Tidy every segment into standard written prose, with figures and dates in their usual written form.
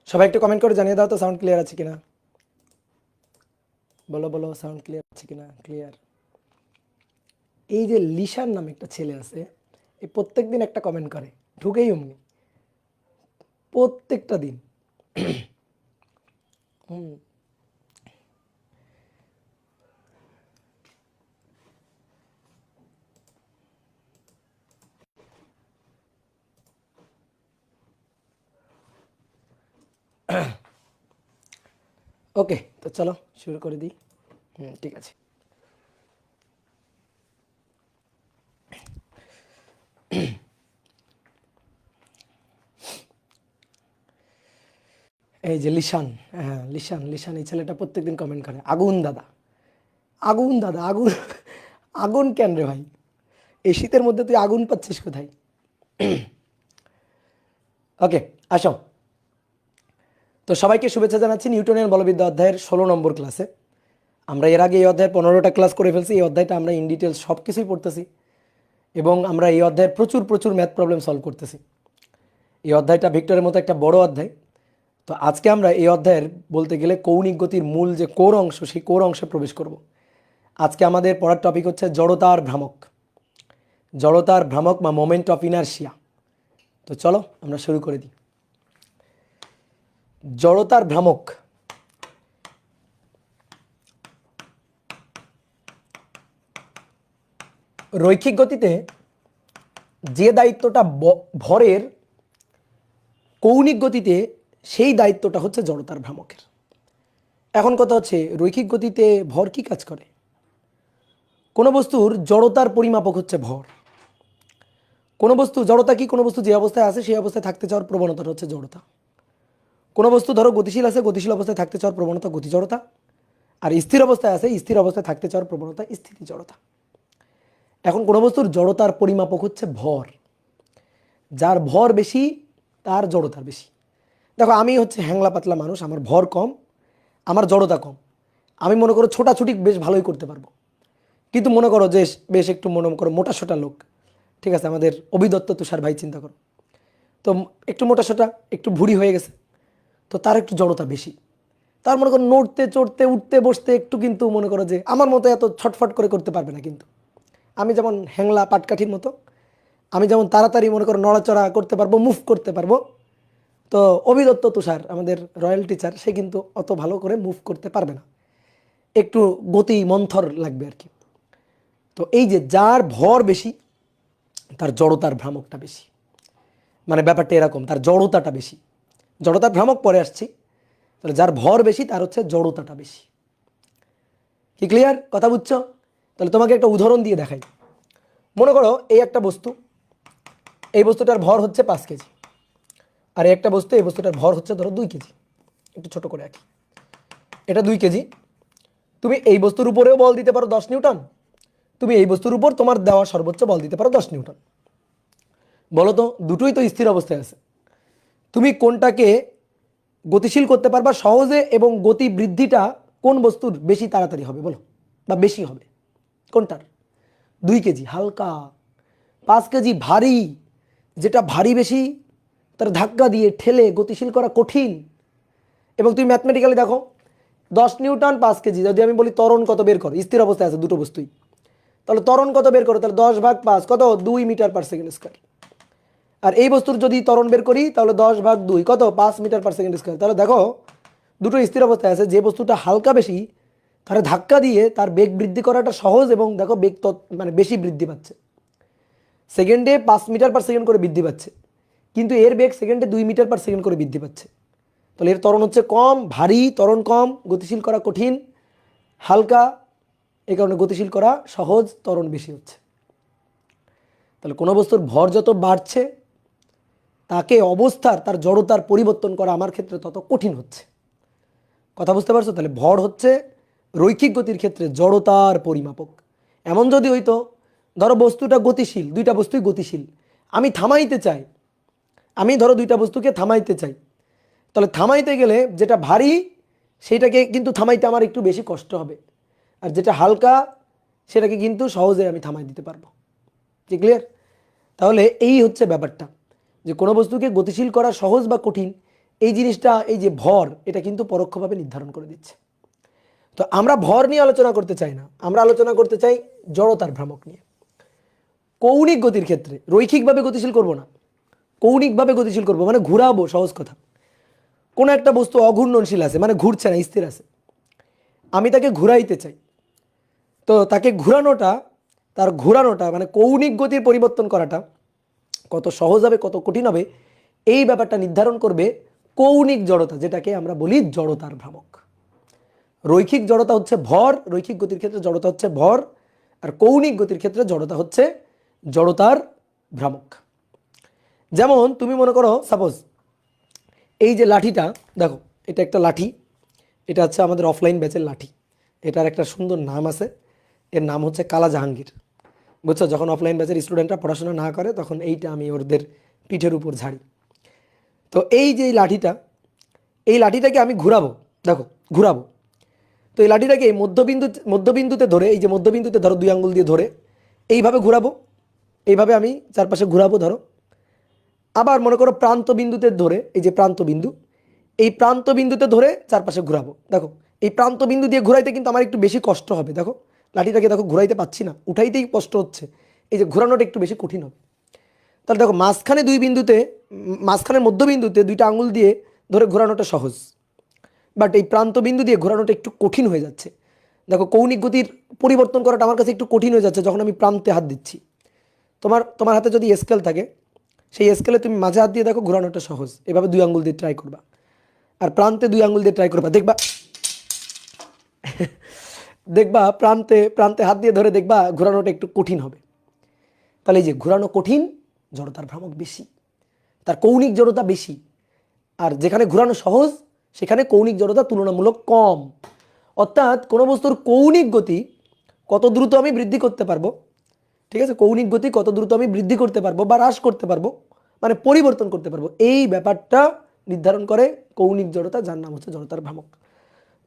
সবাই একটু কমেন্ট করে জানিয়ে দাও তো সাউন্ড ক্লিয়ার আছে কিনা। বলো বলো সাউন্ড ক্লিয়ার আছে কিনা। ক্লিয়ার। এই যে লিশান নামে একটা ছেলে আছে, এই প্রত্যেক দিন একটা কমেন্ট করে, ঢুকেই অমনি প্রত্যেকটা দিন। হুম। ওকে, তো চলো শুরু করে দিই। ঠিক আছে। এই যে লিশান, হ্যাঁ লিশান, লিশান এই ছেলেটা প্রত্যেকদিন কমেন্ট করে আগুন দাদা, আগুন দাদা, আগুন। আগুন কেন রে ভাই, এই শীতের মধ্যে তুই আগুন পাচ্ছিস কোথায়? ওকে, আসো। তো সবাইকে শুভেচ্ছা জানাচ্ছি নিউটনের বলবিদ্যা অধ্যায়ের 16 নম্বর ক্লাসে। আমরা এর আগে এই অধ্যায়ের 15টা ক্লাস করে ফেলছি। এই অধ্যায়টা আমরা ইন ডিটেলস সব কিছুই পড়তেছি এবং আমরা এই অধ্যায়ের প্রচুর প্রচুর ম্যাথ প্রবলেম সলভ করতেছি। এই অধ্যায়টা ভিক্টরের মতো একটা বড় অধ্যায়। তো আজকে আমরা এই অধ্যায়ের বলতে গেলে কৌণিক গতির মূল যে কোর অংশ, সেই কোর অংশে প্রবেশ করব। আজকে আমাদের পড়ার টপিক হচ্ছে জড়তার ভ্রামক। জড়তার ভ্রামক বা মোমেন্ট অফ ইনার্শিয়া। তো চলো আমরা শুরু করে দিই। জড়তার ভ্রামক। রৈখিক গতিতে যে দায়িত্বটা ভরের, কৌণিক গতিতে সেই দায়িত্বটা হচ্ছে জড়তার ভ্রামকের। এখন কথা হচ্ছে রৈখিক গতিতে ভর কি কাজ করে? কোনো বস্তুর জড়তার পরিমাপক হচ্ছে ভর। কোনো বস্তু জড়তা কি? কোনো বস্তু যে অবস্থায় আছে সেই অবস্থায় থাকতে চাওয়ার প্রবণতাটা হচ্ছে জড়তা। কোনো বস্তু ধরো গতিশীল আছে, গতিশীল অবস্থায় থাকতে চাওয়ার প্রবণতা গতি জড়তা। আর স্থির অবস্থায় আছে, স্থির অবস্থায় থাকতে চাওয়ার প্রবণতা স্থিতি জড়তা। এখন কোনো বস্তুর জড়তার পরিমাপক হচ্ছে ভর। যার ভর বেশি তার জড়তার বেশি। দেখো আমি হচ্ছে হ্যাংলা পাতলা মানুষ, আমার ভর কম, আমার জড়তা কম। আমি মনে করো ছোটাছুটি বেশ ভালোই করতে পারবো। কিন্তু মনে করো যে বেশ একটু মনে করো মোটা সোটা লোক, ঠিক আছে, আমাদের অভিদত্ত তুষার ভাই চিন্তা করো, তো একটু মোটা সোটা, একটু ভুঁড়ি হয়ে গেছে, তো তার একটু জড়তা বেশি। তার মনে করো নড়তে চড়তে উঠতে বসতে একটু কিন্তু মনে করো যে আমার মতো এত ছটফট করে করতে পারবে না। কিন্তু আমি যেমন হ্যাংলা পাটকাঠির মতো, আমি যেমন তাড়াতাড়ি মনে করো নড়াচড়া করতে পারবো, মুভ করতে পারবো, তো অভিদত্ত তুষার আমাদের রয়্যাল টিচার, সে কিন্তু অত ভালো করে মুভ করতে পারবে না, একটু গতি মন্থর লাগবে আর কি। তো এই যে যার ভর বেশি তার জড়তার ভ্রামকটা বেশি, মানে ব্যাপারটা এরকম, তার জড়তাটা বেশি। জড়তার ভ্রামক পরে আসছি, তাহলে যার ভর বেশি তার হচ্ছে জড়তাটা বেশি। কি ক্লিয়ার? কথা বুঝছো? তাহলে তোমাকে একটা উদাহরণ দিয়ে দেখাই। মনে করো এই একটা বস্তু, এই বস্তুটার ভর হচ্ছে 5 কেজি, আর এই একটা বস্তু, এই বস্তুটার ভর হচ্ছে ধরো 2 কেজি। একটু ছোট করে আঁকি, এটা 2 কেজি। তুমি এই বস্তুর উপরেও বল দিতে পারো 10 নিউটন, তুমি এই বস্তুর উপর তোমার দেওয়া সর্বোচ্চ বল দিতে পারো 10 নিউটন। বলো তো, দুটোই তো স্থির অবস্থায় আছে, তুমি কোনটাকে গতিশীল করতে পারবা সহজে এবং গতি বৃদ্ধিটা কোন বস্তুর বেশি তাড়াতাড়ি হবে বলো, বা বেশি হবে কোনটার? 2 কেজি হালকা, 5 কেজি ভারী। যেটা ভারী বেশি তার ধাক্কা দিয়ে ঠেলে গতিশীল করা কঠিন। এবং তুমি ম্যাথমেটিক্যালি দেখো, 10 নিউটন 5 কেজি, যদি আমি বলি ত্বরণ কত বের করো, স্থির অবস্থায় আছে দুটো বস্তুই, তাহলে ত্বরণ কত বের করো, তাহলে 10/5 কত, 2 মিটার/সেকেন্ড স্কয়ার। আর এই বস্তুর যদি ত্বরণ বের করি তাহলে 10/2 কত, 5 মিটার/সেকেন্ড স্কয়ার। তাহলে দেখো দুটো স্থির অবস্থায় আছে, যে বস্তুটা হালকা বেশি তার ধাক্কা দিয়ে তার বেগ বৃদ্ধি করাটা সহজ, এবং দেখো বেগ মানে বেশি বৃদ্ধি পাচ্ছে, সেকেন্ডে 5 মিটার/সেকেন্ড করে বৃদ্ধি পাচ্ছে, কিন্তু এর বেগ সেকেন্ডে 2 মিটার/সেকেন্ড করে বৃদ্ধি পাচ্ছে। তাহলে এর ত্বরণ হচ্ছে কম, ভারী ত্বরণ কম, গতিশীল করা কঠিন, হালকা এই কারণে গতিশীল করা সহজ, ত্বরণ বেশি হচ্ছে। তাহলে কোনো বস্তুর ভর যত বাড়ছে তাকে অবস্থার, তার জড়তার পরিবর্তন করা আমার ক্ষেত্রে তত কঠিন হচ্ছে। কথা বুঝতে পারছো? তাহলে ভর হচ্ছে রৈখিক গতির ক্ষেত্রে জড়তার পরিমাপক। এমন যদি হইতো ধরো বস্তুটা গতিশীল, দুইটা বস্তুই গতিশীল, আমি থামাইতে চাই, আমি ধরো দুইটা বস্তুকে থামাইতে চাই, তাহলে থামাইতে গেলে যেটা ভারী সেটাকে কিন্তু থামাইতে আমার একটু বেশি কষ্ট হবে, আর যেটা হালকা সেটাকে কিন্তু সহজে আমি থামাই দিতে পারবো। কি ক্লিয়ার? তাহলে এই হচ্ছে ব্যাপারটা, যে কোনো বস্তুকে গতিশীল করা সহজ বা কঠিন এই জিনিসটা, এই যে ভর, এটা কিন্তু পরোক্ষভাবে নির্ধারণ করে দিচ্ছে। তো আমরা ভর নিয়ে আলোচনা করতে চাই না, আমরা আলোচনা করতে চাই জড়তার ভ্রামক নিয়ে। কৌণিক গতির ক্ষেত্রে রৈখিকভাবে গতিশীল করব না, কৌণিকভাবে গতিশীল করব, মানে ঘুরাবো। সহজ কথা, কোনো একটা বস্তু অঘূর্ণনশীল আছে, মানে ঘুরছে না, স্থির আছে, আমি তাকে ঘুরাইতে চাই। তো তাকে ঘুরানোটা, তার ঘুরানোটা মানে কৌণিক গতির পরিবর্তন করাটা কত সহজ হবে, কত কঠিন হবে, এই ব্যাপারটা নির্ধারণ করবে কৌণিক জড়তা, যেটাকে আমরা বলি জড়তার ভ্রামক। রৈখিক জড়তা হচ্ছে ভর, রৈখিক গতির ক্ষেত্রে জড়তা হচ্ছে ভর, আর কৌণিক গতির ক্ষেত্রে জড়তা হচ্ছে জড়তার ভ্রামক। যেমন তুমি মনে করো, সাপোজ এই যে লাঠিটা দেখো, এটা একটা লাঠি, এটা হচ্ছে আমাদের অফলাইন ব্যাচের লাঠি, এটার একটা সুন্দর নাম আছে, এর নাম হচ্ছে কালা জাহাঙ্গীর। বুঝছো, যখন অফলাইন ব্যাচের স্টুডেন্টরা পড়াশোনা না করে তখন এইটা আমি ওদের পিঠের উপর ঝাড়ি। তো এই যে লাঠিটা, এই লাঠিটাকে আমি ঘুরাবো, দেখো ঘুরাবো। তো এই লাঠিটাকে মধ্যবিন্দুতে ধরে, এই যে মধ্যবিন্দুতে ধরো 2 আঙ্গুল দিয়ে ধরে এইভাবে ঘুরাবো, এইভাবে আমি চারপাশে ঘুরাবো ধরো। আবার মনে করো প্রান্ত বিন্দুতে ধরে, এই যে প্রান্ত বিন্দু, এই প্রান্ত বিন্দুতে ধরে চারপাশে ঘুরাবো। দেখো এই প্রান্ত বিন্দু দিয়ে ঘুরাইতে কিন্তু আমার একটু বেশি কষ্ট হবে, দেখো লাঠিটাকে দেখো ঘুরাইতে পাচ্ছি না, উঠাইতেই কষ্ট হচ্ছে, এই যে ঘুরানোটা একটু বেশি কঠিন হবে। তাহলে দেখো মাঝখানে 2 বিন্দুতে, মাঝখানের মধ্যবিন্দুতে 2টা আঙুল দিয়ে ধরে ঘোরানোটা সহজ, বাট এই প্রান্ত বিন্দু দিয়ে ঘোরানোটা একটু কঠিন হয়ে যাচ্ছে। দেখো কৌণিক গতির পরিবর্তন করাটা আমার কাছে একটু কঠিন হয়ে যাচ্ছে যখন আমি প্রান্তে হাত দিচ্ছি। তোমার হাতে যদি স্কেল থাকে, সেই স্কেলে তুমি মাঝে হাত দিয়ে দেখো ঘোরানোটা সহজ, এভাবে 2 আঙ্গুল দিয়ে ট্রাই করবা, আর প্রান্তে 2 আঙ্গুল দিয়ে ট্রাই করবা, দেখবা দেখবা প্রান্তে হাত দিয়ে ধরে দেখবা ঘোরানোটা একটু কঠিন হবে। তাহলে এই যে ঘোরানো কঠিন, জড়তার ভ্রামক বেশি, তার কৌণিক জড়তা বেশি। আর যেখানে ঘোরানো সহজ সেখানে কৌণিক জড়তা তুলনামূলক কম। অর্থাৎ কোনো বস্তুর কৌণিক গতি কত দ্রুত আমি বৃদ্ধি করতে পারবো, ঠিক আছে, কৌণিক গতি কত দ্রুত আমি বৃদ্ধি করতে পারবো বা হ্রাস করতে পারবো, মানে পরিবর্তন করতে পারবো, এই ব্যাপারটা নির্ধারণ করে কৌণিক জড়তা, যার নাম হচ্ছে জড়তার ভ্রামক।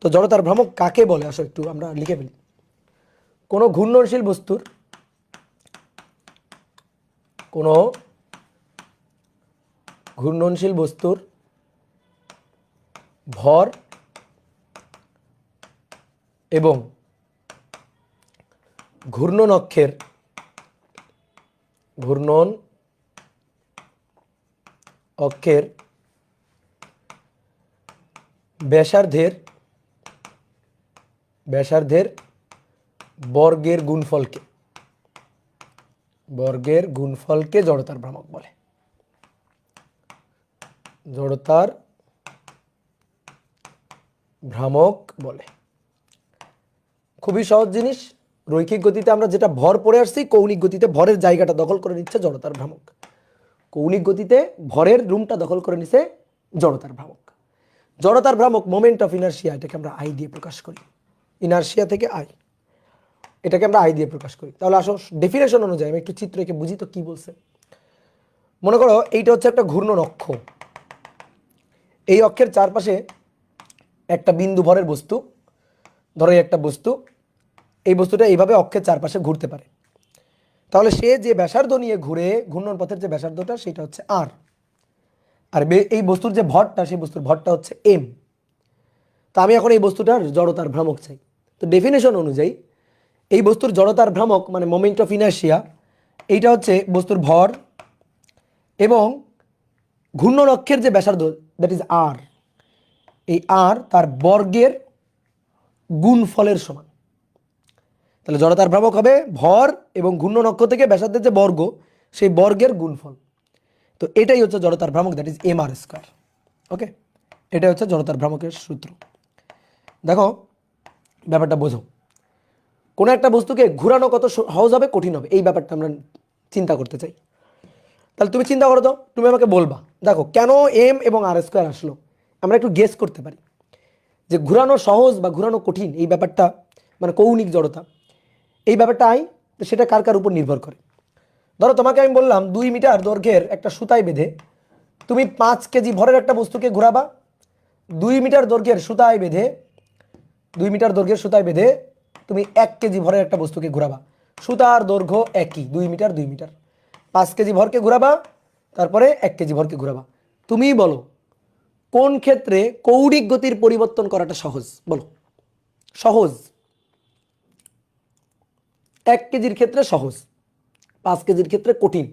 তো জড়তার ভ্রামক কাকে বলে আসো একটু আমরা লিখে ফেলি। কোনো ঘূর্ণনশীল বস্তুর, কোনো ঘূর্ণনশীল বস্তুর ভর এবং ঘূর্ণন অক্ষের ব্যাসার্ধের বর্গের গুণফলকে জড়তার ভ্রামক বলে। জড়তার ভ্রামক বলে। খুবই সহজ জিনিস। রৈখিক গতিতে আমরা যেটা ভর পড়ে আসছি, কৌণিক গতিতে ভরের জায়গাটা দখল করে নিচ্ছে জড়তার ভ্রামক। কৌণিক গতিতে ভরের রুমটা দখল করে নিচ্ছে জড়তার ভ্রামক। জড়তার ভ্রামক মোমেন্ট অফ ইনার্শিয়া, এটাকে আমরা আই দিয়ে প্রকাশ করি। ইনার্শিয়া থেকে আই, এটাকে আমরা আই দিয়ে প্রকাশ করি। তাহলে আসো ডেফিনেশন অনুযায়ী আমি একটু চিত্র এঁকে বুঝি তো কি বলছে। মনে করো এইটা হচ্ছে একটা ঘূর্ণন অক্ষ, এই অক্ষের চারপাশে একটা বিন্দু ভরের বস্তু, ধরো একটা বস্তু, এই বস্তুটা এইভাবে অক্ষের চারপাশে ঘুরতে পারে। তাহলে সে যে ব্যাসার্ধ নিয়ে ঘুরে, ঘূর্ণন পথের যে ব্যাসার্ধটা সেটা হচ্ছে আর, আর এই বস্তুর যে ভরটা, সেই বস্তুর ভরটা হচ্ছে এম। তা আমি এখন এই বস্তুটার জড়তার ভ্রামক চাই। তো ডেফিনেশন অনুযায়ী এই বস্তুর জড়তার ভ্রামক মানে মোমেন্ট অফ ইনার্শিয়া, এইটা হচ্ছে বস্তুর ভর এবং ঘূর্ণন অক্ষের যে ব্যাসার্ধ, দ্যাট ইজ আর, এই আর তার বর্গের গুণফলের সমান। তাহলে জড়তার ভ্রামক হবে ভর এবং ঘূর্ণন অক্ষ থেকে ব্যাসার্ধের যে বর্গ, সেই বর্গের গুণফল। তো এটাই হচ্ছে জড়তার ভ্রামক, that is M R square. Okay, এটাই হচ্ছে জড়তার ভ্রামকের সূত্র। দেখো ব্যাপারটা বোঝো, কোনো একটা বস্তুকে ঘুরানো কত সহজ হবে, কঠিন হবে, এই ব্যাপারটা আমরা চিন্তা করতে চাই। তাহলে তুমি চিন্তা করো তো, তুমি আমাকে বলবা দেখো কেন এম এবং আর স্কয়ার আসলো। আমরা একটু গেস করতে পারি যে ঘুরানো সহজ বা ঘুরানো কঠিন, এই ব্যাপারটা মানে কৌণিক জড়তা, এই ব্যাপারটা আই, তো সেটা কার কার উপর নির্ভর করে। ধরো তোমাকে আমি বললাম 2 মিটার দৈর্ঘ্যের একটা সুতায় বেঁধে তুমি 5 কেজি ভরের একটা বস্তুকে ঘোরাবা। 2 মিটার দৈর্ঘ্যের সুতায় বেঁধে, 2 মিটার দৈর্ঘ্যের সুতায় বেঁধে তুমি 1 কেজি ভরের একটা বস্তুকে ঘোরাবা। সুতার দৈর্ঘ্য একই, 2 মিটার 2 মিটার। 5 কেজি ভরকে ঘোরাবা, তারপরে 1 কেজি ভরকে ঘোরাবা। তুমিই বলো কোন ক্ষেত্রে কৌণিক গতির পরিবর্তন করাটা সহজ? বলো। সহজ। 1 কেজির ক্ষেত্রে সহজ, 5 কেজির ক্ষেত্রে কঠিন।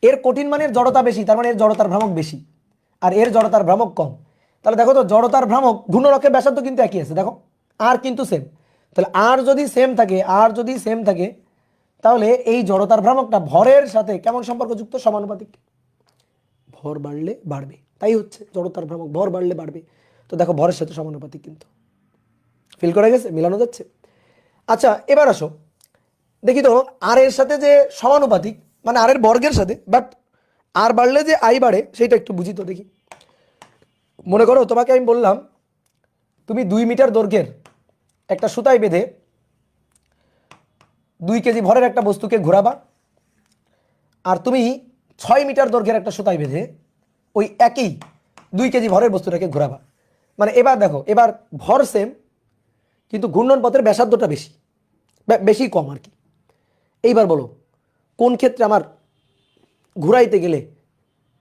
এর কঠিন মানে জড়তা বেশি, তার মানে এর জড়তার ভ্রামক বেশি, আর এর জড়তার ভ্রামক কম। তাহলে দেখো তো জড়তার ভ্রামক ঘূর্ণনক্ষের ব্যাসার্ধ কিন্তু একই আছে, দেখো আর কিন্তু সেম। তাহলে আর যদি সেম থাকে, তাহলে এই জড়তার ভ্রামকটা ভরের সাথে কেমন সম্পর্কযুক্ত? সমানুপাতিক। ভর বাড়লে বাড়বে, তাই হচ্ছে জড়তার ভ্রামক, ভর বাড়লে বাড়বে। তো দেখো ভরের সাথে সমানুপাতিক, কিন্তু ফিল করা গেছে, মিলানো যাচ্ছে। আচ্ছা এবার আসো দেখি তো, আর এর সাথে যে সমানুপাতিক মানে আর এর বর্গের সাথে, বাট আর বাড়লে যে আই বাড়ে সেটা একটু বুঝি তো দেখি। মনে করো তোমাকে আমি বললাম তুমি 2 মিটার দৈর্ঘ্যের একটা সুতায় বেঁধে 2 কেজি ভরের একটা বস্তুকে ঘোরাবা, আর তুমি 6 মিটার দৈর্ঘ্যের একটা সুতায় বেঁধে ওই একই 2 কেজি ভরের বস্তুটাকে ঘোরাবা। মানে এবার দেখো, এবার ভর সেম কিন্তু ঘূর্ণন পথের ব্যাসার্ধটা বেশি, বেশি কম আর কি। এইবার বলো কোন ক্ষেত্রে আমার ঘুরাইতে গেলে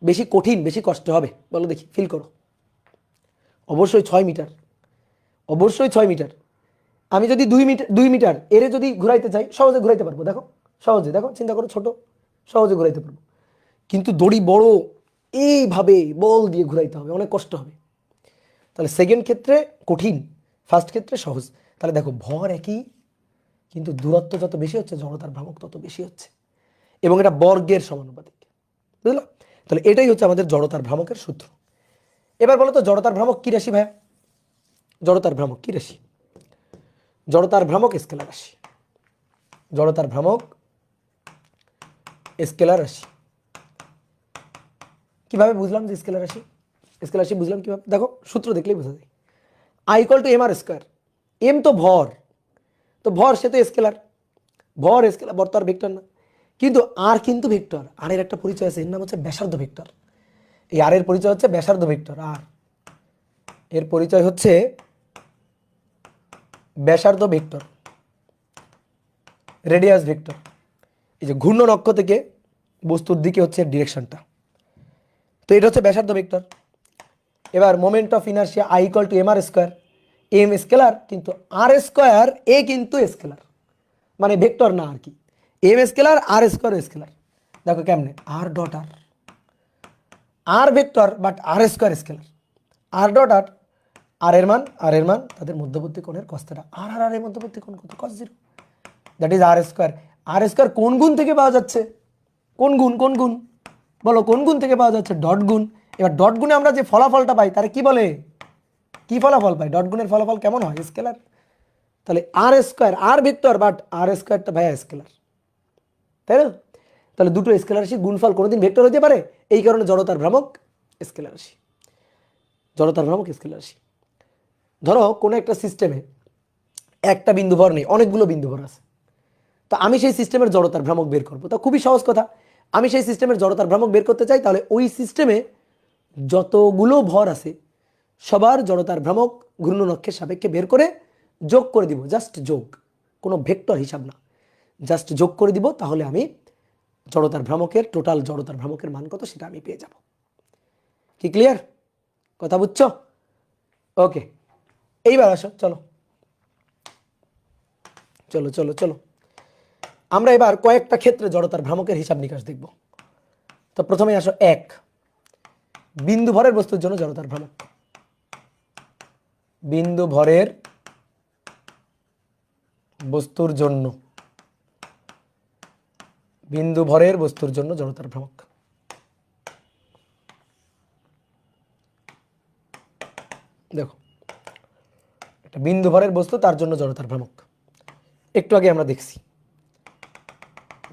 বেশি কঠিন, বেশি কষ্ট হবে? বলো দেখি, ফিল করো। অবশ্যই 6 মিটার, অবশ্যই 6 মিটার। আমি যদি 2 মিটার এরে যদি ঘুরাইতে চাই সহজে ঘুরাইতে পারবো, দেখো সহজে, দেখো চিন্তা করো, ছোট, সহজে ঘুরাইতে পারবো। কিন্তু দড়ি বড়, এইভাবে বল দিয়ে ঘুরাইতে হবে, অনেক কষ্ট হবে। তাহলে সেকেন্ড ক্ষেত্রে কঠিন, ফার্স্ট ক্ষেত্রে সহজ। তাহলে দেখো ভর একই, কিন্তু দূরত্ব যত বেশি হচ্ছে জড়তার ভ্রামক তত বেশি হচ্ছে, এবং এটা বর্গের সমানুপাতিক, বুঝলো? তাহলে এটাই হচ্ছে আমাদের জড়তার ভ্রামকের সূত্র। এবার বলো তো জড়তার ভ্রামক কি রাশি ভাইয়া? জড়তার ভ্রামক কি রাশি? জড়তার ভ্রামক স্কেলার রাশি। জড়তার ভ্রামক স্কেলার রাশি। কিভাবে বুঝলাম যে স্কেলার রাশি? স্কেলার রাশি বুঝলাম কিভাবে? দেখো সূত্র দেখলেই বোঝা যায়। I equal to M R square. M তো ভর, তো ভর সে তো স্কেলার, ভর স্কেলার, ভর তো আর ভেক্টর না। কিন্তু আর কিন্তু ভেক্টর, আর এর একটা পরিচয় আছে, এর নাম হচ্ছে ব্যাসার্ধ ভেক্টর। এই আর এর পরিচয় হচ্ছে ব্যাসার্ধ ভেক্টর, আর এর পরিচয় হচ্ছে ব্যাসার্ধ ভেক্টর, রেডিয়াস ভেক্টর। এই যে ঘূর্ণন অক্ষ থেকে বস্তুর দিকে হচ্ছে ডিরেকশনটা, তো এটা হচ্ছে ব্যাসার্ধ ভেক্টর। এবার moment of inertia I equal to M R square. M scalar কিন্তু আর স্কোয়ার, এ কিন্তু স্কেলার, মানে ভেক্টর না আর কি। M scalar R square scalar. দেখো কেমনে, R dot R, R vector but R square scalar. R dot R, R এর মান তাদের মধ্যবর্তী কোণের cos θ। আর আর এর মধ্যবর্তী কোণ কত? cos 0, that is R square. R square কোন গুণ থেকে পাওয়া যাচ্ছে? কোন গুণ বলো, কোন গুণ থেকে পাওয়া যাচ্ছে? ডট গুণ। এবার ডট গুণে আমরা যে ফলাফলটা পাই তারে কি বলে? কি ফলাফল পাই? ডট গুণের ফলাফল কেমন হয়? স্কেলার। তাহলে R square, R vector but আর স্কোয়ারটা ভাইয়া স্কেলার, তাই না? তাহলে দুটো স্কেলার রাশি গুণফল কোনোদিন ভেক্টর হতে পারে, এই কারণে জড়তার ভ্রামক স্কেলার রাশি। জড়তার ভ্রামক স্কেলার রাশি। ধরো কোনো একটা সিস্টেমে একটা বিন্দু ভর নেই, অনেকগুলো বিন্দু ভর আছে, তো আমি সেই সিস্টেমের জড়তার ভ্রামক বের করবো। তো খুবই সহজ কথা, আমি সেই সিস্টেমের জড়তার ভ্রামক বের করতে চাই, তাহলে ওই সিস্টেমে যতগুলো ভর আছে সবার জড়তার ভ্রামক ঘূর্ণন অক্ষের সাপেক্ষে বের করে যোগ করে দিব, জাস্ট যোগ, কোনো ভেক্টর হিসাব না, জাস্ট যোগ করে দিব। তাহলে আমি জড়তার ভ্রামকের, টোটাল জড়তার ভ্রামকের মান কত সেটা আমি পেয়ে যাব। কি ক্লিয়ার? কথা বুঝছো? ওকে, এইবার আসো, চলো চলো চলো চলো আমরা এবার কয়েকটা ক্ষেত্রে জড়তার ভ্রামকের হিসাব নিকাশ দেখব। তো প্রথমে আসো, এক, বিন্দু ভরের বস্তুর জন্য জড়তার ভ্রামক। বিন্দু ভরের বস্তুর জন্য, বিন্দু ভরের বস্তুর জন্য জড়তার ভ্রামক। দেখো একটা বিন্দু ভরের বস্তু, তার জন্য জড়তার ভ্রামক একটু আগে আমরা দেখছি।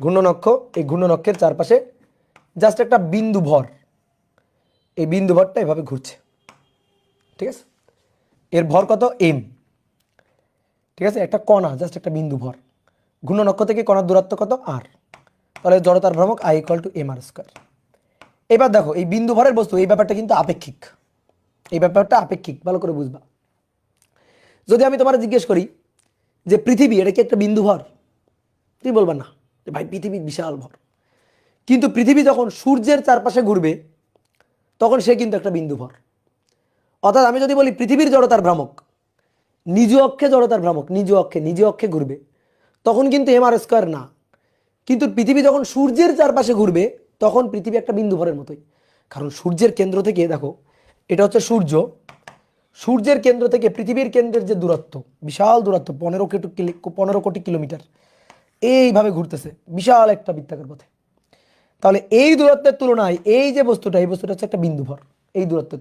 ঘূর্ণন অক্ষ, এই ঘূর্ণন অক্ষের চারপাশে জাস্ট একটা বিন্দু ভর, এই বিন্দু ভরটা এভাবে ঘুরছে, ঠিক আছে? এর ভর কত? এম, ঠিক আছে? একটা কণা, জাস্ট একটা বিন্দু ভর, ঘূর্ণন অক্ষ থেকে কণার দূরত্ব কত? আর। তাহলে জড়তার ভ্রামক I equal to M R square. এবার দেখো এই বিন্দু ভরের বস্তু, এই ব্যাপারটা কিন্তু আপেক্ষিক, এই ব্যাপারটা আপেক্ষিক, ভালো করে বুঝবা। যদি আমি তোমার জিজ্ঞেস করি যে পৃথিবী এটা কি একটা বিন্দু ভর, তুমি বলবা না যে ভাই পৃথিবী বিশাল ভর, কিন্তু পৃথিবী যখন সূর্যের চারপাশে ঘুরবে তখন সে কিন্তু একটা বিন্দু ভর। অর্থাৎ আমি যদি বলি পৃথিবীর জড়তার ভ্রামক নিজ অক্ষে জড়তার ভ্রামক নিজ অক্ষে ঘুরবে, তখন কিন্তু এমআর স্কোয়ার না। কিন্তু পৃথিবী যখন সূর্যের চারপাশে ঘুরবে তখন পৃথিবী একটা বিন্দু ভরের মতোই। কারণ সূর্যের কেন্দ্র থেকে দেখো, এটা হচ্ছে সূর্য, সূর্যের কেন্দ্র থেকে পৃথিবীর কেন্দ্রের যে দূরত্ব, বিশাল দূরত্ব, 15 কোটি কিলোমিটার, এইভাবে ঘুরতেছে বিশাল একটা বৃত্তাকার পথে। তাহলে এই দূরত্বের তুলনায় এই যে বস্তুটা, এই বস্তুটা হচ্ছে একটা বিন্দু ভর। এই দূরত্বের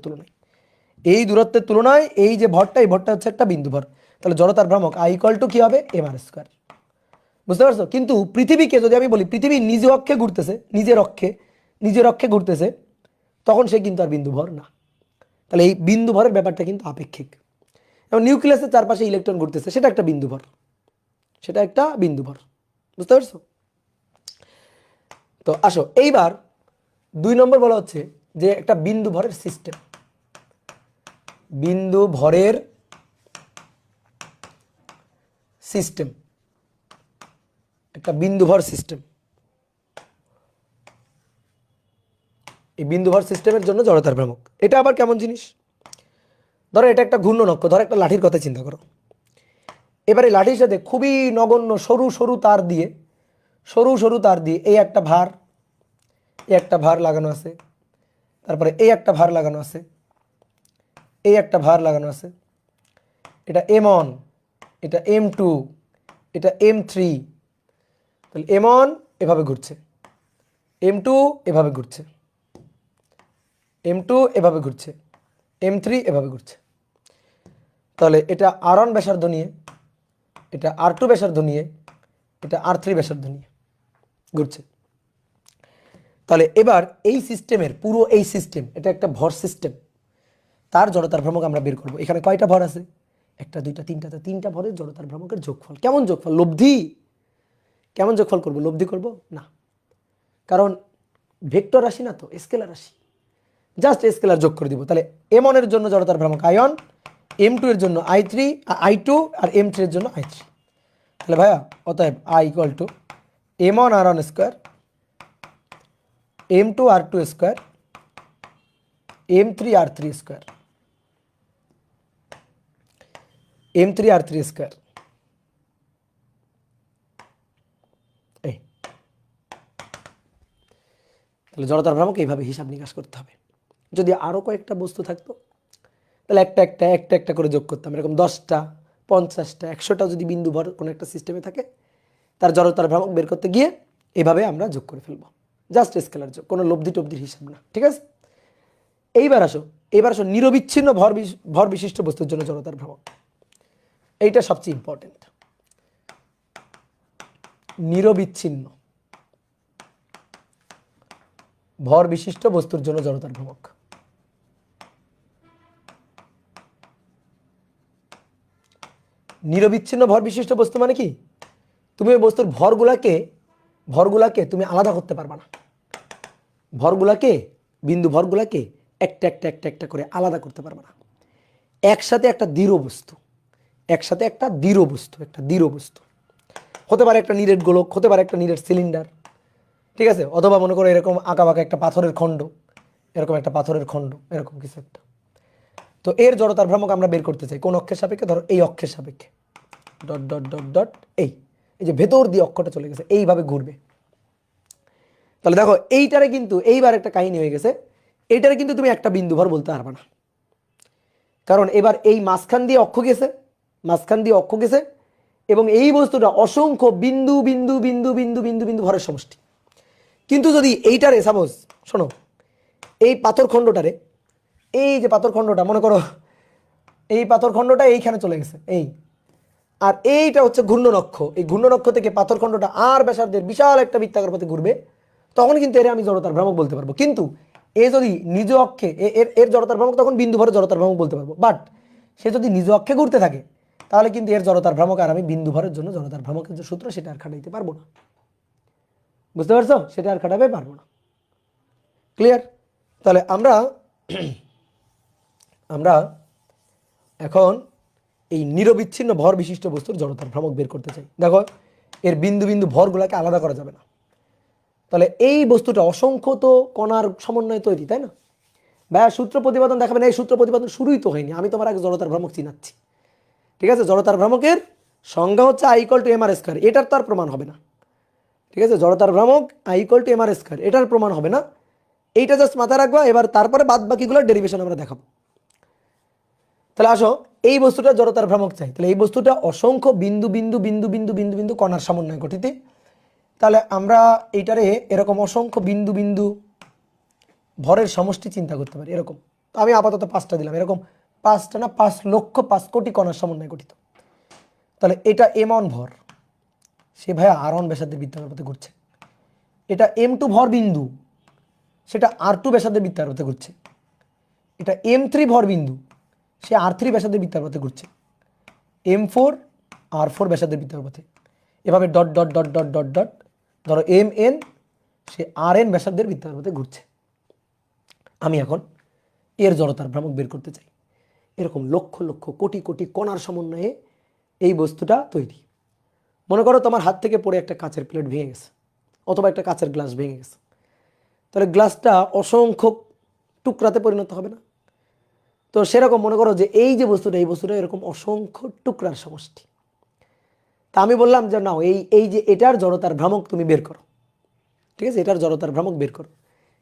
তুলনায় এই যে ভরটা, এই ভরটা হচ্ছে একটা বিন্দু ভর। তাহলে জড়তার ভ্রামক আই ইকুয়াল টু কি হবে, এমআর স্কোয়ার। বুঝতে পারছো? কিন্তু পৃথিবীকে যদি আমি বলি পৃথিবী নিজ অক্ষে ঘুরতেছে, নিজের অক্ষে ঘুরতেছে, তখন সে কিন্তু আর বিন্দু ভর না। তাহলে এই বিন্দু ভরের ব্যাপারটা কিন্তু আপেক্ষিক। এবং নিউক্লিয়াসের চারপাশে ইলেকট্রন ঘুরতেছে, সেটা একটা বিন্দু ভর, বুঝতে পারছো? তো আসো এইবার 2 নম্বর বলা হচ্ছে যে একটা বিন্দু ভরের সিস্টেম, বিন্দু ভরের সিস্টেম, একটা বিন্দু ভর সিস্টেম। এই বিন্দু ভর সিস্টেমের জন্য জড়তার ভ্রামক। এটা আবার কেমন জিনিস? ধরো এটা একটা ঘূর্ণনক্ষ, ধরো একটা লাঠির কথা চিন্তা করো। এবারে লাঠির সাথে খুবই নগণ্য সরু সরু তার দিয়ে এই একটা ভার লাগানো আছে, তারপরে এই একটা ভার লাগানো আছে, এটা M1, এটা M2, এটা M3। তাহলে M1 এভাবে ঘুরছে, M2 এভাবে ঘুরছে, M2 এভাবে ঘুরছে, M3 এভাবে ঘুরছে। তাহলে এটা R1 ব্যাসার্ধ নিয়ে, এটা R2 ব্যাসার্ধ নিয়ে, এটা R3 ব্যাসার্ধ নিয়ে ঘুরছে। তাহলে এবার এই সিস্টেমের পুরো এই সিস্টেম, এটা একটা ভর সিস্টেম, তার জড়তার ভ্রামক আমরা বের করব। এখানে কয়টা ভর আছে? 1 2 3 3টা ভরের জড়তার ভ্রামকের যোগফল। কেমন যোগফল? লব্ধি। কেমন যোগফল করব? লব্ধি করব না, কারণ ভেক্টর রাশি না তো, স্কেলার রাশি, জাস্ট স্কেলার যোগ করে দিব। তাহলে M1 এর জন্য জড়তার ভ্রামক I1, M2 এর জন্য I3, I2 আর M3 এর জন্য I3। তাহলে ভাইয়া অতএব I equal two M1 R1 square, M2 R2 square, M3 R3 square, M3 R3 square. এই তাহলে জড়তার ভ্রামক এইভাবে হিসাব নিকাশ করতে হবে। যদি আরও কয়েকটা বস্তু থাকতো তাহলে একটা করে যোগ করতাম। এরকম 10টা, 50টা, 100টা যদি বিন্দু ভর কোনো একটা সিস্টেমে থাকে, তার জড়তার ভ্রামক বের করতে গিয়ে এভাবে আমরা যোগ করে ফেলবো, জাস্ট স্কেলার যোগ, কোনো লব্ধি টব্ধির হিসাব না। ঠিক আছে? এইবার আসো নিরবিচ্ছিন্ন ভর বিশিষ্ট বস্তুর জন্য জড়তার ভ্রামক। এইটা সবচেয়ে ইম্পর্টেন্ট। নিরবিচ্ছিন্ন ভর বিশিষ্ট বস্তুর জন্য জড়তার ভ্রামক। নিরবিচ্ছিন্ন ভর বিশিষ্ট বস্তু মানে কি? তুমি ওই বস্তুর ভরগুলাকে তুমি আলাদা করতে পারবা না। বিন্দু ভরগুলাকে একটা করে আলাদা করতে পারবা না। একসাথে একটা দৃঢ় বস্তু, একটা দৃঢ় বস্তু হতে পারে, একটা নিরেট গোলক, হতে পারে একটা নিরেট সিলিন্ডার, ঠিক আছে? অথবা মনে করো এরকম আঁকাবাঁকা একটা পাথরের খণ্ড, এরকম কিছু একটা। তো এর জড়তার ভ্রামক আমরা বের করতে চাই কোন অক্ষের সাপেক্ষে? ধরো এই অক্ষের সাপেক্ষে, ডট ডট ডট ডট, এই যে ভেতর দিয়ে অক্ষটা চলে গেছে, এইভাবে ঘুরবে। তাহলে দেখো এইটারে কিন্তু এইবার একটা কাহিনী হয়ে গেছে। এইটারে কিন্তু তুমি একটা বিন্দু ভর বলতে পারবে না, কারণ এবার এই মাঝখান দিয়ে অক্ষ গেছে এবং এই বস্তুটা অসংখ্য বিন্দু বিন্দু বিন্দু বিন্দু বিন্দু বিন্দু ভরের সমষ্টি। কিন্তু যদি এইটারে সাপোজ, শোনো, এই পাথরখণ্ডটারে, এই যে পাথরখণ্ডটা মনে করো, এই পাথরখণ্ডটা এইখানে চলে গেছে, আর এইটা হচ্ছে ঘূর্ণনক্ষ। এই ঘূর্ণনক্ষ থেকে পাথরখণ্ডটা আর ব্যাসার্ধের বিশাল একটা বৃত্তাকার পথে ঘুরবে, তখন কিন্তু এর আমি জড়তার ভ্রামক বলতে পারবো। কিন্তু এ যদি নিজ অক্ষে, এর জড়তার ভ্রামক তখন বিন্দু ভরের জড়তার ভ্রামক বলতে পারবো। বাট সে যদি নিজ অক্ষে ঘুরতে থাকে তাহলে কিন্তু এর জড়তার ভ্রামক আর আমি বিন্দু ভরের জন্য জড়তার ভ্রামকের যে সূত্র সেটা আর খাটাইতে পারবো না। বুঝতে পারছো? সেটা আর খাটাবে পারবো না। ক্লিয়ার? তাহলে আমরা এখন এই নিরবিচ্ছিন্ন ভর বিশিষ্ট বস্তুর জড়তার ভ্রামক বের করতে চাই। দেখো এর বিন্দু বিন্দু ভরগুলোকে আলাদা করা যাবে না। তাহলে এই বস্তুটা অসংখ্য তো কণার সমন্বয়ে তৈরি, তাই না? ভাইয়া সূত্র প্রতিপাদন দেখাবেন, এই সূত্র প্রতিপাদন শুরুই তো হয়নি, আমি তোমার আগে জড়তার ভ্রামক চিনাচ্ছি। ঠিক আছে, জড়তার ভ্রামকের সংজ্ঞা হচ্ছে I equal two mr square, এটার তো আর প্রমাণ হবে না। ঠিক আছে, জড়তার ভ্রামক I equal two mr square, এটার প্রমাণ হবে না, এইটা জাস্ট মাথায় রাখবা। এবার তারপরে বাদ বাকিগুলোর ডেরিভেশন আমরা দেখাবো। তাহলে আসো, এই বস্তুটা জড়তার ভ্রামক চাই, তাহলে এই বস্তুটা অসংখ্য বিন্দু বিন্দু বিন্দু বিন্দু বিন্দু বিন্দু কণার সমন্বয়ে গঠিত। তাহলে আমরা এইটারে এরকম অসংখ্য বিন্দু বিন্দু ভরের সমষ্টি চিন্তা করতে পারি এরকম। তো আমি আপাতত 5টা দিলাম, এরকম 5টা না 5 লক্ষ 5 কোটি কণার সমন্বয়ে গঠিত। তাহলে এটা m1 ভর, সে ভাইয়া r1 ব্যাসার্ধের বৃত্তাকার পথে ঘুরছে। এটা m2 ভর বিন্দু, সেটা r2 ব্যাসার্ধের বৃত্তাকার পথে ঘুরছে। এটা m3 ভর বিন্দু, সে r3 ব্যাসার্ধের বৃত্তাকার পথে ঘুরছে। m4 r4 ব্যাসার্ধের বৃত্তাকার পথে, এভাবে dot dot dot dot dot dot, ধরো mn, সে rn ব্যাসার্ধের বৃত্তাকার পথে ঘুরছে। আমি এখন এর জড়তার ভ্রামক বের করতে চাই। এরকম লক্ষ লক্ষ কোটি কোটি কণার সমন্বয়ে এই বস্তুটা তৈরি। মনে করো তোমার হাত থেকে পড়ে একটা কাচের প্লেট ভেঙে গেছে, অথবা একটা কাচের গ্লাস ভেঙে গেছে, তাহলে গ্লাসটা অসংখ্য টুকরাতে পরিণত হবে না? তো সেরকম মনে করো যে এই যে বস্তুটা, এই বস্তুটা এরকম অসংখ্য টুকরার সমষ্টি। তা আমি বললাম যে নাও এই যে এটার জড়তার ভ্রামক তুমি বের করো। ঠিক আছে, এটার জড়তার ভ্রামক বের করো।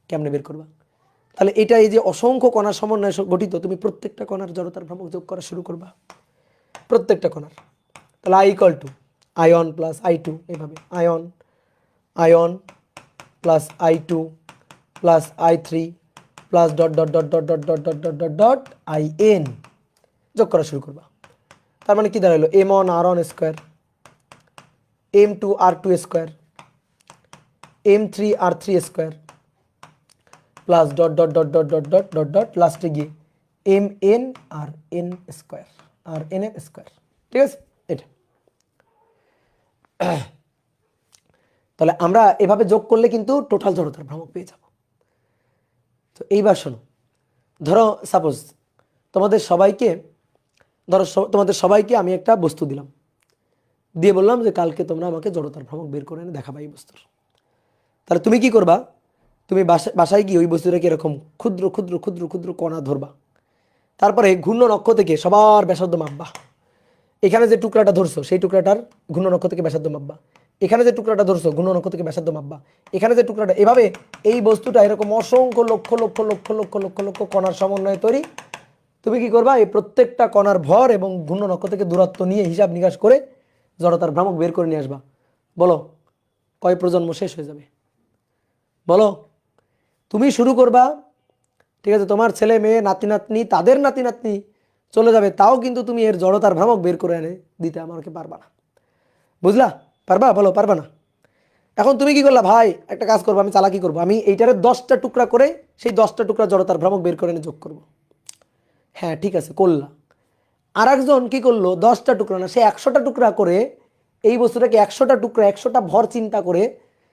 কেমনে বের করবা? তাহলে এটা এই যে অসংখ্য কণার সমন্বয়ে গঠিত, তুমি প্রত্যেকটা কণার জড়তার ভ্রামক যোগ করা শুরু করবা, প্রত্যেকটা কণার। তাহলে I equal two ion plus i2, এইভাবে ion ion plus i2 plus i3 plus dot dot dot dot dot dot dot dot dot dot in যোগ করা শুরু করবা। তার মানে কি দাঁড়ালো? m1 r1 square, m2 r2 square, m3 r3 square plus dot dot dot dot dot dot dot dot লাস্টে গিয়ে mn আর n স্কোয়ার, আর n এর স্কোয়ার। ঠিক আছে, এটা তাহলে আমরা এভাবে যোগ করলে কিন্তু টোটাল জড়তার ভ্রামক পেয়ে যাব। তো এইবার শোনো, ধরো সাপোজ তোমাদের সবাইকে আমি একটা বস্তু দিলাম, দিয়ে বললাম যে কালকে তোমরা আমাকে জড়তার ভ্রামক বের করে এনে দেখাবা এই বস্তুর। তাহলে তুমি কি করবা? তুমি বাসায় গিয়ে ওই বস্তুটাকে এরকম ক্ষুদ্র ক্ষুদ্র ক্ষুদ্র ক্ষুদ্র কণা ধরবা, তারপরে ঘূর্ণন অক্ষ থেকে সবার ব্যাসার্ধ মাপবা। এখানে যে টুকরাটা ধরছো সেই টুকরাটার ঘূর্ণন অক্ষ থেকে ব্যাসার্ধ মাপবা, এখানে যে টুকরাটা ধরছো ঘূর্ণন অক্ষ থেকে ব্যাসার্ধ মাপবা, এখানে যে টুকরাটা, এভাবে এই বস্তুটা এরকম অসংখ্য লক্ষ লক্ষ লক্ষ লক্ষ লক্ষ লক্ষ কণার সমন্বয়ে তৈরি। তুমি কি করবা? এই প্রত্যেকটা কণার ভর এবং ঘূর্ণন অক্ষ থেকে দূরত্ব নিয়ে হিসাব নিকাশ করে জড়তার ভ্রামক বের করে নিয়ে আসবা। বলো কয় প্রজন্ম শেষ হয়ে যাবে? বলো। তুমি শুরু করবা, ঠিক আছে, তোমার ছেলে মেয়ে নাতি নাতনি, তাদের নাতি নাতনি চলে যাবে, তাও কিন্তু তুমি এর জড়তার ভ্রামক বের করে এনে দিতে আমাকে পারবা না। বুঝলা? পারবা? বলো পারবা না? এখন তুমি কি করলা? ভাই একটা কাজ করবো, আমি চালাকি করবো, আমি এইটারে 10টা টুকরা করে সেই 10টা টুকরা জড়তার ভ্রামক বের করে এনে যোগ করবো। হ্যাঁ ঠিক আছে, করলা। আর একজন কি করলো? 10টা টুকরা না, সে 100টা টুকরা করে এই বস্তুটাকে 100টা টুকরা, 100টা ভর চিন্তা করে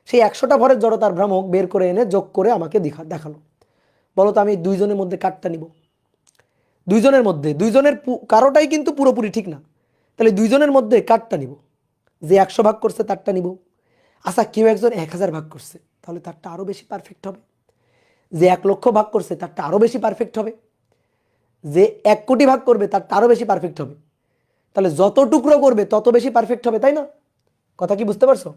সেই 100টা ভরের জড়তার ভ্রামক বের করে এনে যোগ করে আমাকে দেখালো। বলো তো আমি দুইজনের মধ্যে কারটা নিব? দুইজনের মধ্যে, দুইজনের কারোটাই কিন্তু পুরোপুরি ঠিক না, তাহলে দুইজনের মধ্যে কারটা নিব? যে 100 ভাগ করছে তারটা নিব। আচ্ছা কেউ একজন 1000 ভাগ করছে, তাহলে তারটা আরও বেশি পারফেক্ট হবে। যে 1 লক্ষ ভাগ করছে তারটা আরও বেশি পারফেক্ট হবে। যে 1 কোটি ভাগ করবে তারটা আরও বেশি পারফেক্ট হবে। তাহলে যত টুকরো করবে তত বেশি পারফেক্ট হবে, তাই না? কথা কি বুঝতে পারছো?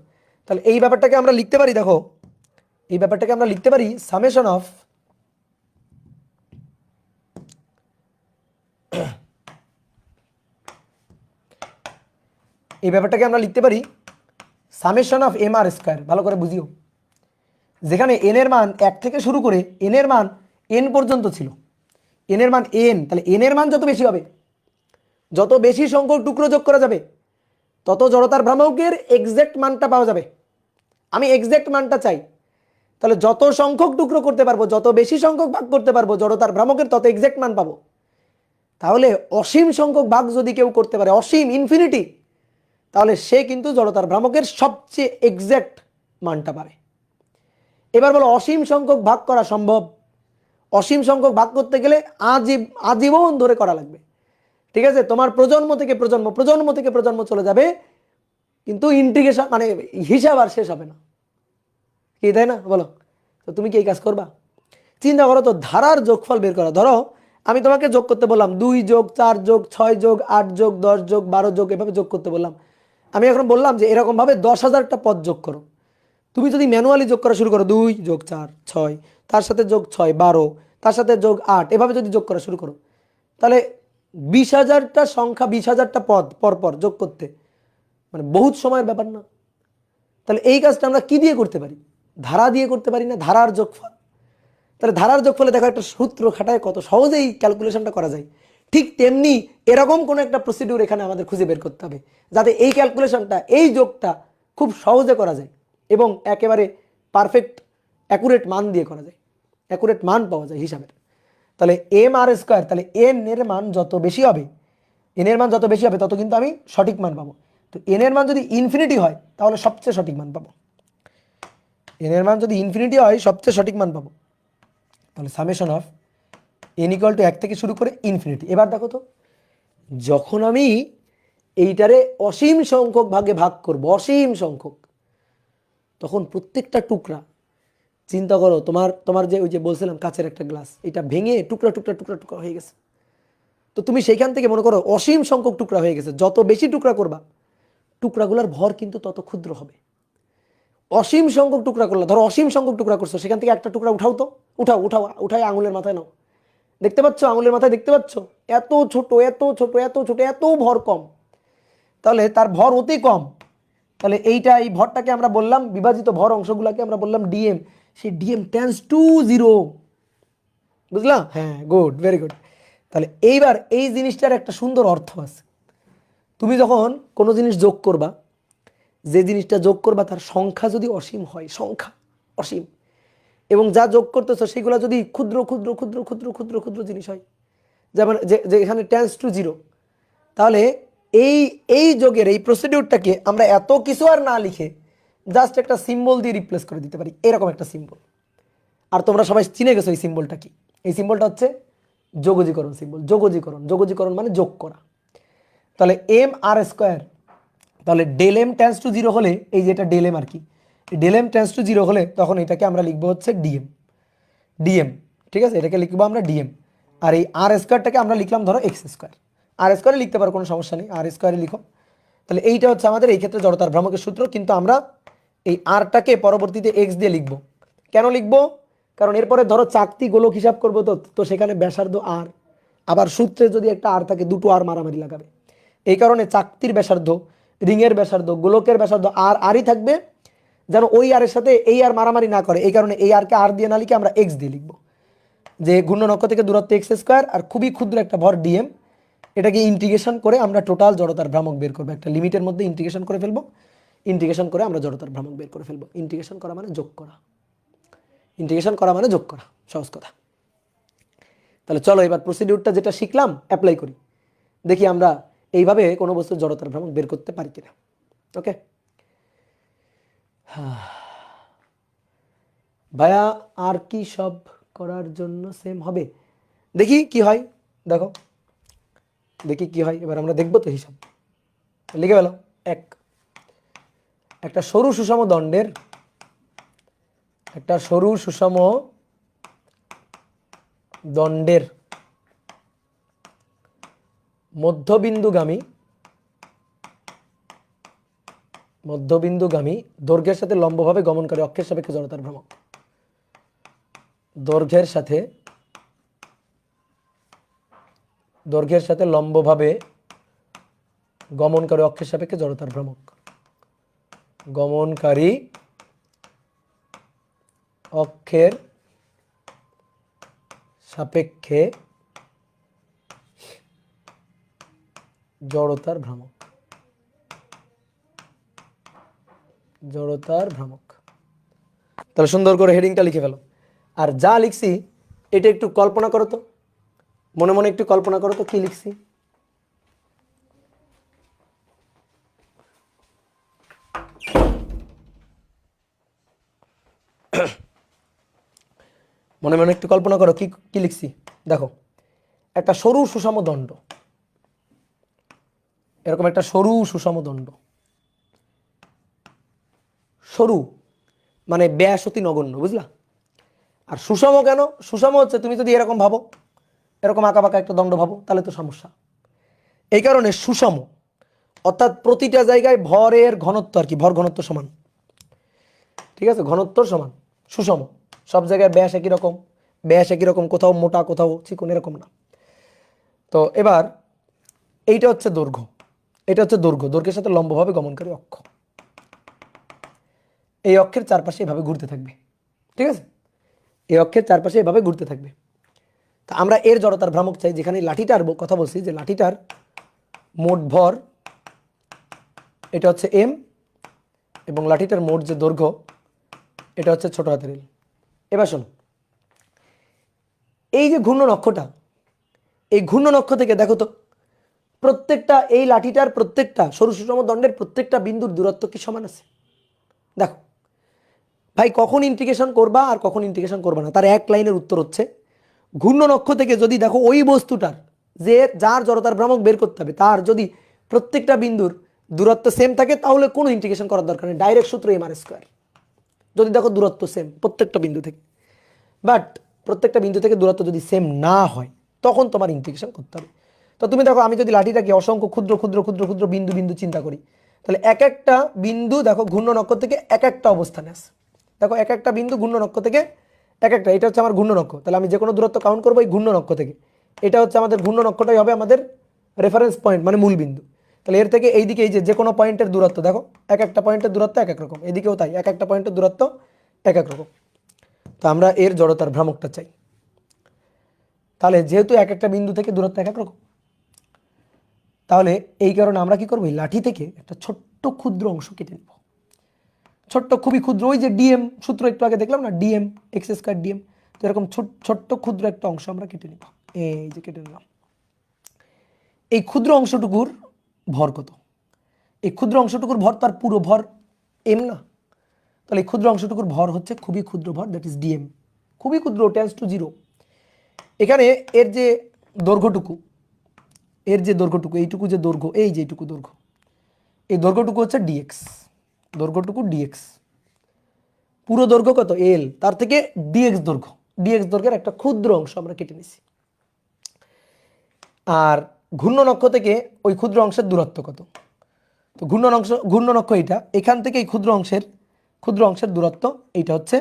তাহলে এই ব্যাপারটাকে আমরা লিখতে পারি, দেখো এই ব্যাপারটাকে আমরা লিখতে পারি সামেশন অফ mr স্কয়ার। ভালো করে বুঝিও, যেখানে n এর মান 1 থেকে শুরু করে n এর মান n পর্যন্ত ছিল, n এর মান n, তাহলে n এর মান যত বেশি হবে, যত বেশি সংখ্যক টুকরো যোগ করা যাবে, তত জড়তার ভ্রামকের এক্সাক্ট মানটা পাওয়া যাবে। আমি এক্সাক্ট মানটা চাই, তাহলে যত সংখ্যক টুকরো করতে পারবো, যত বেশি সংখ্যক ভাগ করতে পারবো জড়তার ভ্রামকের, তত এক্সাক্ট মান পাবো। তাহলে অসীম সংখ্যক ভাগ যদি কেউ করতে পারে, অসীম ইনফিনিটি, তাহলে সে কিন্তু জড়তার ভ্রামকের সবচেয়ে এক্সাক্ট মানটা পাবে। এবার বলো অসীম সংখ্যক ভাগ করা সম্ভব? অসীম সংখ্যক ভাগ করতে গেলে আজীবন ধরে করা লাগবে। ঠিক আছে, তোমার প্রজন্ম থেকে প্রজন্ম চলে যাবে, কিন্তু ইন্টিগ্রেশন মানে হিসাব আর শেষ হবে না, কি তাই না? বলো তো তুমি কি এই কাজ করবা? চিন্তা করো তো, ধারার যোগফল বের করা। ধরো আমি তোমাকে যোগ করতে বললাম 2 যোগ 4 যোগ 6 যোগ 8 যোগ 10 যোগ 12 যোগ, এভাবে যোগ করতে বললাম। আমি এখন বললাম যে এরকমভাবে 10,000টা পদ যোগ করো। তুমি যদি ম্যানুয়ালি যোগ করা শুরু করো 2 যোগ 4 6, তার সাথে যোগ 6 12, তার সাথে যোগ 8, এভাবে যদি যোগ করা শুরু করো, তাহলে 20,000টা সংখ্যা, 20,000টা পদ পরপর যোগ করতে মানে বহুত সময়ের ব্যাপার না? তাহলে এই কাজটা আমরা কি দিয়ে করতে পারি? ধারা দিয়ে করতে পারি না? ধারার যোগফল। তাহলে ধারার যোগফলে দেখো একটা সূত্র খাটায় কত সহজেই ক্যালকুলেশনটা করা যায়। ঠিক তেমনি এরকম কোনো একটা প্রসিডিউর এখানে আমাদের খুঁজে বের করতে হবে, যাতে এই ক্যালকুলেশনটা, এই যোগটা খুব সহজে করা যায় এবং একেবারে পারফেক্ট অ্যাকুরেট মান দিয়ে করা যায়, অ্যাকুরেট মান পাওয়া যায় হিসাবের। তাহলে এম আর স্কোয়ার, তাহলে এন এর মান যত বেশি হবে, এন এর মান যত বেশি হবে তত কিন্তু আমি সঠিক মান পাবো। তো এন এর মান যদি ইনফিনিটি হয় তাহলে সবচেয়ে সঠিক মান পাবো। এন এর মান যদি ইনফিনিটি হয় সবচেয়ে সঠিক মান পাবো। তাহলে summation of N equal to 1 থেকে শুরু করে ইনফিনিটি। এবার দেখো তো, যখন আমি এইটারে অসীম সংখ্যক ভাগে ভাগ করব, অসীম সংখ্যক, তখন প্রত্যেকটা টুকরা, চিন্তা করো তোমার তোমার যে ওই যে বলছিলাম কাচের একটা গ্লাস, এটা ভেঙে টুকরা টুকরা টুকরা টুকরা হয়ে গেছে। তো তুমি সেইখান থেকে মনে করো অসীম সংখ্যক টুকরা হয়ে গেছে, যত বেশি টুকরা করবা টুকরাগুলোর ভর কিন্তু তত ক্ষুদ্র হবে। অসীম সংখ্যক টুকরা করলে, ধরো অসীম সংখ্যক টুকরা করছো, সেখান থেকে একটা টুকরা উঠাও তো, উঠাও উঠাও, উঠাই আঙুলের মাথায় নাও। দেখতে পাচ্ছ আঙুলের মাথায়, দেখতে পাচ্ছ এত ছোট এত ছোট এত ছোট, এত ভর কম, তাহলে তার ভর অতি কম। তাহলে এইটা, এই ভরটাকে আমরা বললাম, বিভাজিত ভর অংশগুলোকে আমরা বললাম ডিএম। সেই ডিএম টেন্স টু 0, বুঝলাম? হ্যাঁ, গুড, ভেরি গুড। তাহলে এইবার এই জিনিসটার একটা সুন্দর অর্থ আছে। তুমি যখন কোনো জিনিস যোগ করবা, যে জিনিসটা যোগ করবা তার সংখ্যা যদি অসীম হয়, সংখ্যা অসীম, এবং যা যোগ করতেছো সেগুলো যদি ক্ষুদ্র ক্ষুদ্র ক্ষুদ্র ক্ষুদ্র ক্ষুদ্র ক্ষুদ্র জিনিস হয়, যেমন যে এখানে টেন্স টু 0, তাহলে এই এই যোগের এই প্রসিডিউরটাকে আমরা এত কিছু আর না লিখে জাস্ট একটা সিম্বল দিয়ে রিপ্লেস করে দিতে পারি, এরকম একটা সিম্বল। আর তোমরা সবাই চিনে গেছো এই সিম্বলটা কি? এই সিম্বলটা হচ্ছে যোগজীকরণ সিম্বল। যোগজীকরণ, যোগজীকরণ মানে যোগ করা। তাহলে এম আর স্কোয়ার, তাহলে ডেল এম টেন্স টু 0 হলে, এই যে এটা ডেল এম আর কি, ডেল এম টেন্স টু 0 হলে তখন এটাকে আমরা লিখবো হচ্ছে ডিএম, ডিএম, ঠিক আছে? এটাকে লিখবো আমরা ডিএম। আর এই আর স্কোয়ারটাকে আমরা লিখলাম ধরো এক্স স্কোয়ার। আর স্কোয়ারে লিখতে পারো, কোনো সমস্যা নেই, আর স্কোয়ারে লিখো। তাহলে এইটা হচ্ছে আমাদের এই ক্ষেত্রে জড়তার ভ্রামকের সূত্র, কিন্তু আমরা এই আরটাকে পরবর্তীতে এক্স দিয়ে লিখবো। কেন লিখবো? কারণ এরপরে ধরো চাকতি গোলক হিসাব করবো, তো তো সেখানে ব্যাসার্ধ আর, আবার সূত্রে যদি একটা আর থাকে দুটো আর মারামারি লাগাবে। এই কারণে চাকতির ব্যাসার্ধ, রিংয়ের ব্যাসার্ধ, গোলকের ব্যাসার্ধ আর আরই থাকবে, যেন ওই আরের সাথে এই আর মারামারি না করে। এই কারণে এই আরকে আর দিয়ে না লিখে আমরা এক্স দিয়ে লিখবো, যে ঘূর্ণন অক্ষ থেকে দূরত্ব এক্স স্কোয়ার আর খুবই ক্ষুদ্র একটা ভর ডিএম। এটাকে ইন্টিগ্রেশন করে আমরা টোটাল জড়তার ভ্রামক বের করবো, একটা লিমিটের মধ্যে ইন্টিগ্রেশন করে ফেলবো। ইন্টিগ্রেশন করে আমরা জড়তার ভ্রামক বের করে ফেলবো। ইন্টিগ্রেশন করা মানে যোগ করা, ইন্টিগ্রেশন করা মানে যোগ করা, সহজ কথা। তাহলে চলো এবার প্রসিডিউরটা যেটা শিখলাম অ্যাপ্লাই করি, দেখি আমরা এইভাবে কোনো বস্তুর জড়তার ভ্রামক বের করতে পারি কিনা। ওকে ভাইয়া, আর কি সব করার জন্য সেম হবে? দেখি কি হয়, দেখো দেখি কি হয়। এবার আমরা দেখবো তো হিসাব। লিখে গেল একটা সরু সুষম দণ্ডের, একটা সরু সুষম দণ্ডের মধ্যবিন্দুগামী দৈর্ঘ্যের সাথে লম্বভাবে গমনকারী অক্ষের সাপেক্ষে জড়তার ভ্রামক। দৈর্ঘ্যের সাথে লম্বভাবে গমনকারী অক্ষের সাপেক্ষে জড়তার ভ্রামক। গমনকারী অক্ষের সাপেক্ষে জড়তার ভ্রামক। তাহলে সুন্দর করে হেডিংটা লিখে ফেলো। আর যা লিখছি এটা একটু কল্পনা করো তো, মনে মনে একটু কল্পনা করো তো কি লিখছি। মনে মনে একটু কল্পনা করো কি কি লিখছি। দেখো, একটা সরু সুষম দণ্ড, এরকম একটা সরু সুষম দণ্ড, সরু মানে ব্যাস অতি নগণ্য, বুঝলা? আর সুষম কেন? সুষম হচ্ছে তুমি যদি এরকম ভাবো, এরকম আঁকা বাঁকা একটা দণ্ড ভাবো, তাহলে তো সমস্যা। এই কারণে সুষম, অর্থাৎ প্রতিটা জায়গায় ভরের ঘনত্ব আর কি, ভর ঘনত্ব সমান, ঠিক আছে, ঘনত্ব সমান, সুষম, সব জায়গায় ব্যাস একই রকম, ব্যাস একই রকম, কোথাও মোটা কোথাও চিকন, এরকম না। তো এবার এইটা হচ্ছে দৈর্ঘ্য, এটা হচ্ছে দৈর্ঘ্য, দৈর্ঘ্যের সাথে লম্বভাবে গমনকারী অক্ষ, এই অক্ষের চারপাশে এভাবে ঘুরতে থাকবে, ঠিক আছে, এই অক্ষের চারপাশে এভাবে ঘুরতে থাকবে। তা আমরা এর জড়তার ভ্রামক চাই, যেখানে লাঠিটার কথা বলছি, যে লাঠিটার মোট ভর এটা হচ্ছে এম, এবং লাঠিটার মোট যে দৈর্ঘ্য এটা হচ্ছে ছোট হাতের এল। এবার শোনো, এই যে ঘূর্ণন অক্ষটা, এই ঘূর্ণন অক্ষ থেকে দেখো তো প্রত্যেকটা এই লাঠিটার প্রত্যেকটা সরু সুষম দণ্ডের প্রত্যেকটা বিন্দুর দূরত্ব কি সমান আছে? দেখো ভাই, কখন ইন্টিগ্রেশন করবা আর কখন ইন্টিগ্রেশন করবা না, তার এক লাইনের উত্তর হচ্ছে ঘূর্ণন অক্ষ থেকে যদি দেখো ওই বস্তুটার যে যার জড়তার ভ্রামক বের করতে হবে, তার যদি প্রত্যেকটা বিন্দুর দূরত্ব সেম থাকে, তাহলে কোনো ইন্টিগ্রেশন করার দরকার নেই, ডাইরেক্ট সূত্র এম আর স্কোয়ার। যদি দেখো দূরত্ব সেম প্রত্যেকটা বিন্দু থেকে, বাট প্রত্যেকটা বিন্দু থেকে দূরত্ব যদি সেম না হয়, তখন তোমার ইন্টিগ্রেশন করতে হবে। তো তুমি দেখো, আমি যদি লাঠিটাকে অসংখ্য ক্ষুদ্র ক্ষুদ্র ক্ষুদ্র ক্ষুদ্র বিন্দু বিন্দু চিন্তা করি, তাহলে এক একটা বিন্দু দেখো ঘূর্ণন অক্ষ থেকে এক একটা অবস্থানে আছে। দেখো এক একটা বিন্দু ঘূর্ণন অক্ষ থেকে এক একটা, এটা হচ্ছে আমার ঘূর্ণন অক্ষ, তাহলে আমি যে কোনো দূরত্ব কাউন্ট করবো এই ঘূর্ণন অক্ষ থেকে, এটা হচ্ছে আমাদের ঘূর্ণন অক্ষটাই হবে আমাদের রেফারেন্স পয়েন্ট, মানে মূল বিন্দু। তাহলে এর থেকে এইদিকে এই যে কোনো পয়েন্টের দূরত্ব দেখো, এক একটা পয়েন্টের দূরত্ব এক এক রকম, এদিকেও তাই, এক একটা পয়েন্টের দূরত্ব এক এক রকম। তো আমরা এর জড়তার ভ্রামকটা চাই, তাহলে যেহেতু এক একটা বিন্দু থেকে দূরত্ব এক এক রকম, তাহলে এই কারণে আমরা কি করবো, এই লাঠি থেকে একটা ছোট্ট ক্ষুদ্র অংশ কেটে নেব, ছোট্ট খুবই ক্ষুদ্র, ওই যে ডিএম সূত্র একটু আগে দেখলাম না, ডিএম এক্স স্কয়ার ডিএম, তো এরকম ছোট্ট ক্ষুদ্র একটা অংশ আমরা কেটে নেব, এই যে কেটে নিলাম। এই ক্ষুদ্র অংশটুকুর ভর কত? এই ক্ষুদ্র অংশটুকুর ভর তার পুরো ভর এম না, তাহলে এই ক্ষুদ্র অংশটুকুর ভর হচ্ছে খুবই ক্ষুদ্র ভর, দ্যাট ইজ ডিএম, খুবই ক্ষুদ্র, টেন্ডস টু জিরো। এখানে এর যে দৈর্ঘ্যটুকু, এর যে দৈর্ঘ্যটুকু, এইটুকু যে দৈর্ঘ্য, এই যে এইটুকু দৈর্ঘ্য, এই দৈর্ঘ্যটুকু হচ্ছে ডিএক্স, দৈর্ঘ্যটুকু ডিএক্স, পুরো দৈর্ঘ্য কত এল, তার থেকে ডিএক্স দৈর্ঘ্য, ডিএক্স দৈর্ঘ্যের একটা ক্ষুদ্র অংশ আমরা কেটে নিছি। আর ঘূর্ণন অক্ষ থেকে ওই ক্ষুদ্র অংশের দূরত্ব কত? তো ঘূর্ণন অক্ষ এইটা, এখান থেকে এই ক্ষুদ্র অংশের দূরত্ব এইটা হচ্ছে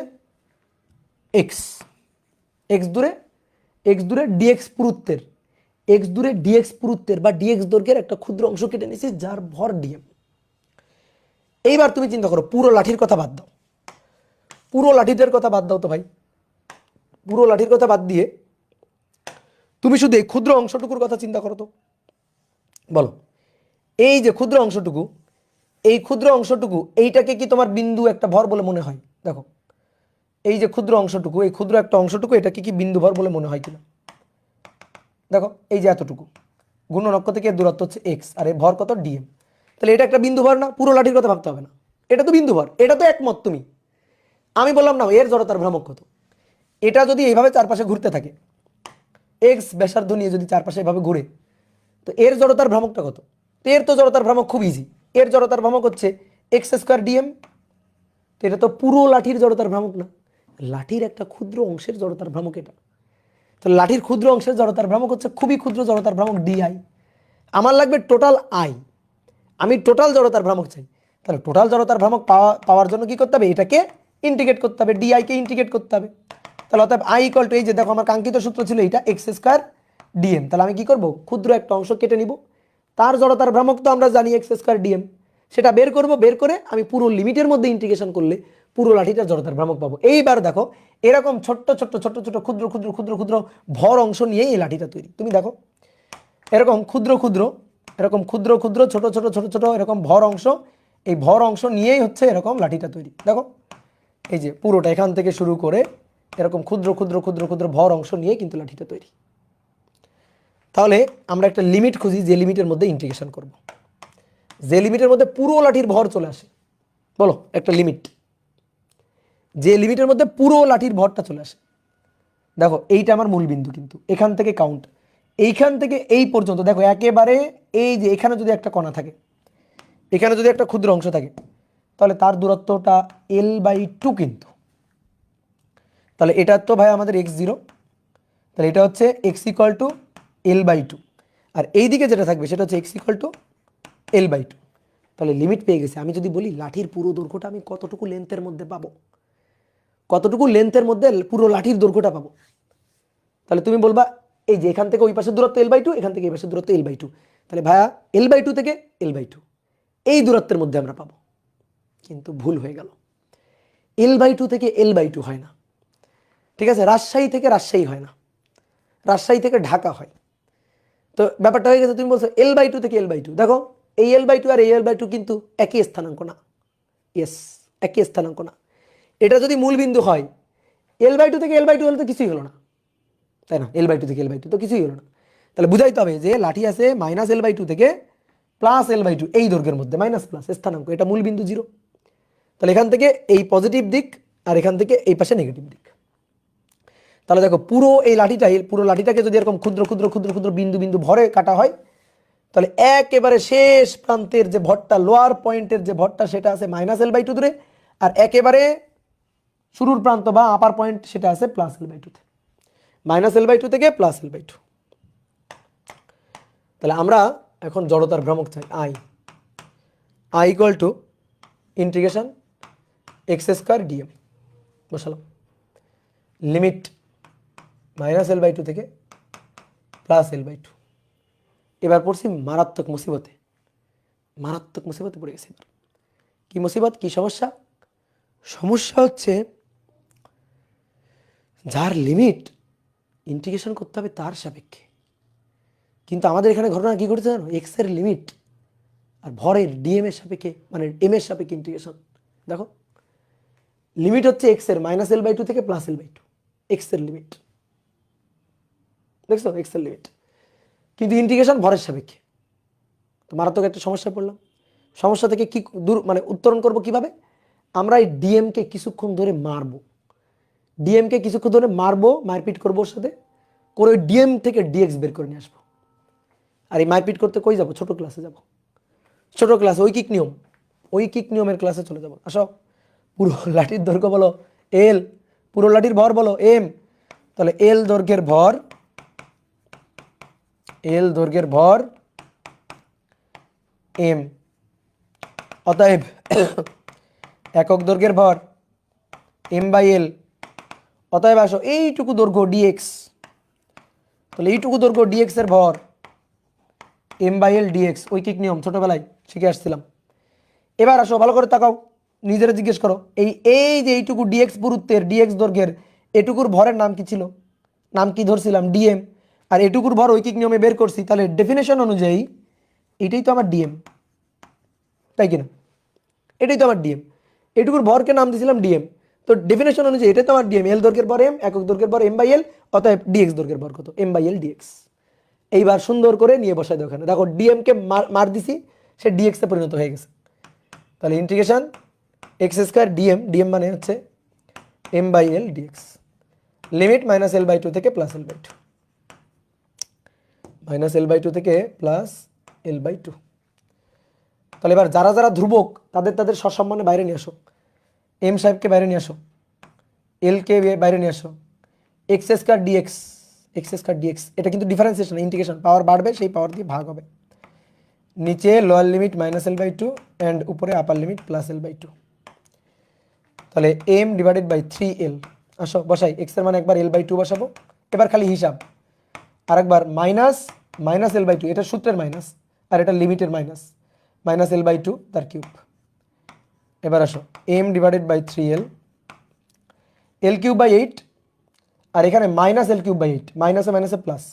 এক্স, এক্স দূরে ডিএক্স পুরুত্বের, এক্স দূরে ডিএক্স পুরুত্বের বা ডিএক্স দৈর্ঘ্যের একটা ক্ষুদ্র অংশ কেটে নিয়েছি, যার ভর ডিএম। এইবার তুমি চিন্তা করো, পুরো লাঠির কথা বাদ দাও, পুরো লাঠিটার কথা বাদ দাও তো ভাই, পুরো লাঠির কথা বাদ দিয়ে তুমি শুধু এই ক্ষুদ্র অংশটুকুর কথা চিন্তা করো তো, বলো এই যে ক্ষুদ্র অংশটুকু, এই ক্ষুদ্র অংশটুকু এইটাকে কি তোমার বিন্দু একটা ভর বলে মনে হয়? দেখো এই যে ক্ষুদ্র অংশটুকু, এই ক্ষুদ্র একটা অংশটুকু, এটাকে কি বিন্দু ভর বলে মনে হয় কিনা? দেখো এই যে এতটুকু, ঘূর্ণন অক্ষ থেকে দূরত্ব হচ্ছে এক্স, আর এর ভর কত ডিএম, তাহলে এটা একটা বিন্দু ভর না? পুরো লাঠির কথা ভাবতে হবে না, এটা তো বিন্দু ভর, এটা তো একমত তুমি। আমি বললাম না এর জড়তার ভ্রামক কত, এটা যদি এইভাবে চারপাশে ঘুরতে থাকে, এক্স ব্যাসার্ধ নিয়ে যদি চারপাশে এভাবে ঘুরে, তো এর জড়তার ভ্রামকটা কত? তো এর তো জড়তার ভ্রামক খুব ইজি, এর জড়তার ভ্রামক হচ্ছে এক্স স্কোয়ার ডিএম। তো এটা তো পুরো লাঠির জড়তার ভ্রামক না, লাঠির একটা ক্ষুদ্র অংশের জড়তার ভ্রামক এটা। তো লাঠির ক্ষুদ্র অংশের জড়তার ভ্রামক হচ্ছে খুবই ক্ষুদ্র জড়তার ভ্রামক ডিআই। আমার লাগবে টোটাল আই, আমি টোটাল জড়তার ভ্রামক চাই। তাহলে টোটাল জড়তার ভ্রামক পাওয়ার জন্য কি করতে হবে, এটাকে ইন্টিগ্রেট করতে হবে, ডিআই কে ইন্টিগ্রেট করতে হবে। তাহলে অতএব আই ইকুয়াল টু, এই যে দেখো আমার কাঙ্ক্ষিত সূত্র ছিল এইটা, এক্স স্কোয়ার ডিএম। তাহলে আমি কি করব, ক্ষুদ্র একটা অংশ কেটে নিব, তার জড়তার ভ্রামক তো আমরা জানি এক্স স্কোয়ার ডিএম, সেটা বের করব, বের করে আমি পুরো লিমিটের মধ্যে ইন্টিগ্রেশন করলে পুরো লাঠিটার জড়তার ভ্রামক পাবো। এইবার দেখো এরকম ছোট্ট ছোট্ট ছোট্ট ছোট্ট ক্ষুদ্র ক্ষুদ্র ক্ষুদ্র ক্ষুদ্র ভর অংশ নিয়েই এই লাঠিটা তৈরি। তুমি দেখো এরকম ক্ষুদ্র ক্ষুদ্র, এরকম ক্ষুদ্র ক্ষুদ্র ছোট ছোট ছোট ছোট এরকম ভর অংশ, এই ভর অংশ নিয়েই হচ্ছে এরকম লাঠিটা তৈরি। দেখো এই যে পুরোটা এখান থেকে শুরু করে এরকম ক্ষুদ্র ক্ষুদ্র ক্ষুদ্র ক্ষুদ্র ভর অংশ নিয়ে কিন্তু লাঠিটা তৈরি। তাহলে আমরা একটা লিমিট খুঁজি, যে লিমিটের মধ্যে ইন্টিগ্রেশন করব, যে লিমিটের মধ্যে পুরো লাঠির ভর চলে আসে। বলো একটা লিমিট, যে লিমিটের মধ্যে পুরো লাঠির ভরটা চলে আসে। দেখো এইটা আমার মূল বিন্দু, কিন্তু এখান থেকে কাউন্ট, এইখান থেকে এই পর্যন্ত দেখো একেবারে এই যে এখানে যদি একটা কণা থাকে, এখানে যদি একটা ক্ষুদ্র অংশ থাকে, তাহলে তার দূরত্বটা L/2 কিন্তু। তাহলে এটা তো ভাই আমাদের x0, তাহলে এটা হচ্ছে x ইকুয়াল টু L/2, আর এই দিকে যেটা থাকবে সেটা হচ্ছে x ইকুয়াল টু L/2। তাহলে লিমিট পেয়ে গেছে। আমি যদি বলি লাঠির পুরো দৈর্ঘ্যটা আমি কতটুকু লেন্থের মধ্যে পাবো, কতটুকু লেন্থের মধ্যে পুরো লাঠির দৈর্ঘ্যটা পাবো, তাহলে তুমি বলবা এই যে এখান থেকে ওই পাশের দূরত্ব L/2, এখান থেকে এই পাশের দূরত্ব L/2, তাহলে ভাইয়া L/2 থেকে L/2 এই দূরত্বের মধ্যে আমরা পাবো। কিন্তু ভুল হয়ে গেল, L/2 থেকে L/2 হয় না, ঠিক আছে? রাজশাহী থেকে রাজশাহী হয় না, রাজশাহী থেকে ঢাকা হয়। তো ব্যাপারটা হয়ে গেছে, তুমি বলছো L/2 থেকে L/2, দেখো এই L/2 আর এই L/2 কিন্তু একই স্থানাঙ্ক না। ইয়েস, একই স্থানাঙ্ক না। এটা যদি মূল বিন্দু হয়, L/2 থেকে L/2 হলে তো কিছুই হলো না, তাই না? L/2 থেকে L/2 তো কিছুই হলো না। তাহলে বুঝাইতে হবে যে লাঠি আছে -L/2 থেকে +L/2 এই দৈর্ঘ্যের মধ্যে, মাইনাস প্লাস স্থানাঙ্ক, এটা মূল বিন্দু 0। তাহলে এখান থেকে এই পজিটিভ দিক আর এখান থেকে এই পাশে নেগেটিভ দিক। তাহলে দেখো পুরো এই লাঠিটাকে যদি এরকম ক্ষুদ্র ক্ষুদ্র ক্ষুদ্র ক্ষুদ্র বিন্দু বিন্দু ভরে কাটা হয়, তাহলে একেবারে শেষ প্রান্তের যে ভরটা, লোয়ার পয়েন্টের যে ভরটা, সেটা আছে -L/2 দূরে, আর একেবারে শুরুর প্রান্ত বা আপার পয়েন্ট সেটা আছে +L/2 তে, -L/2 থেকে +L/2। তাহলে আমরা এখন জড়তার ভ্রামক চাই, I equal two integration x² dm বসালাম, লিমিট -L/2 থেকে +L/2। এবার পড়ছি মারাত্মক মুসিবতে, মারাত্মক মুসিবতে পড়ে গেছে। এবার কি মুসিবত, কি সমস্যা? সমস্যা হচ্ছে যার লিমিট ইন্টিগ্রেশন করতে হবে তার সাপেক্ষে, কিন্তু আমাদের এখানে ঘটনা কি ঘটেছে জানো? এক্স এর লিমিট আর ভরের ডিএম এর সাপেক্ষে, মানে এম এর সাপেক্ষে ইন্টিগ্রেশন। দেখো লিমিট হচ্ছে এক্স এর -L/2 থেকে +L/2, এক্স এর লিমিট, দেখছো এক্স এর লিমিট, কিন্তু ইন্টিগ্রেশন ভরের সাপেক্ষে। তো মারাত্মক একটা সমস্যা পড়লাম। সমস্যা থেকে কি দূর মানে উত্তরণ করব কিভাবে? আমরা এই ডিএমকে কিছুক্ষণ ধরে মারবো, ডিএমকে কিছুক্ষণ ধরে মারবো, মারপিট করবো ওর সাথে, করে ওই ডিএম থেকে ডিএক্স বের করে নিয়ে আসবো। আর এই মারপিট করতে কই যাব? ছোট ক্লাসে যাব, ছোট ক্লাস ঐকিক নিয়ম, ঐকিক নিয়মের ক্লাসে চলে যাব। আসো, পুরো লাঠির দৈর্ঘ্য বলো এল, পুরো লাঠির ভর বলো এম, তাহলে এল দৈর্ঘ্যের ভর, এল দৈর্ঘ্যের ভর এম, অতএব একক দৈর্ঘ্যের ভর m/l, অতএব আসো এইটুকু দৈর্ঘ্য ডিএক্স, তাহলে এইটুকু দৈর্ঘ্য ডিএক্স এর ভর m/l dx, ঐকিক নিয়ম ছোটবেলায় শিখে আসছিলাম। এবার আসো ভালো করে তাকাও, নিজেরা জিজ্ঞেস করো, এই এই যে এইটুকু ডিএক্স পুরুত্বের, ডিএক্স দৈর্ঘ্যের এটুকুর ভরের নাম কি ছিল? নাম কি ধরছিলাম? ডিএম। আর এটুকুর ভর ঐকিক নিয়মে বের করছি, তাহলে ডেফিনেশন অনুযায়ী এটাই তো আমার ডিএম, তাই কিনা? এটাই তো আমার ডিএম, এটুকুর ভরকে নাম দিয়েছিলাম ডিএম, তো ডেফিনেশন অনুযায়ী এটাই তো আমার ডিএম। এল দৈর্ঘ্যের ভর এম, একক দৈর্ঘ্যের ভর m/l, অতএব ডিএক্স দৈর্ঘ্যের ভর কত? m/l dx। এইবার সুন্দর করে নিয়ে বসাই দাও ওখানে, দেখো ডিএম কে মার দিছি, সে ডিএক্স এ পরিণত হয়ে গেছে। তাহলে ইন্টিগ্রেশন x² ডিএম, ডিএম মানে হচ্ছে m/l dx, লিমিট -L/2 থেকে +L/2, -L/2 থেকে +L/2। তাহলে এবার যারা যারা ধ্রুবক তাদের তাদের সসম্মানে বাইরে নিয়ে আসো, এম সাহেবকে বাইরে নিয়ে আসো, এল কে বাইরে নিয়ে আসো, x² dx, x² dx, এটা কিন্তু ডিফারেন্সিয়েশন, ইন্টিগ্রেশন, পাওয়ার বাড়বে সেই পাওয়ার দিয়ে ভাগ হবে, নিচে লোয়ার লিমিট -L/2 অ্যান্ড উপরে আপার লিমিট +L/2। তাহলে m/3l, আসো বসাই, x এর মানে একবার L/2 বসাবো, এবার খালি হিসাব, আরেকবার -L/2, এটা সূত্রের মাইনাস আর এটা লিমিটের মাইনাস, -L/2 তার কিউব। এবার আসো m/3l, l³/8, আর এখানে -l³/8, মাইনাসে মাইনাসে প্লাস,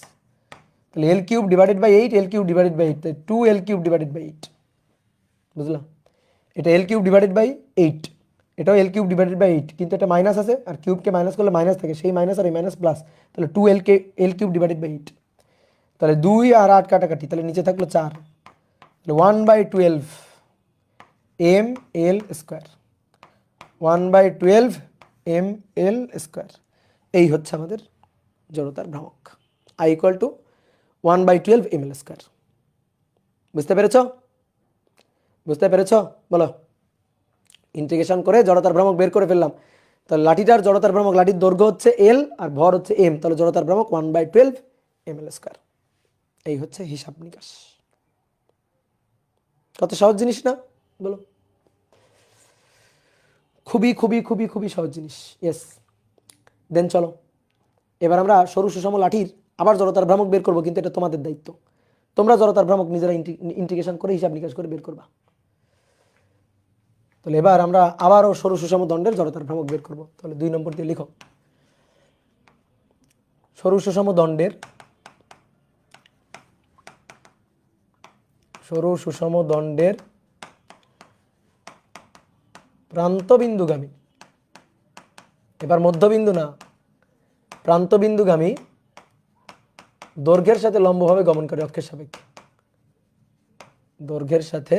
তাহলে l³/8, l³/8, 2l³/8, বুঝলাম? এটা l³/8, এটাও l³/8, কিন্তু এটা মাইনাস আছে, আর কিউবকে মাইনাস করলে মাইনাস থাকে, সেই মাইনাস আর এই মাইনাস প্লাস, তাহলে 2l³/8, তাহলে 2 আর 8 কাটাকাটি, তাহলে নিচে থাকলো 4, তাহলে 1/12 ml², 1/12 ml², এই হচ্ছে আমাদের জড়তার ভ্রামক, I ইকুয়াল টু 1/12 ml²। বুঝতে পেরেছ? বুঝতে পেরেছ? বলো। ইন্টিগ্রেশন করে জড়তার ভ্রামক বের করে ফেললাম। তাহলে লাঠিটার জড়তার ভ্রামক, লাঠির দৈর্ঘ্য হচ্ছে এল আর ভর হচ্ছে এম, তাহলে জড়তার ভ্রামক 1/12 ml²। এই হচ্ছে হিসাব নিকাশ। কত সহজ জিনিস না বলো? খুবই খুবই খুবই খুবই সহজ জিনিস। ইয়েস। দেন চলো এবার আমরা সরু সুষম লাঠির আবার জড়তার ভ্রামক বের করবো, কিন্তু এটা তোমাদের দায়িত্ব। তোমরা জড়তার ভ্রামক নিজেরা ইন্টিগ্রেশন করে হিসাব নিকাশ করে বের করবা। তাহলে এবার আমরা আবারও সরু সুষম দণ্ডের জড়তার ভ্রামক বের করব। তাহলে 2 নম্বর দিয়ে লিখো, সরু সুষম দণ্ডের প্রান্তবিন্দুগামী, এবার মধ্যবিন্দু না, প্রান্তবিন্দুগামী দৈর্ঘ্যের সাথে লম্বভাবে গমনকারী অক্ষের সাপেক্ষে, দৈর্ঘ্যের সাথে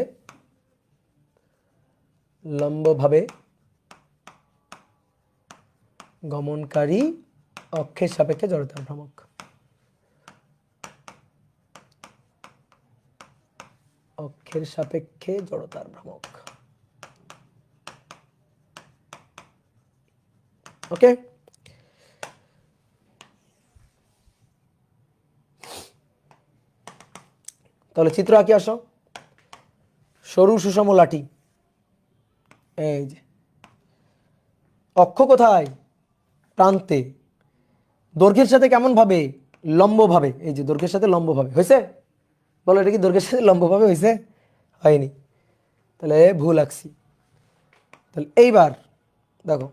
লম্বভাবে গমনকারী অক্ষের সাপেক্ষে জড়তার ভ্রামক। অক্ষের সাপেক্ষে জড়তার ভ্রামক। ওকে, তাহলে চিত্র আঁকি আসো। সরু সুষম লাঠি, এই যে অক্ষ কোথায়? প্রান্তে। দৈর্ঘ্যের সাথে কেমন ভাবে? লম্বভাবে। এই যে দৈর্ঘ্যের সাথে লম্বভাবে। হয়েছে? বলো এটা কি দৈর্ঘ্যের সাথে লম্বভাবে হয়েছে? হয়নি, তাহলে ভুল আঁকছি। তাহলে এইবার দেখো,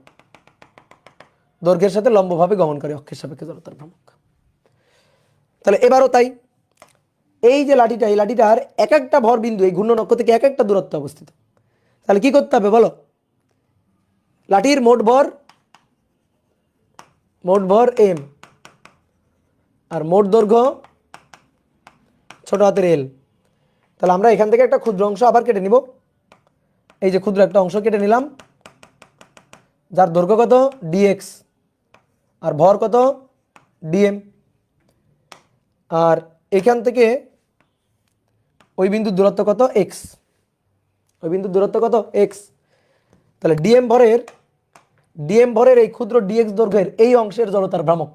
দৈর্ঘ্যের সাথে লম্বভাবে গমনকারী অক্ষের সাপেক্ষে জড়তার ভ্রামক। তাহলে এবারও তাই, এই যে লাঠিটা, এই লাঠিটার এক একটা ভর বিন্দু এই ঘূর্ণন অক্ষ থেকে এক একটা দূরত্বে অবস্থিত। তাহলে কি করতে হবে বলো? লাঠির মোট ভর এম আর মোট দৈর্ঘ্য ছোট হাতের এল। তাহলে আমরা এখান থেকে একটা ক্ষুদ্র অংশ আবার কেটে নিব। এই যে ক্ষুদ্র একটা অংশ কেটে নিলাম, যার দৈর্ঘ্য কত? ডিএক্স আর ভর কত? ডিএম। আর এখান থেকে ওই বিন্দুর দূরত্ব কত? এক্স। ওই বিন্দুর দূরত্ব কত? এক্স। তাহলে ডিএম ভরের এই ক্ষুদ্র ডিএক্স দৈর্ঘ্যের এই অংশের জড়তার ভ্রামক,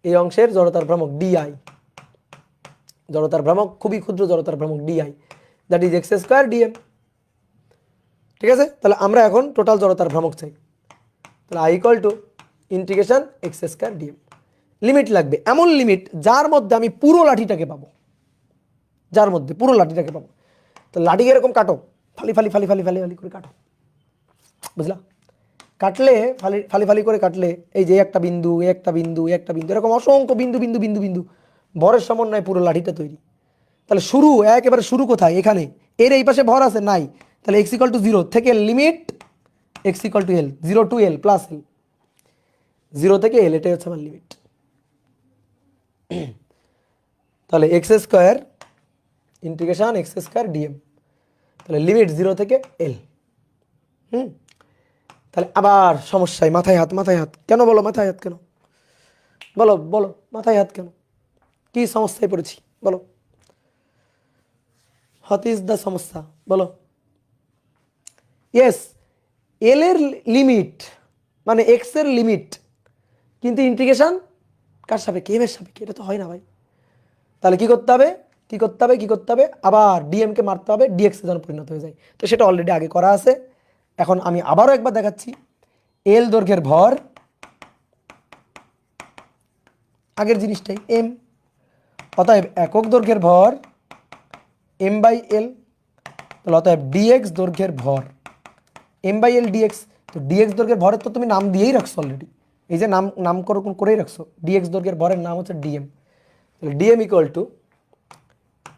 এই অংশের জড়তার ভ্রামক ডিআই। জড়তার ভ্রামক, খুবই ক্ষুদ্র জড়তার ভ্রামক DI, that is X square DM. ঠিক আছে? তাহলে আমরা এখন টোটাল জড়তার ভ্রামক চাই। তাহলে I equal two integration x square DM. Limit লাগবে, এমন লিমিট যার মধ্যে আমি পুরো লাঠিটাকে পাবো, যার মধ্যে পুরো লাঠিটাকে পাবো। তো লাঠিকে এরকম কাটো, ফালি ফালি ফালি ফালি ফালি ফালি করে কাটো, বুঝলা? কাটলে ফালি ফালি করে কাটলে এই যে একটা বিন্দু, একটা বিন্দু, একটা বিন্দু, এরকম অসংখ্য বিন্দু বিন্দু বিন্দু বিন্দু ভরের সমন্বয়ে পুরো লাঠিটা তৈরি। তাহলে শুরু, একেবারে শুরু কোথায়? এখানে। এর এই পাশে ভর আছে নাই, তাহলে এক্স ইকুয়াল টু 0 থেকে limit x equal to L, 0 to L plus L, 0 থেকে এল, এটাই হচ্ছে আমার লিমিট। তাহলে x square integration x square DM, তাহলে লিমিট 0 থেকে এল। তাহলে আবার সমস্যায় মাথায় হাত, মাথায় হাত কেন বলো? মাথায় হাত কেন বলো? বলো মাথায় হাত কেন? কি সমস্যায় পড়েছি বলো? হোয়াট ইজ দ্য সমস্যা বলো? ইয়েস, এল এর লিমিট মানে এক্স এর লিমিট, কিন্তু ইন্টিগ্রেশন কার সাপেক্ষে? এম এর সাপেক্ষে। এটা তো হয় না ভাই। তাহলে কি করতে হবে? কি করতে হবে? কি করতে হবে? আবার ডিএম কে মারতে হবে, ডিএক্স এ যেন পরিণত হয়ে যায়। তো সেটা অলরেডি আগে করা আছে, এখন আমি আবারও একবার দেখাচ্ছি। এল দৈর্ঘ্যের ভর, আগের জিনিসটাই এম, অতএব একক দৈর্ঘ্যের ভর এম বাই এল। তাহলে অতএব ডিএক্স দৈর্ঘ্যের ভর এম বাই এল ডিএক্স। তো ডিএক্স দৈর্ঘ্যের ভরের তো তুমি নাম দিয়েই রাখছো অলরেডি, এই যে নামকরণ করেই রাখছো, ডিএক্স দৈর্ঘ্যের ভরের নাম হচ্ছে ডিএম। তাহলে dm equal to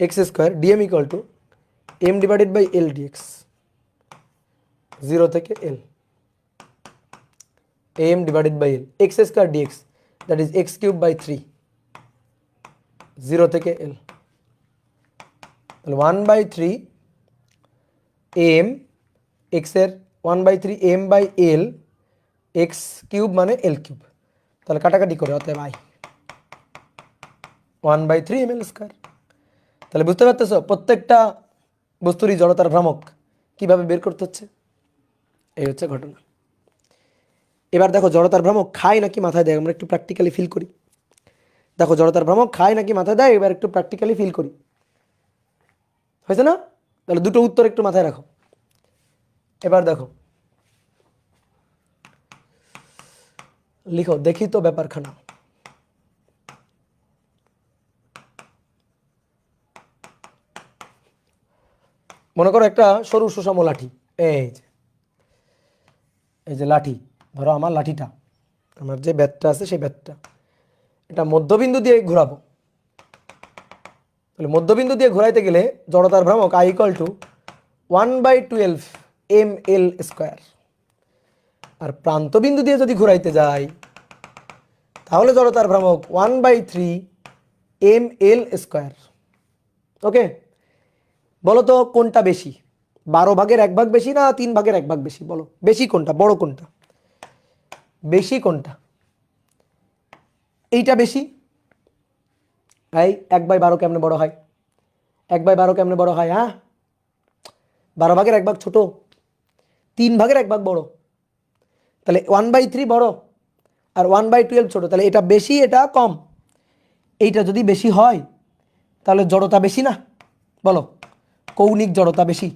x square, dm equal to M divided by L dx, 0 থেকে L, M divided by L, x square dx, that is x cube by 3, 0 থেকে এল। তাহলে 1/3 এম এক্স এর 1/3 M by L, X cube মানে L cube. তাহলে কাটাকাটি করে অতএব I 1/3 M L square. তাহলে বুঝতে পারতেছ প্রত্যেকটা বস্তুরই জড়তার ভ্রামক কিভাবে বের করতে হচ্ছে? এই হচ্ছে ঘটনা। এবার দেখো জড়তার ভ্রামক খায় নাকি মাথায় দেয়, আমরা একটু প্র্যাকটিক্যালি ফিল করি। দেখো জড়তার ভ্রামক খায় নাকি মাথায় দেয়, এবার একটু প্র্যাকটিক্যালি ফিল করি। হয়েছে না? তাহলে দুটো উত্তর একটু মাথায় রাখো। এবার দেখো, লিখো দেখি তো ব্যাপারখানা। মনে করো একটা সরু সুষম লাঠি, এই যে লাঠি, ধরো আমার লাঠিটা, আমার যে ব্যাটটা আছে সেই ব্যাটটা, এটা মধ্যবিন্দু দিয়ে ঘোরাবো। তাহলে মধ্যবিন্দু দিয়ে ঘোরাইতে গেলে জড়তার ভ্রামক I = 1/12 ml²। আর প্রান্তবিন্দু দিয়ে যদি ঘোরাইতে যাই তাহলে জড়তার ভ্রামক 1/3 ml²। ওকে, বলো তো কোনটা বেশি, 12/1 বেশি না 3/1 বেশি? বলো বেশি কোনটা, বড় কোনটা, বেশি কোনটা? এইটা বেশি। এই 1/12 কেমনে বড় হয়? 1/12 কেমনে বড় হয়? হ্যাঁ, 12/1 ছোট, 3/1 বড়। তাহলে 1/3 বড় আর 1/12 ছোট, তাহলে এটা বেশি এটা কম। এইটা যদি বেশি হয় তাহলে জড়তা বেশি না? বলো, কৌণিক জড়তা বেশি।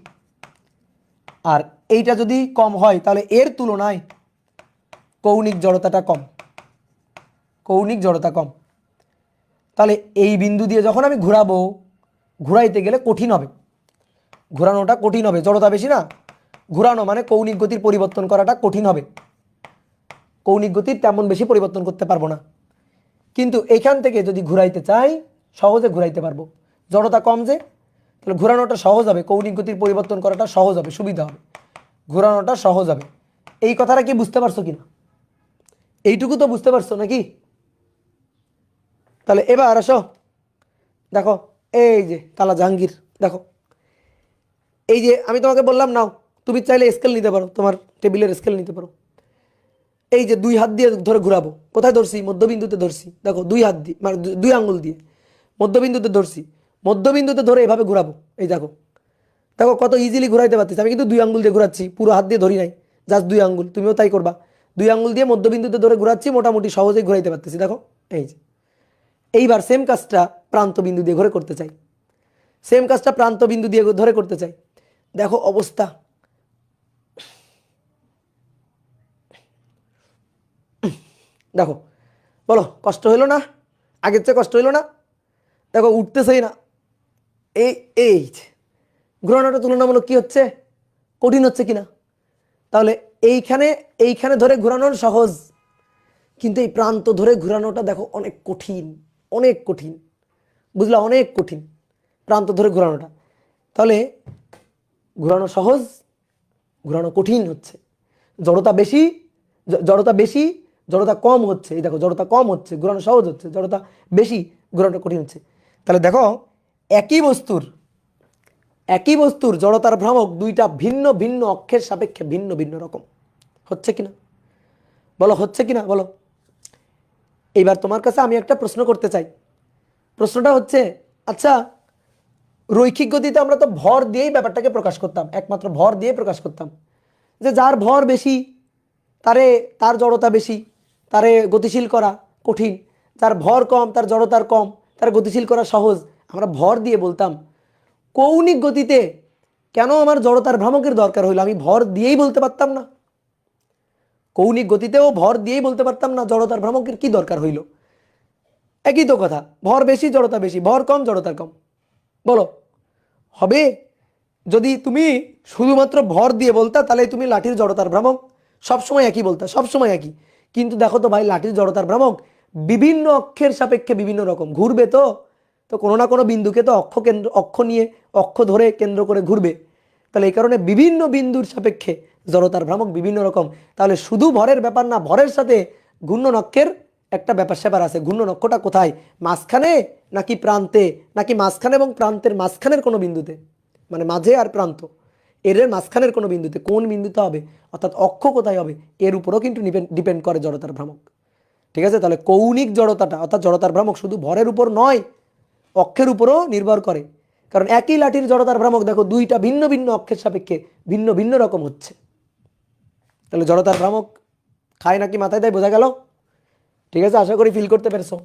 আর এইটা যদি কম হয় তাহলে এর তুলনায় কৌণিক জড়তাটা কম, কৌণিক জড়তা কম। তাহলে এই বিন্দু দিয়ে যখন আমি ঘোরাবো, ঘুরাইতে গেলে কঠিন হবে, ঘোরানোটা কঠিন হবে, জড়তা বেশি না, ঘোরানো মানে কৌণিক গতির পরিবর্তন করাটা কঠিন হবে, কৌণিক গতির তেমন বেশি পরিবর্তন করতে পারবো না। কিন্তু এখান থেকে যদি ঘুরাইতে চাই সহজে ঘুরাইতে পারবো, জড়তা কম যে, তাহলে ঘোরানোটা সহজ হবে, কৌণিক গতির পরিবর্তন করাটা সহজ হবে, সুবিধা হবে, ঘোরানোটা সহজ হবে। এই কথাটা কি বুঝতে পারছো কিনা? এইটুকু তো বুঝতে পারছো নাকি? তাহলে এবার আসো, দেখো এই যে কালা জাহাঙ্গীর, দেখো এই যে আমি তোমাকে বললাম নাও, তুমি চাইলে স্কেল নিতে পারো, তোমার টেবিলের স্কেল নিতে পারো। এই যে 2 হাত দিয়ে ধরে ঘুরাবো, কোথায় ধরছি? মধ্যবিন্দুতে ধরছি। দেখো 2 হাত দিয়ে, মানে 2 আঙ্গুল দিয়ে মধ্যবিন্দুতে ধরছি, মধ্যবিন্দুতে ধরে এভাবে ঘুরাবো। এই দেখো, দেখো কত ইজিলি ঘুরাইতে পারতেছি। আমি কিন্তু 2 আঙ্গুল দিয়ে ঘুরাচ্ছি, পুরো হাত দিয়ে ধরি নাই, জাস্ট 2 আঙ্গুল। তুমিও তাই করবা, 2 আঙ্গুল দিয়ে মধ্যবিন্দুতে ধরে ঘুরাচ্ছি, মোটামুটি সহজেই ঘুরাইতে পারতেছি। দেখো এই যে, এইবার সেম কাজটা প্রান্ত বিন্দু দিয়ে ঘরে করতে চাই, সেম কাজটা প্রান্ত বিন্দু দিয়ে ধরে করতে চাই। দেখো অবস্থা, দেখো, বলো কষ্ট হইলো না? আগের চেয়ে কষ্ট হইলো না? দেখো উঠতেছেই না। এই এই ঘোরানোটা তুলনামূলক কি হচ্ছে, কঠিন হচ্ছে কিনা? তাহলে এইখানে এইখানে ধরে ঘোরানোর সহজ, কিন্তু এই প্রান্ত ধরে ঘোরানোটা দেখো অনেক কঠিন, অনেক কঠিন, বুঝলা? অনেক কঠিন প্রান্ত ধরে ঘোরানোটা। তাহলে ঘোরানো সহজ, ঘোরানো কঠিন হচ্ছে। জড়তা বেশি, জড়তা বেশি, জড়তা কম হচ্ছে। এই দেখো জড়তা কম হচ্ছে, ঘোরানো সহজ হচ্ছে, জড়তা বেশি, ঘোরানো কঠিন হচ্ছে। তাহলে দেখো একই বস্তুর জড়তার ভ্রামক দুইটা ভিন্ন ভিন্ন অক্ষের সাপেক্ষে ভিন্ন ভিন্ন রকম। হচ্ছে কিনা বলো, হচ্ছে কিনা বলো? এইবার তোমার কাছে আমি একটা প্রশ্ন করতে চাই। প্রশ্নটা হচ্ছে, আচ্ছা রৈখিক গতিতে আমরা তো ভর দিয়েই ব্যাপারটাকে প্রকাশ করতাম, একমাত্র ভর দিয়ে প্রকাশ করতাম, যে যার ভর বেশি তার জড়তা বেশি, তারে গতিশীল করা কঠিন, যার ভর কম তার জড়তার কম, তার গতিশীল করা সহজ, আমরা ভর দিয়ে বলতাম। কৌণিক গতিতে কেন আমার জড়তার ভ্রামকের দরকার হইলো? আমি ভর দিয়েই বলতে পারতাম না? কৌণিক গতিতেও ভর দিয়েই বলতে পারতাম না, জড়তার ভ্রামকের কি দরকার হইল? একই তো কথা, ভর বেশি জড়তা বেশি, ভর কম জড়তা কম। বলো হবে? যদি তুমি শুধুমাত্র ভর দিয়ে বলতা তাহলে তুমি লাঠির জড়তার ভ্রামক সবসময় একই বলতা, সবসময় একই। কিন্তু দেখো তো ভাই, লাঠির জড়তার ভ্রামক বিভিন্ন অক্ষের সাপেক্ষে বিভিন্ন রকম ঘুরবে, তো তো কোনো না কোনো বিন্দুকে তো অক্ষ নিয়ে, অক্ষ ধরে কেন্দ্র করে ঘুরবে। তাহলে এই কারণে বিভিন্ন বিন্দুর সাপেক্ষে জড়তার ভ্রামক বিভিন্ন রকম। তাহলে শুধু ভরের ব্যাপার না, ভরের সাথে ঘূর্ণন অক্ষের একটা ব্যাপার স্যাপার আছে। ঘূর্ণন অক্ষটা কোথায়, মাঝখানে নাকি প্রান্তে, নাকি মাঝখানে এবং প্রান্তের মাঝখানের কোনো বিন্দুতে, মানে মাঝে আর প্রান্ত এর মাঝখানের কোনো বিন্দুতে, কোন বিন্দুতে হবে, অর্থাৎ অক্ষ কোথায় হবে, এর উপরও কিন্তু ডিপেন্ড করে জড়তার ভ্রামক। ঠিক আছে? তাহলে কৌণিক জড়তাটা অর্থাৎ জড়তার ভ্রামক শুধু ভরের উপর নয়, অক্ষের উপরও নির্ভর করে। কারণ একই লাঠির জড়তার ভ্রামক দেখো দুইটা ভিন্ন ভিন্ন অক্ষের সাপেক্ষে ভিন্ন ভিন্ন রকম হচ্ছে। তাহলে জড়তার ভ্রামক খায় নাকি মাথায় দেয়, বোঝা গেল? ঠিক আছে, আশা করি ফিল করতে পেরেছো।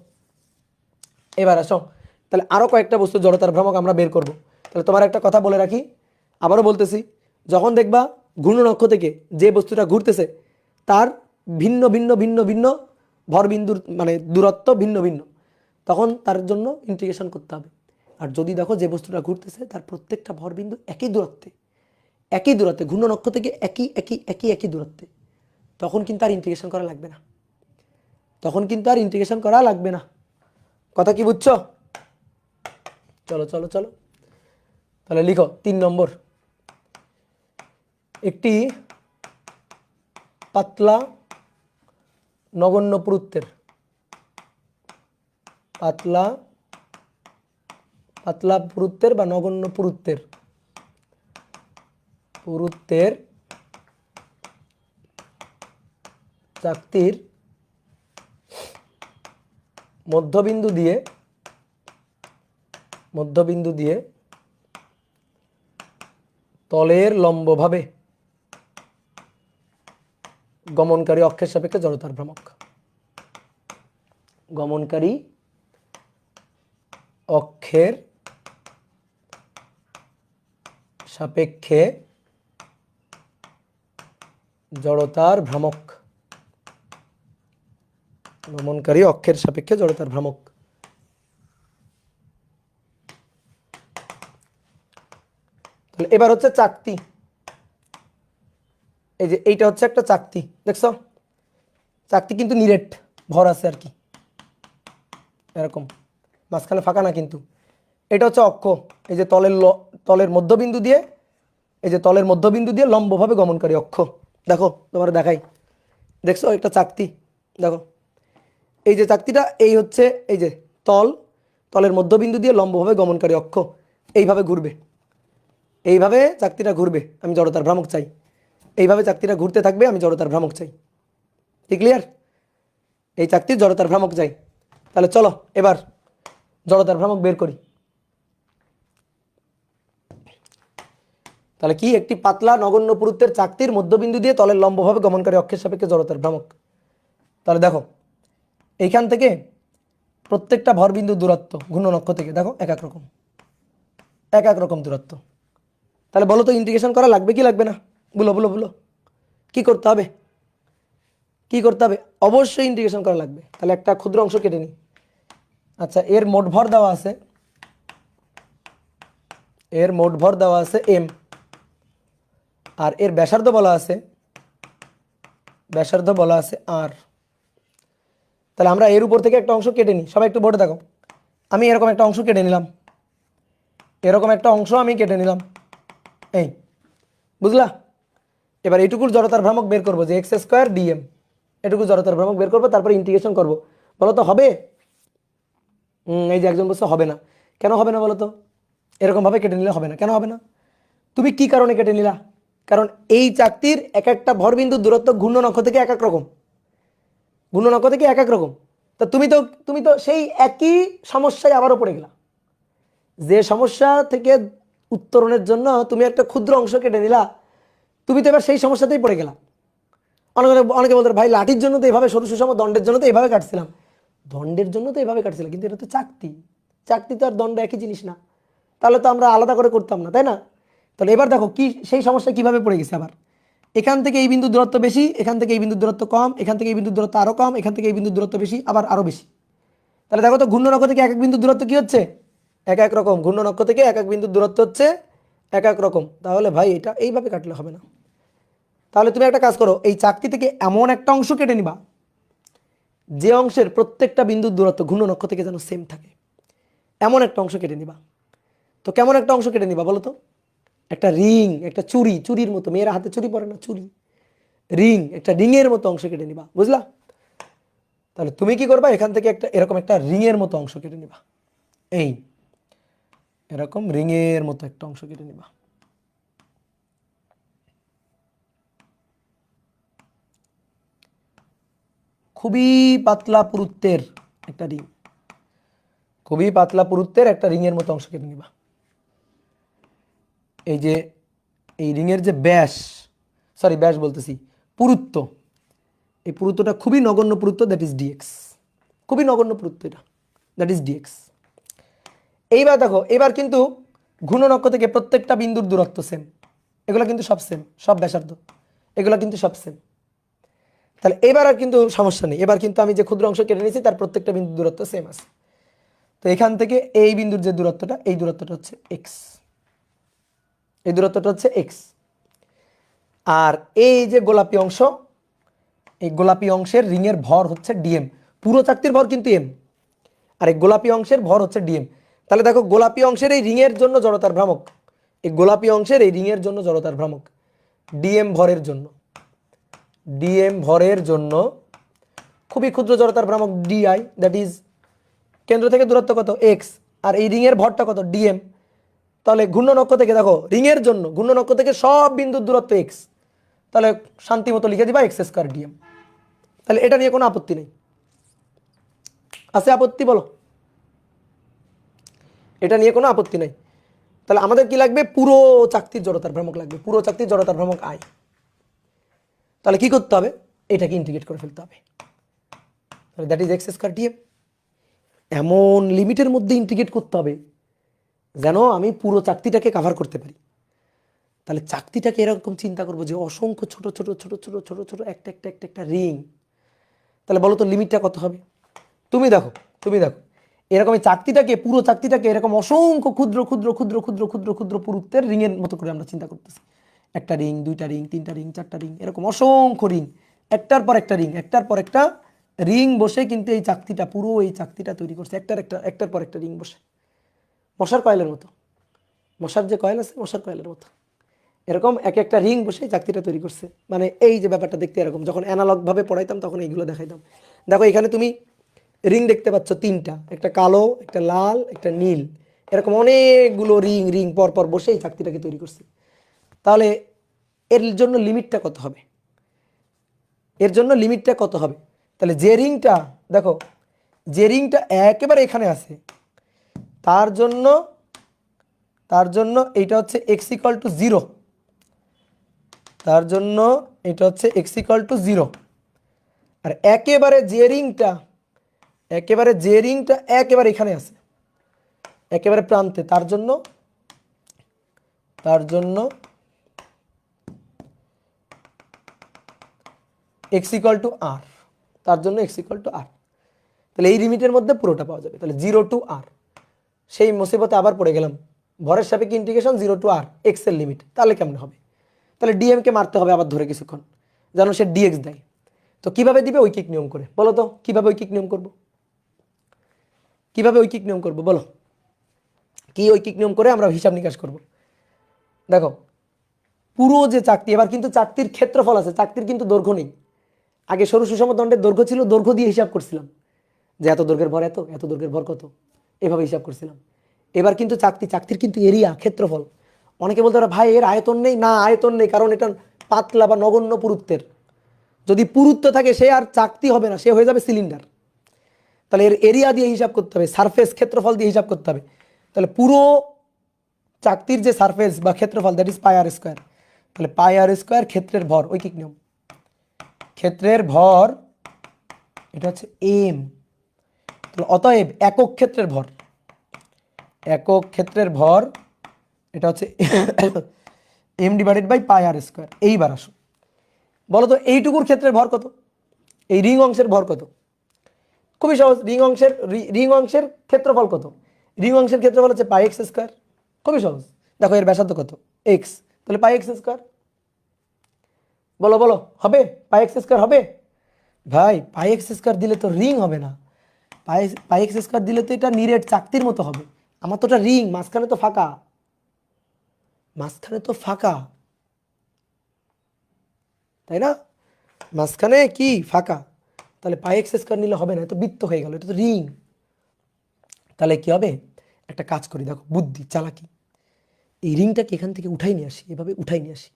এবার আসো, তাহলে আরও কয়েকটা বস্তু জড়তার ভ্রামক আমরা বের করব। তাহলে তোমার একটা কথা বলে রাখি, আবারও বলতেছি, যখন দেখবা ঘূর্ণন অক্ষ থেকে যে বস্তুটা ঘুরতেছে তার ভিন্ন ভিন্ন ভিন্ন ভিন্ন ভরবিন্দুর মানে দূরত্ব ভিন্ন ভিন্ন, তখন তার জন্য ইন্টিগ্রেশন করতে হবে। আর যদি দেখো যে বস্তুটা ঘুরতেছে তার প্রত্যেকটা ভরবিন্দু একই দূরত্বে ঘূর্ণন অক্ষ থেকে একই একই একই একই দূরত্বে, তখন কিন্তু আর ইন্টিগ্রেশন করা লাগবে না, কথা কি বুঝছো? চলো চলো চলো, তাহলে লিখো 3 নম্বর, একটি পাতলা নগণ্য পুরুত্বের বা নগণ্য পুরুত্বের চাকতির মধ্যবিন্দু দিয়ে তলের লম্বভাবে গমনকারী অক্ষের সাপেক্ষে জড়তার ভ্রামক। গমনকারী অক্ষের সাপেক্ষে জড়তার ভ্রামক। গমনকারী অক্ষের সাপেক্ষে জড়তার ভ্রামক। তাহলে এবার হচ্ছে চাকতি। এই যে এইটা হচ্ছে একটা চাকতি, দেখছো? চাকতি কিন্তু নিরেট ভর আছে আর কি, এরকম মাঝখানে ফাঁকা না কিন্তু। এটা হচ্ছে অক্ষ, এই যে তলের মধ্যবিন্দু দিয়ে, এই যে তলের মধ্যবিন্দু দিয়ে লম্বভাবে গমনকারী অক্ষ। দেখো তোমার দেখাই, দেখছো একটা চাকতি, দেখো এই যে চাকতিটা, এই হচ্ছে এই যে তলের মধ্যবিন্দু দিয়ে লম্বভাবে গমনকারী অক্ষ, এইভাবে ঘুরবে, এইভাবে চাকতিটা ঘুরবে, আমি জড়তার ভ্রামক চাই। এইভাবে চাকতিটা ঘুরতে থাকবে, আমি জড়তার ভ্রামক চাই। ঠিক ক্লিয়ার? এই চাকতির জড়তার ভ্রামক চাই। তাহলে চলো এবার জড়তার ভ্রামক বের করি। তাহলে কি, একটি পাতলা নগণ্য পুরুত্বের চাকতির মধ্যবিন্দু দিয়ে তলের লম্বভাবে গমনকারী অক্ষের সাপেক্ষে জড়তার ভ্রামক। তাহলে দেখো এইখান থেকে প্রত্যেকটা ভরবিন্দু দূরত্ব ঘূর্ণন অক্ষ থেকে দেখো এক এক রকম দূরত্ব। তাহলে বলো তো ইন্টিগ্রেশন করা লাগবে কি লাগবে না? বলো কি করতে হবে? অবশ্যই ইন্টিগ্রেশন করা লাগবে। তাহলে একটা ক্ষুদ্র অংশ কেটে নিই। আচ্ছা, এর মোট ভর দেওয়া আছে এম, আর এর ব্যাসার্ধ বলা আছে আর। তাহলে আমরা এর উপর থেকে একটা অংশ কেটে নিই, সবাই একটু বোর্ডে দেখো। আমি এরকম একটা অংশ কেটে নিলাম, এই বুঝলা? এবার এইটুকুর জড়তার ভ্রামক বের করবো, যে এক্স স্কোয়ার ডিএম, এটুকু জড়তার ভ্রামক বের করবো, তারপরে ইন্টিগ্রেশন করবো। বলো তো হবে? এই যে একজন বলছে হবে না, কেন হবে না বলো তো? এরকম ভাবে কেটে নিলে হবে না, কেন হবে না? তুমি কি কারণে কেটে নিলা? কারণ এই চাকতির এক একটা ভরবিন্দুর দূরত্ব ঘূর্ণন অক্ষ থেকে এক এক রকম। তা তুমি তো সেই একই সমস্যায় আবারও পড়ে গেলা। যে সমস্যা থেকে উত্তরণের জন্য তুমি একটা ক্ষুদ্র অংশ কেটে নিলা, তুমি তো এবার সেই সমস্যাতেই পড়ে গেলা। অনেকে বলতে ভাই লাঠির জন্য তো এইভাবে, সরু সুষম দণ্ডের জন্য তো এইভাবে কাটছিলাম, কিন্তু এটা তো চাকতি তো আর দণ্ড একই জিনিস না, তাহলে তো আমরা আলাদা করে করতাম না, তাই না? তাহলে এবার দেখো কি সেই সমস্যা কিভাবে পড়ে গেছে। আবার এখান থেকে এই বিন্দুর দূরত্ব বেশি, এখান থেকে এই বিন্দুর দূরত্ব কম, এখান থেকে এই বিন্দুর দূরত্ব আরো কম, এখান থেকে এই বিন্দুর দূরত্ব বেশি, আবার আরো বেশি। তাহলে দেখো তো ঘূর্ণন অক্ষ থেকে এক এক বিন্দুর দূরত্ব কি হচ্ছে? এক এক রকম। ঘূর্ণন অক্ষ থেকে এক এক বিন্দুর দূরত্ব হচ্ছে এক এক রকম। তাহলে ভাই এটা এইভাবে কাটলে হবে না। তাহলে তুমি একটা কাজ করো, এই চাকতি থেকে এমন একটা অংশ কেটে নিবা যে অংশের প্রত্যেকটা বিন্দুর দূরত্ব ঘূর্ণন অক্ষ থেকে যেন সেম থাকে, এমন একটা অংশ কেটে নিবা। তো কেমন একটা অংশ কেটে নিবা বলো তো? একটা রিং, একটা চুরির মতো, মেয়েরা হাতে চুরি পরে না, একটা রিংয়ের মতো অংশ কেটে নিবা, বুঝলা? তাহলে তুমি কি করবা, এখান থেকে এরকম একটা রিংয়ের মতো অংশ কেটে নিবা, এই এরকম রিংয়ের মতো একটা অংশ কেটে নিবা। খুবই পাতলা পুরুত্বের একটা রিংয়ের মতো অংশ কেটে নিবা। এই যে এই রিংয়ের যে ব্যাস বলতেছি পুরুত্ব, এই পুরুত্বটা খুবই নগণ্য পুরুত্ব, দ্যাট ইজ ডিএক্স, খুবই নগণ্য পুরুত্ব এটা, দ্যাট ইজ ডিএক্স। এইবার দেখো, এবার কিন্তু ঘূর্ণন অক্ষ থেকে প্রত্যেকটা বিন্দুর দূরত্ব সেম, এগুলো কিন্তু সব সেম, সব ব্যাসার্ধ, এগুলো কিন্তু সব সেম। তাহলে এবার আর কিন্তু সমস্যা নেই, এবার কিন্তু আমি যে ক্ষুদ্র অংশ কেটে নিয়েছি তার প্রত্যেকটা বিন্দুর দূরত্ব সেম আছে। তো এখান থেকে এই বিন্দুর যে দূরত্বটা, এই দূরত্বটা হচ্ছে এক্স, এই দূরত্বটা হচ্ছে এক্স। আর এই যে গোলাপি অংশ, এই গোলাপি অংশের রিংয়ের ভর হচ্ছে ডিএম, পুরো চাকতির ভর কিন্তু এম, আর এই গোলাপি অংশের ভর হচ্ছে ডিএম। তাহলে দেখো গোলাপি অংশের এই রিংয়ের জন্য জড়তার ভ্রামক, এই গোলাপি অংশের এই রিংয়ের জন্য জড়তার ভ্রামক ডিএম ভরের জন্য, ডিএম ভরের জন্য খুবই ক্ষুদ্র জড়তার ভ্রামক ডিআই, দ্যাট ইজ কেন্দ্র থেকে দূরত্ব কত এক্স, আর এই রিংয়ের ভরটা কত ডিএম। তাহলে ঘূর্ণন অক্ষ থেকে দেখো রিংয়ের জন্য ঘূর্ণন অক্ষ থেকে সব বিন্দুর দূরত্ব এক্স, তাহলে শান্তি মতো লিখে দিবা এক্স স্কয়ার ডিএম। তাহলে এটা নিয়ে কোনো আপত্তি নেই, আছে আপত্তি বলো? এটা নিয়ে কোনো আপত্তি নেই। তাহলে আমাদের কি লাগবে? পুরো চাকতির জড়তার ভ্রামক লাগবে, পুরো চাকতির জড়তার ভ্রামক আই। তাহলে কি করতে হবে? এটাকে ইন্টিগ্রেট করে ফেলতে হবে, তাহলে that is X square DM. এমন লিমিটের মধ্যে ইন্টিগ্রেট করতে হবে যেন আমি পুরো চাকতিটাকে কভার করতে পারি। তাহলে চাকতিটাকে এরকম চিন্তা করবো যে অসংখ্য ছোট ছোট ছোট ছোট ছোট ছোট একটা একটা একটা একটা রিং। তাহলে বলো তো লিমিটটা কত হবে? তুমি দেখো এরকম এই চাকতিটাকে, পুরো চাকতিটাকে এরকম অসংখ্য ক্ষুদ্র ক্ষুদ্র ক্ষুদ্র ক্ষুদ্র ক্ষুদ্র ক্ষুদ্র পুরুত্বের রিংয়ের মতো করে আমরা চিন্তা করতেছি। একটা রিং, দুইটা রিং, তিনটা রিং, চারটা রিং, এরকম অসংখ্য রিং, একটার পর একটা রিং, একটার পর একটা রিং বসে কিন্তু এই চাকতিটা, পুরো এই চাকতিটা তৈরি করছে, একটার পর একটা রিং বসে, মশার কয়েলের মতো, মশার যে কয়েল আছে মশার কয়েলের মতো এরকম এক একটা রিং বসে চাকতিটা তৈরি করছে। মানে এই যে ব্যাপারটা দেখতে এরকম, যখন অ্যানালগভাবে পড়াইতাম তখন এইগুলো দেখাইতাম। দেখো এখানে তুমি রিং দেখতে পাচ্ছ তিনটা, একটা কালো, একটা লাল, একটা নীল, এরকম অনেকগুলো রিং রিং পর পর বসে এই চাকতিটাকে তৈরি করছে। তাহলে এর জন্য লিমিটটা কত হবে? এর জন্য লিমিটটা কত হবে? তাহলে যে রিংটা, দেখো যে রিংটা একেবারে এখানে আছে তার জন্য এইটা হচ্ছে এক্স ইকুয়াল টু 0, তার জন্য এটা হচ্ছে এক্স ইকুয়াল টু 0। আর একেবারে যে রিংটা একেবারে এখানে আছে, একেবারে প্রান্তে, তার জন্য এক্স ইকুয়াল টু আর, তার জন্য এক্স ইকুয়াল টু আর। তাহলে এই লিমিটের মধ্যে পুরোটা পাওয়া যাবে। তাহলে 0 টু আর, সেই মুসিবতে আবার পড়ে গেলাম, ভরের সাপেক্ষে ইন্টিগ্রেশন 0 টু আর এক্স এর লিমিট, তাহলে কেমন হবে? তাহলে ডিএম কে মারতে হবে আবার ধরে কিছুক্ষণ, যেন সে ডিএক্স দেয়। তো কিভাবে দিবে? ঐকিক নিয়ম করে। বলো তো কিভাবে ঐকিক নিয়ম করব? কিভাবে ঐকিক নিয়ম করব বলো? কি ঐকিক নিয়ম করে আমরা হিসাব নিকাশ করব? দেখো পুরো যে চাকতি, এবার কিন্তু চাকতির ক্ষেত্রফল আছে, চাকতির কিন্তু দৈর্ঘ্য নেই। আগে সরু সুষম দণ্ডের দৈর্ঘ্য ছিল, দৈর্ঘ্য দিয়ে হিসাব করছিলাম যে এত দৈর্ঘ্যের ভর এত, এত দৈর্ঘ্যের ভর কত, এভাবে হিসাব করছিলাম। এবার কিন্তু চাকতির কিন্তু এরিয়া, ক্ষেত্রফল। অনেকে বলতে পারে ভাই এর আয়তন নেই, না আয়তন নেই, কারণ এটা পাতলা বা নগণ্য পুরুত্বের। যদি পুরুত্ব থাকে সে আর চাকতি হবে না, সে হয়ে যাবে সিলিন্ডার। তাহলে এর এরিয়া দিয়ে হিসাব করতে হবে, সারফেস ক্ষেত্রফল দিয়ে হিসাব করতে হবে। তাহলে পুরো চাকতির যে সারফেস বা ক্ষেত্রফল, that is pi R square. তাহলে পাই আর স্কোয়ার ক্ষেত্রের ভর, ঐকিক নিয়ম, ক্ষেত্রের ভর এটা হচ্ছে এম। তাহলে অতএব একক ক্ষেত্রের ভর, একক ক্ষেত্রের ভর এটা হচ্ছে M divided by pi R square. এইবার আসো বলো তো এইটুকুর ক্ষেত্রের ভর কত? এই রিং অংশের ভর কত? খুবই সহজ, রিং অংশের ক্ষেত্রফল কত? রিং অংশের ক্ষেত্রফল হচ্ছে পাই এক্স স্কোয়ার। খুবই সহজ, দেখো এর ব্যাসার্ধ কত? এক্স, তাহলে পাই এক্স স্কোয়ার। বলো বলো হবে? পাই এক্স স্কোয়ার হবে? ভাই পাই এক্স স্কোয়ার দিলে তো রিং হবে না, পাই এক্স স্কোয়ার দিলে তো এটা নিরেট চাকতির মতো হবে। আমার তো এটা রিং, মাঝখানে তো ফাঁকা, মাঝখানে তো ফাঁকা, তাই না? মাঝখানে কি ফাঁকা, তাহলে পাই এক্স স্কোয়ার নিলে হবে না, তো বৃত্ত হয়ে গেল, এটা তো রিং। তাহলে কি হবে? একটা কাজ করি, দেখো বুদ্ধি চালাকি, এই রিংটাকে এখান থেকে উঠাই নিয়ে আসি, এভাবে উঠাই নিয়ে আসি,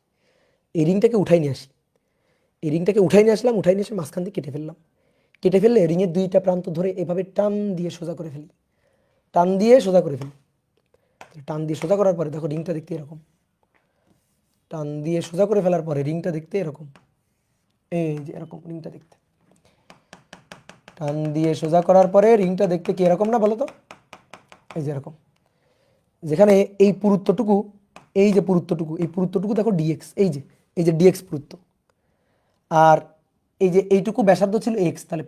এই রিংটাকে উঠাই নিয়ে আসি, এই রিংটাকে উঠাই নিয়ে আসলাম, উঠাই নিয়ে এসে মাঝখান দিয়ে কেটে ফেললাম, কেটে ফেললে রিংয়ের দুইটা প্রান্ত ধরে এভাবে টান দিয়ে সোজা করে ফেলি, টান দিয়ে সোজা করে ফেলি। টান দিয়ে সোজা করার পরে দেখো রিংটা দেখতে এরকম, টান দিয়ে সোজা করে ফেলার পরে রিংটা দেখতে এরকম, এই যে এরকম রিংটা দেখতে। টান দিয়ে সোজা করার পরে রিংটা দেখতে কি এরকম না বলো তো? এই যে এরকম, যেখানে এই পুরুত্বটুকু, এই যে পুরুত্বটুকু, এই পুরুত্বটুকু দেখো ডিএক্স, এই যে ডিএক্স পুরুত্ব, আর এই যে এইটুকু ব্যাসার্ধ ছিল এক্স, তাহলে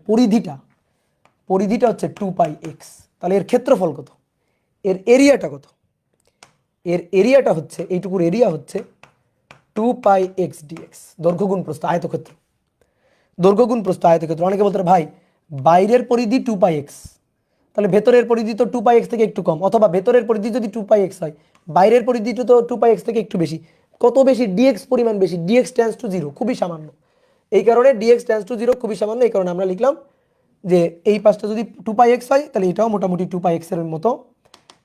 পরিধিটা হচ্ছে 2πx। তাহলে এর ক্ষেত্রফল কত? এর এরিয়াটা কত? এর এরিয়াটা হচ্ছে, এইটুকুর এরিয়া হচ্ছে 2πx dx। দৈর্ঘ্য গুণ প্রস্থ আয়তক্ষেত্র, দৈর্ঘ্য গুণ প্রস্থ আয়তক্ষেত্র। অনেকে বলতে ভাই বাইরের পরিধি 2πx, তাহলে ভেতরের পরিধি তো 2πx থেকে একটু কম, অথবা ভেতরের পরিধি যদি 2πx হয় বাইরের পরিধিটা তো 2πx থেকে একটু বেশি। কত বেশি? dx পরিমাণ বেশি, dx টেন্ডস টু 0, খুবই সামান্য। এই কারণে dx টেন্ডস টু 0 খুবই সামান্য, এই কারণে আমরা লিখলাম যে এই পাশটা যদি 2πx হয় তাহলে এটাও মোটামুটি 2πx এর মতো।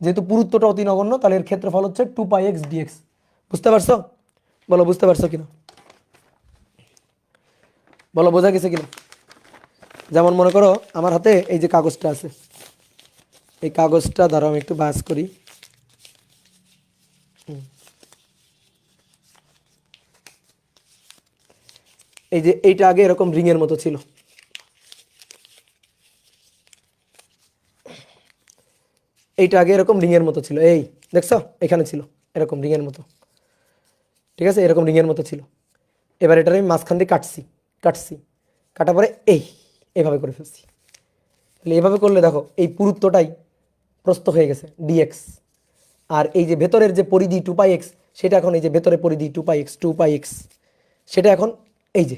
যেহেতু পুরুত্বটা অতি নগণ্য, তাহলে এর ক্ষেত্রফল হচ্ছে 2πx dx। বুঝতে পারছো? বলো বুঝতে পারছো কিনা, বলো বোঝা গেছে কিনা? যেমন মনে করো আমার হাতে এই যে কাগজটা আছে, এই কাগজটা দ্বারা আমি একটু ভাঁজ করি। এই যে এইটা আগে এরকম রিং এর মতো ছিল, এইটা আগে এরকম রিং এর মতো ছিল, এই দেখছো এখানে ছিল এরকম রিং এর মতো, ঠিক আছে, এরকম রিং এর মতো ছিল। এবার এটা আমি মাঝখান দিয়ে কাটছি, কাটার পরে এইভাবে করে ফেলছি। তাহলে এভাবে করলে দেখো এই পুরুত্বটাই প্রস্থ হয়ে গেছে ডিএক্স, আর এই যে ভেতরের যে পরিধি 2πx, সেটা এখন এই যে ভেতরে পরিধি 2πx, সেটা এখন এই যে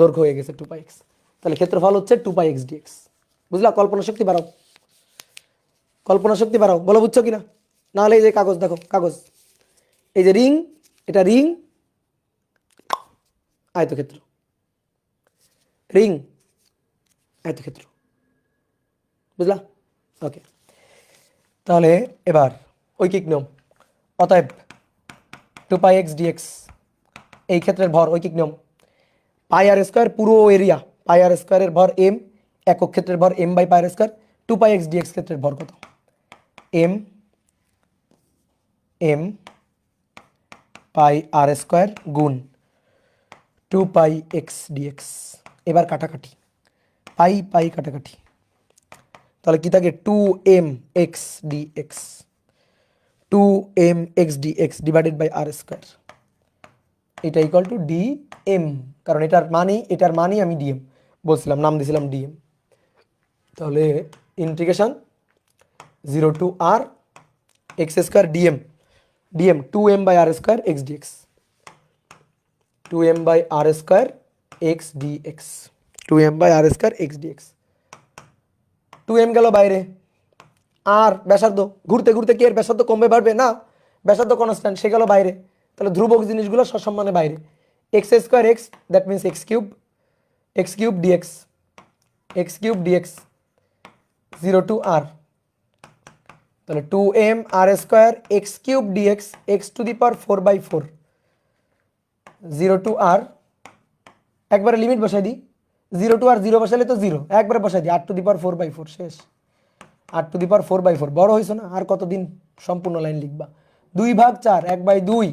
দৈর্ঘ্য হয়ে গেছে 2πx। তাহলে ক্ষেত্রফল হচ্ছে 2πx dx। বুঝলা? কল্পনা শক্তি বাড়াও, কল্পনা শক্তি বাড়াও, বলো বুঝছো কিনা? নাহলে এই যে কাগজ দেখো, কাগজ, এই যে রিং, এটা রিং, আয়তক্ষেত্র, রিং, আয়তক্ষেত্র। বুঝলা? ওকে, তাহলে এবার ঐকিক নিয়ম, অতএব 2πx dx এই ক্ষেত্রের ভর, ঐকিক নিয়ম, পাই আর স্কোয়ার পুরো এরিয়া, পাই আর স্কোয়ারের ভর এম, একক ক্ষেত্রের ভর M by pi R square. 2πx dx ক্ষেত্রের ভর কত? এম পাই আর স্কোয়ার গুণ 2πx dx। এবার কাটাকাটি, পাই কাটাকাটি, তাহলে কি থাকে? 2mx dx, 2mx dx divided by R square, এটা ইকুয়াল টু ডিএম, কারণ এটার মানই আমি ডিএম বলছিলাম, নাম দিয়েছিলাম ডিএম। তাহলে integration 0 to R X square DM 2m by R square X DX, 2m by R square X DX, 2m by R square X DX. 2m গেল বাইরে, আর ব্যাসার্ধ ঘুরতে ঘুরতে কি এর ব্যাসার্ধ কমবে বাড়বে? না, ব্যাসার্ধ কনস্ট্যান্ট, সে গেল বাইরে। তাহলে ধ্রুবক জিনিসগুলো সসম্মানে বাইরে, x square x, that means x cube dx 0 to R, তাহলে 2m R square x cube dx x to the power 4/4, 0 to R, একবারে লিমিট বসাই দিই, 0 টু আর 0 বসালে তো 0, একবারে বসাই দিই, আর টু দি পাওয়ার 4/4, শেষ। আর টু দি পাওয়ার 4/4, বড় হয়েছে না? আর কতদিন সম্পূর্ণ লাইন লিখবা? 2/4, 1/2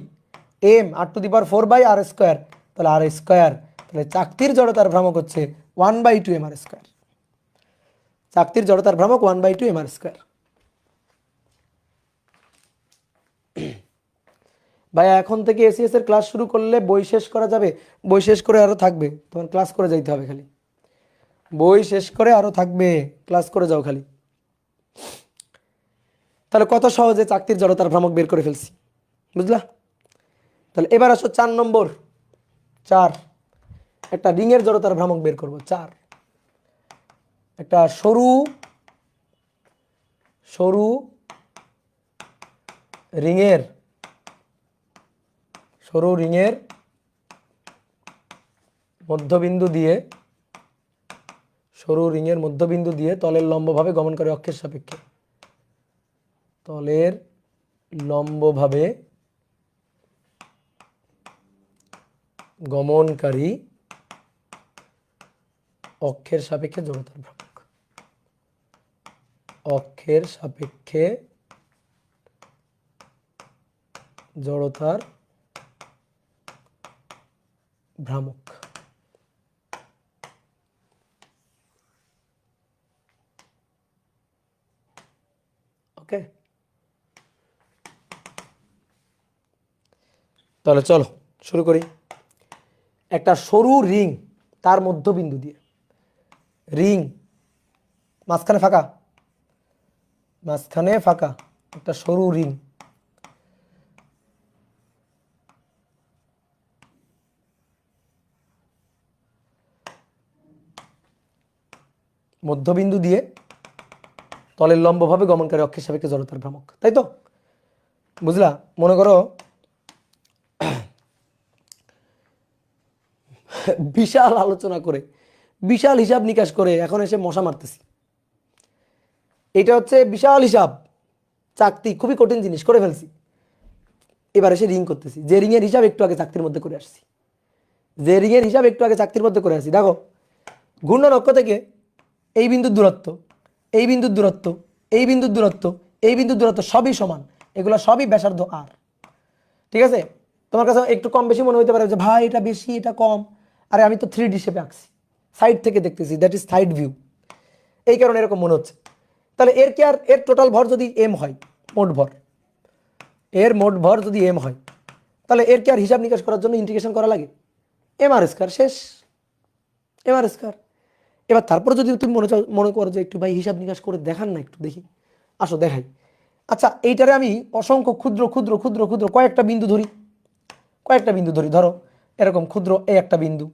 M R to the power 4/r square, তাহলে আর স্কোয়ার, তাহলে চাকতির জড়তার ভ্রামক হচ্ছে 1/2 এম আর স্কোয়ার, চাকতির জড়তার ভ্রামক 1/2 এম আর স্কোয়ার। ভাইয়া এখন থেকে এসিএস এর ক্লাস শুরু করলে বই শেষ করা যাবে? বই শেষ করে আরো থাকবে, তোমার ক্লাস করে যাইতে হবে খালি, বই শেষ করে আরো থাকবে, ক্লাস করে যাও খালি। তাহলে কত সহজে চাকতির জড়তার ভ্রামক বের করে ফেলছি, বুঝলা? তাহলে এবার আসো 4 নম্বর, 4 একটা রিংয়ের জড়তার ভ্রামক বের করব। 4 একটা সরু রিংয়ের মধ্যবিন্দু দিয়ে তলের লম্বভাবে গমনকারী অক্ষের সাপেক্ষে, তলের লম্বভাবে গমনকারী অক্ষের সাপেক্ষে জড়তার ভ্রামক, অক্ষের সাপেক্ষে জড়তার ভ্রামক। ওকে, তাহলে চলো শুরু করি। একটা সরু রিং, তার মধ্যবিন্দু দিয়ে, রিং মাঝখানে ফাঁকা, মাঝখানে ফাঁকা একটা সরু রিং, মধ্যবিন্দু দিয়ে তলের লম্বভাবে গমনকারী অক্ষের সাপেক্ষে জড়তার ভ্রামক, তাই তো? বুঝলা? মনে করো বিশাল আলোচনা করে, বিশাল হিসাব নিকাশ করে এখন এসে মশা মারতেছি। এটা হচ্ছে বিশাল হিসাব, চাকতি খুবই কঠিন জিনিস করে ফেলছি, এবার এসে রিং করতেছি। যে রিংয়ের হিসাব একটু আগে চাকতির মধ্যে করে আসছি, যে রিংয়ের হিসাব একটু আগে চাকতির মধ্যে করে আসছি। দেখো ঘূর্ণন অক্ষ থেকে এই বিন্দুর দূরত্ব, এই বিন্দুর দূরত্ব, এই বিন্দুর দূরত্ব, এই বিন্দুর দূরত্ব সবই সমান, এগুলো সবই ব্যাসার্ধ আর। ঠিক আছে? তোমার কাছে একটু কম বেশি মনে হতে পারে যে ভাই এটা বেশি এটা কম, আরে আমি তো 3D শেপে আঁকছি, সাইড থেকে দেখতেছি, দ্যাট ইজ সাইড ভিউ, এই কারণে এরকম মনে হচ্ছে। তাহলে এর কি আর এর টোটাল ভর যদি এম হয়, মোট ভর, এর মোট ভর যদি এম হয়, তাহলে এর কি আর হিসাব নিকাশ করার জন্য ইন্টিগ্রেশন করা লাগে? এম আর স্কয়ার, শেষ, এম আর স্কয়ার। এবার তারপর যদি তুমি মনে করো যে একটু ভাই হিসাব নিকাশ করে দেখান না, একটু দেখি, আসো দেখাই। আচ্ছা, এইটারে আমি অসংখ্য ক্ষুদ্র ক্ষুদ্র ক্ষুদ্র ক্ষুদ্র কয়েকটা বিন্দু ধরি, কয়েকটা বিন্দু ধরি, ধরো এরকম ক্ষুদ্র এই একটা বিন্দু,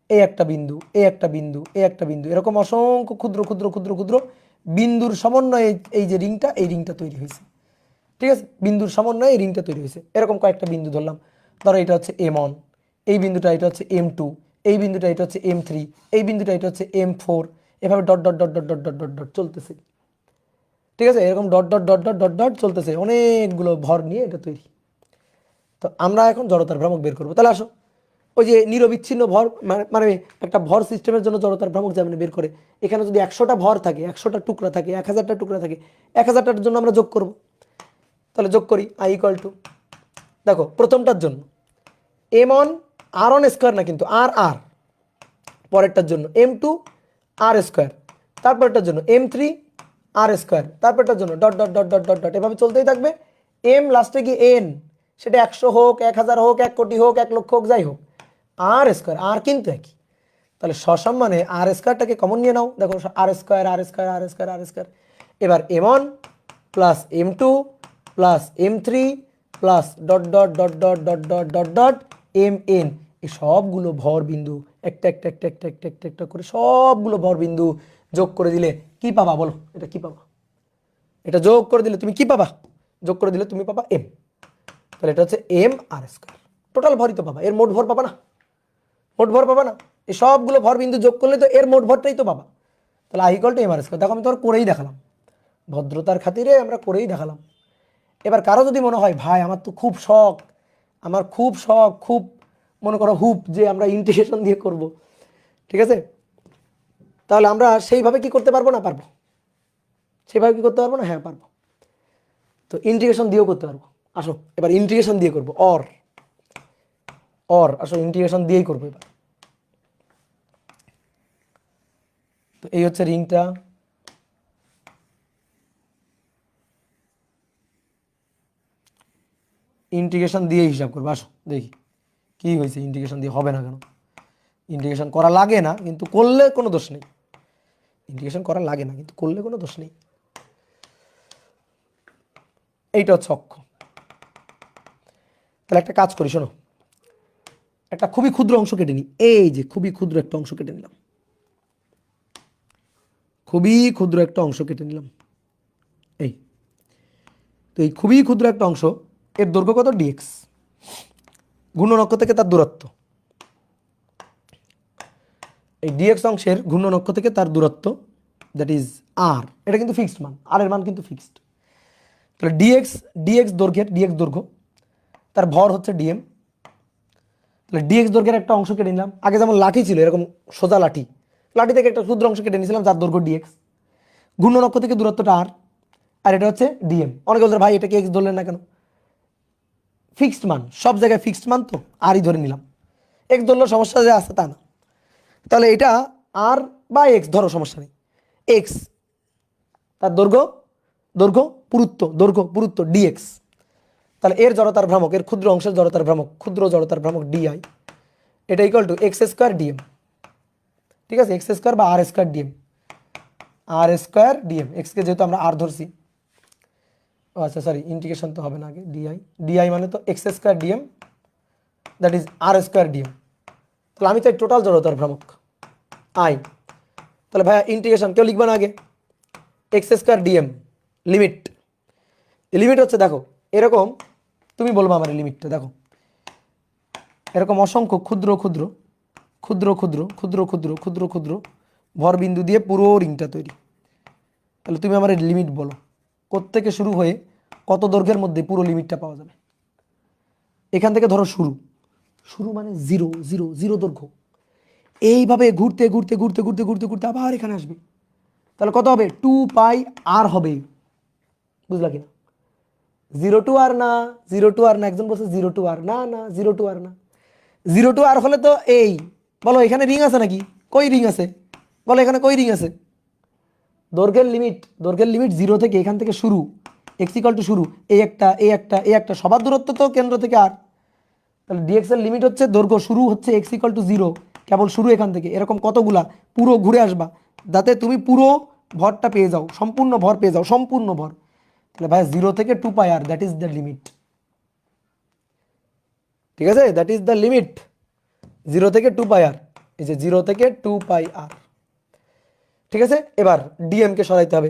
এই একটা বিন্দু, এই একটা বিন্দু, এই একটা বিন্দু, এরকম অসংখ্য ক্ষুদ্র ক্ষুদ্র ক্ষুদ্র ক্ষুদ্র বিন্দুর সমন্বয়ে এই যে রিংটা, এই রিংটা তৈরি হয়েছে। ঠিক আছে? বিন্দুর সমন্বয়ে এই রিংটা তৈরি হয়েছে। এরকম কয়েকটা বিন্দু ধরলাম, ধরো এটা হচ্ছে M1, এই বিন্দুটা এটা হচ্ছে M2, এই বিন্দুটা এটা হচ্ছে M3, এই বিন্দুটা এটা হচ্ছে M4, এভাবে dot dot dot dot dot dot dot dot চলতেছে। ঠিক আছে? এরকম dot dot dot dot dot dot চলতেছে, অনেকগুলো ভর নিয়ে এটা তৈরি। তো আমরা এখন জড়তার ভ্রামক বের করবো। তাহলে আসো, ওই যে নিরবিচ্ছিন্ন ভর, মানে একটা ভর সিস্টেমের জন্য জড়তার ভ্রামক যেমন বের করে, এখানে যদি 100টা ভর থাকে, 100টা টুকরা থাকে, 1000টা টুকরা থাকে, 1000টার জন্য আমরা যোগ করব। তাহলে যোগ করি, I ইকুয়াল টু, দেখো প্রথমটার জন্য M1 R1 স্কোয়ার না কিন্তু আর আর, পরেরটার জন্য M2 আর স্কোয়ার, তারপরটার জন্য M3 আর স্কোয়ার, তারপরটার জন্য dot dot dot dot dot dot, এভাবে চলতেই থাকবে। এম লাস্টে গিয়ে এন, সেটা 100 হোক, 1000 হোক, 1 কোটি হোক, 1 লক্ষ হোক, যাই হোক, আর স্কোয়ার, আর কিন্তু একই। তাহলে সসম্মানে আর স্কোয়ারটাকে কমন নিয়ে নাও, দেখো আর square R square R square R square. এবার M1 plus M2 plus M3 plus dot dot dot dot dot dot dot dot Mn, এই সবগুলো ভর বিন্দু একটা একটা একটা একটা একটা একটা একটা করে সবগুলো ভর বিন্দু যোগ করে দিলে কি পাবা বলো? এটা কি পাবা? এটা যোগ করে দিলে তুমি কি পাবা? যোগ করে দিলে তুমি পাবা M। তাহলে এটা হচ্ছে M আর স্কোয়ার, টোটাল ভরই তো পাবা, এর মোট ভর পাবা না? মোট ভর পাবা না? এই সবগুলো ভর বিন্দু যোগ করলে তো এর মোট ভরটাই তো পাবা। তাহলে I equal to M R square. দেখো আমি তো করেই দেখালাম, ভদ্রতার খাতিরে আমরা করেই দেখালাম। এবার কারো যদি মনে হয় ভাই আমার তো খুব শখ, আমার খুব শখ, খুব মনে করো হুপ যে আমরা ইন্টিগ্রেশন দিয়ে করব, ঠিক আছে, তাহলে আমরা সেইভাবে কি করতে পারবো না? পারবো। সেইভাবে কি করতে পারবো না? হ্যাঁ পারবো। তো ইন্টিগ্রেশন দিয়েও করতে পারবো। আসো এবার ইন্টিগ্রেশন দিয়ে করবো, অর অর, আসো ইন্টিগ্রেশন দিয়েই করবো এবার। তো এই হচ্ছে রিংটা, ইন্টিগ্রেশন দিয়ে হিসাব করবো। আসো দেখি কি হয়েছে। ইন্টিগ্রেশন দিয়ে হবে না কেন? ইন্টিগ্রেশন করা লাগে না, কিন্তু করলে কোনো দোষ নেই। ইন্টিগ্রেশন করা লাগে না, কিন্তু করলে কোনো দোষ নেই। এইটা হচ্ছে অক্ষ। তাহলে একটা কাজ করি, শোনো, একটা খুবই ক্ষুদ্র অংশ কেটে নিই। এই যে খুবই ক্ষুদ্র একটা অংশ কেটে নিলাম, খুবই ক্ষুদ্র একটা অংশ কেটে নিলাম। এই তো এই খুবই ক্ষুদ্র একটা অংশ, এর দৈর্ঘ্য কত? dx, ঘূর্ণন অক্ষ থেকে তার দূরত্ব। এই dx অংশের ঘূর্ণন অক্ষ থেকে তার দূরত্ব, দ্যাট ইজ r। এটা কিন্তু ফিক্সড মান, r এর মান কিন্তু ফিক্সড। তাহলে dx দৈর্ঘ্যের, dx দৈর্ঘ্য, তার ভর হচ্ছে dm। তাহলে dx দৈর্ঘ্যের একটা অংশ কেটে নিলাম। আগে যেমন লাঠি ছিল, এরকম সোজা লাঠি, লাঠি থেকে একটা ক্ষুদ্র অংশ কেটে নিয়েছিলাম যার দৈর্ঘ্য dx, ঘূর্ণন অক্ষ থেকে দূরত্বটা r, আর এটা হচ্ছে dm। অনেকে বলছে ভাই এটাকে x ধরলেন না কেন? ফিক্সড মান, সব জায়গায় ফিক্সড মান, তো আরই ধরে নিলাম। x ধরলেও সমস্যা যে আছে তা না। তাহলে এটা r বা x ধরো, সমস্যা নেই। x তার দৈর্ঘ্য পুরুত্ব, দৈর্ঘ্য, পুরুত্ব ডিএক্স। তাহলে এর জড়তার ভ্রামক, এর ক্ষুদ্র অংশের জড়তার ভ্রামক, ক্ষুদ্র জড়তার ভ্রামক ডিআই, এটা equal to x square DM. ঠিক আছে, এক্স স্কোয়ার বা আর স্কোয়ার ডিএম, আর স্কোয়ার ডিএম, এক্সকে যেহেতু আমরা আর ধরছি, ও আচ্ছা সরি ইন্টিগ্রেশন তো হবে না, আগে ডিআই, ডিআই মানে তো X square DM that is R square DM. তাহলে আমি চাই টোটাল জড়তার ভ্রামক আই। তাহলে ভাইয়া ইন্টিগ্রেশন কেউ লিখবে না আগে, x square DM limit, limit হচ্ছে দেখো এরকম, তুমি বলবো আমার লিমিটটা দেখো, এরকম অসংখ্য ক্ষুদ্র ক্ষুদ্র ক্ষুদ্র ক্ষুদ্র ক্ষুদ্র ক্ষুদ্র ক্ষুদ্র ক্ষুদ্র ভরবিন্দু দিয়ে পুরো রিংটা তৈরি। তাহলে তুমি আমার লিমিট বলো, কোত্থেকে শুরু হয়ে কত দৈর্ঘ্যের মধ্যে পুরো লিমিটটা পাওয়া যাবে। এখান থেকে ধরো শুরু, শুরু মানে জিরো জিরো জিরো দৈর্ঘ্য, এইভাবে ঘুরতে ঘুরতে ঘুরতে ঘুরতে ঘুরতে ঘুরতে আবার এখানে আসবে। তাহলে কত হবে, 2 পাই আর হবে, বুঝলা কিনা? 0 to r না, 0 to r না, একজন বলছে 0 to r, না না 0 to r না, 0 to r হলে তো এই, বলো এখানে রিং আছে নাকি, কই রিং আছে, বলো এখানে কই রিং আছে? দৈর্ঘ্যের লিমিট, দৈর্ঘ্যের লিমিট 0 থেকে, এখান থেকে শুরু, এক্স ইকাল টু শুরু, এই একটা এই একটা এই একটা, সবার দূরত্ব তো কেন্দ্র থেকে আর। তাহলে ডিএক্স এর লিমিট হচ্ছে দৈর্ঘ্য শুরু হচ্ছে এক্স ইকাল টু 0, কেবল শুরু এখান থেকে, এরকম কতগুলা পুরো ঘুরে আসবা, যাতে তুমি পুরো ভরটা পেয়ে যাও, সম্পূর্ণ ভর পেয়ে যাও, সম্পূর্ণ ভর। তাহলে ভাই 0 থেকে 2 pi R, that is the limit. ঠিক আছে, দ্যাট ইজ দ্য লিমিট, 0 থেকে 2 পাই আর, এই যে 0 থেকে 2 পাই আর। ঠিক আছে, এবার ডিএম কে সরাইতে হবে।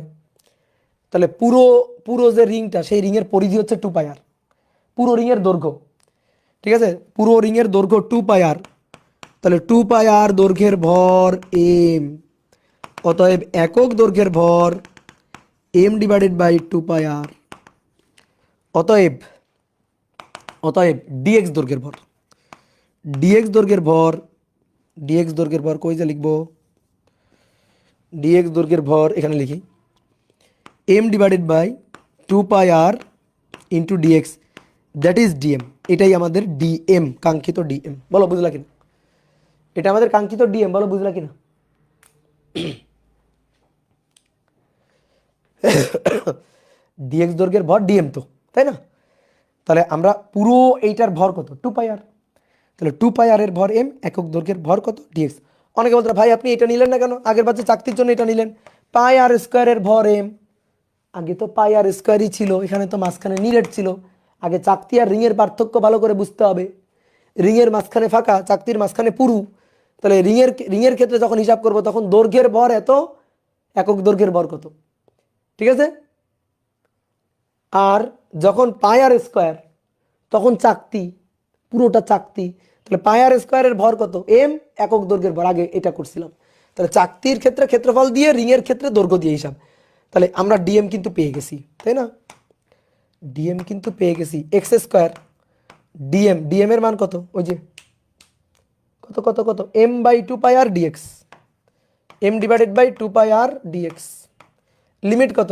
তাহলে পুরো পুরো যে রিংটা, সেই রিংয়ের পরিধি হচ্ছে 2 পাই আর, পুরো রিংয়ের দৈর্ঘ্য। ঠিক আছে, পুরো রিংয়ের দৈর্ঘ্য 2 পাই আর। তাহলে 2 পাই আর দৈর্ঘ্যের ভর এম, অতএব একক দৈর্ঘ্যের ভর এম ডিভাইডেড বাই 2 পাই আর। অতএব অতএব ডিএক্স দৈর্ঘ্যের ভর, ডিএক্স দৈর্ঘ্যের ভর, ডিএক্স দৈর্ঘ্যের ভর কই যে লিখবো, ডিএক্স দৈর্ঘ্যের ভর এখানে লিখি, M divided by 2 pi R into DX, that is DM. এটাই আমাদের ডিএম, কাঙ্ক্ষিত ডিএম। বলো বুঝলা কিনা? এটা আমাদের কাঙ্ক্ষিত ডিএম, বলো বুঝলা কিনা? ডিএক্স দৈর্ঘ্যের ভর ডিএম তো, তাই না? তাহলে আমরা পুরো এইটার ভর কত, 2 পাই আর। তাহলে 2 পাই আর এর ভর এম, একক দৈর্ঘ্যের ভর কত, ডিএক্স। অনেকে বলতো ভাই আপনি এটা নিলেন না কেন, আগের বার যে চাকতির জন্য এটা নিলেন, পাই আর স্কোয়ারের ভর এম, আগে তো পাই আর স্কোয়ারই ছিল, এখানে তো মাঝখানে নিরেট ছিল। আগে চাকতি আর রিংয়ের পার্থক্য ভালো করে বুঝতে হবে, রিংয়ের মাঝখানে ফাঁকা, চাকতির মাঝখানে পুরু। তাহলে রিংয়ের ক্ষেত্রে যখন হিসাব করব তখন দৈর্ঘ্যের ভর এত, একক দৈর্ঘ্যের ভর কত। ঠিক আছে, আর যখন পাই আর স্কোয়ার তখন চাকতি, পুরোটা চাকতি। তাহলে পাই আর স্কোয়ারের ভর কত, এম, একক দৈর্ঘ্যের ভর, আগে এটা করছিলাম। তাহলে চাকতির ক্ষেত্রে ক্ষেত্রফল দিয়ে, রিংয়ের ক্ষেত্রে দৈর্ঘ্য দিয়ে হিসাব। তাহলে আমরা ডিএম কিন্তু পেয়ে গেছি, তাই না? ডিএম কিন্তু পেয়ে গেছি, এক্স স্কোয়ার ডিএম, ডিএম এর মান কত, ওই যে কত কত কত, M by 2 pi R DX, M divided by 2 pi R DX. Limit কত,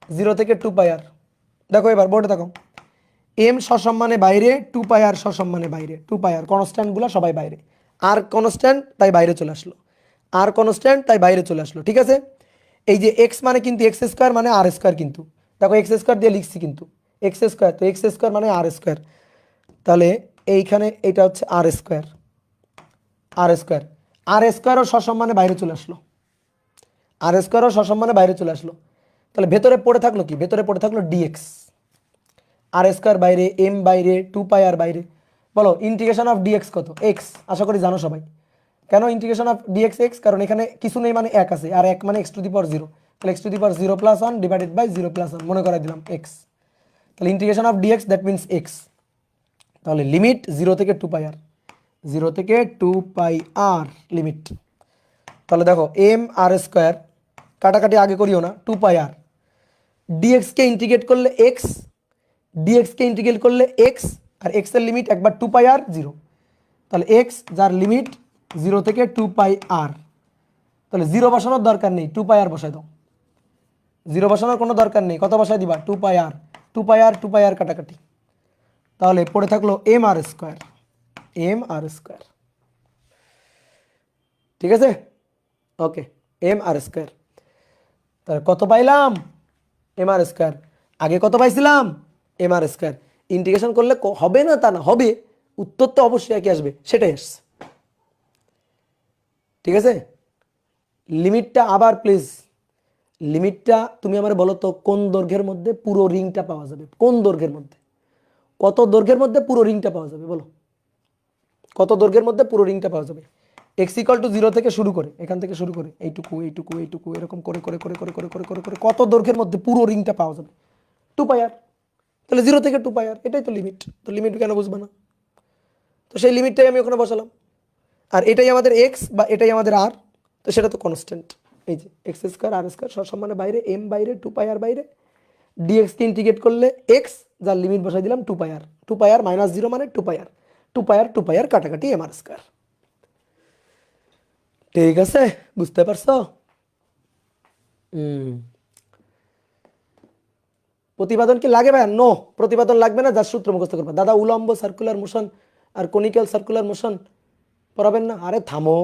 0 থেকে 2 পাই আর। দেখো এবার বোর্ডে দেখো, এম সসম্মানে বাইরে, 2 পাই আর সসম্মানে বাইরে, 2 পাই আর কনস্ট্যান্টগুলো সবাই বাইরে, আর কনস্ট্যান্ট তাই বাইরে চলে আসলো, আর কনস্ট্যান্ট তাই বাইরে চলে আসলো। ঠিক আছে, এই যে এক্স মানে কিন্তু এক্স স্কোয়ার মানে আর স্কোয়ার, কিন্তু দেখো এক্স স্কোয়ার দিয়ে লিখছি, কিন্তু এক্স স্কোয়ার তো এক্স স্কোয়ার মানে আর স্কোয়ার। তাহলে এইখানে এটা হচ্ছে আর স্কোয়ার, আর স্কোয়ার, আর স্কোয়ারও সসম্মানে বাইরে চলে আসলো, আর স্কোয়ারও সসম্মানে বাইরে চলে আসলো। তাহলে ভেতরে পড়ে থাকলো কি, ভেতরে পড়ে থাকলো ডিএক্স, আর স্কোয়ার বাইরে, এম বাইরে, 2 পাই আর বাইরে। বলো ইন্টিগ্রেশন অফ ডিএক্স কত, এক্স। আশা করি জানো সবাই। কেন ইন্টিগ্রেশন অফ ডিএক্স এক্স, কারণ এখানে কিছু নেই মানে এক আছে, আর এক মানে এক্স টু দি পাওয়ার 0, তাহলে X to the power 0 + 1 divided by 0 + 1, মনে করাই দিলাম এক্স। তাহলে integration of DX that means X. তাহলে লিমিট 0 থেকে 2 পাই আর, 0 থেকে 2 পাই আর লিমিট। তাহলে দেখো এম আর স্কোয়ার, কাটাকাটি আগে করিও না, 2 পাই আর, ডিএক্সকে ইন্টিগ্রেট করলে এক্স, ডিএক্সকে ইন্টিগ্রেট করলে এক্স, আর এক্স এর লিমিট একবার 2 পাই আর 0, তাহলে এক্স যার লিমিট 0 থেকে 2 পাই আর। তাহলে 0 বসানোর দরকার নেই, 2 পাই আর বসাই দাও, 0 বসানোর কোনো দরকার নেই, কত বসাই দিবা, 2 পাই আর, 2 পাই আর 2 পাই আর কাটাকাটি। তাহলে পড়ে থাকলো M R square, M R square. ঠিক আছে, ওকে, এম আর স্কোয়ার। তাহলে কত পাইলাম, এম আর স্কোয়ার। আগে কত পাইছিলাম এম আর স্কোয়ার, ইন্টিগ্রেশন করলে হবে না তা না, হবে, উত্তর তো অবশ্যই একই আসবে, সেটাই আসছে। ঠিক আছে, লিমিটটা আবার প্লিজ, লিমিটটা তুমি আমার বলো তো কোন দৈর্ঘ্যের মধ্যে পুরো রিংটা পাওয়া যাবে, কোন দৈর্ঘ্যের মধ্যে, কত দৈর্ঘ্যের মধ্যে পুরো রিংটা পাওয়া যাবে বলো, কত দৈর্ঘ্যের মধ্যে পুরো রিংটা পাওয়া যাবে? এক্স ইকুয়াল টু 0 থেকে শুরু করে, এখান থেকে শুরু করে এইটুকু এইটুকু এইটুকু এরকম করে করে করে করে করে করে করে করে কত দৈর্ঘ্যের মধ্যে পুরো রিংটা পাওয়া যাবে? 2 পাই আর। তাহলে 0 থেকে 2 পাই আর, এটাই তো লিমিট। তো লিমিট কেন বুঝবে না? তো সেই লিমিটটাই আমি ওখানে বসালাম, আর এটাই আমাদের এক্স বা এটাই আমাদের আর, তো সেটা তো কনস্ট্যান্ট। এই যে এক্স স্কোয়ার আর স্কোয়ার সসম্মানের বাইরে, এম বাইরে, 2 পাই আর বাইরে, ডিএক্সকে ইন্টিগ্রেট করলে এক্স, যার লিমিট বসাই দিলাম 2 পাই আর, 2 পাই আর মাইনাস 0 মানে 2 পাই আর, 2 পাই আর 2 পাই আর কাটাকাটি এম আর স্কোয়ার। ঠিক আছে, বুঝতে পারছো? প্রতিপাদন কি লাগে ভাই? নো, প্রতিপাদন লাগবে না, যার সূত্র মুখস্থ করবা। দাদা উলম্ব সার্কুলার মোশন আর কনিক্যাল সার্কুলার মোশন পড়াবেন না? আরে থামো,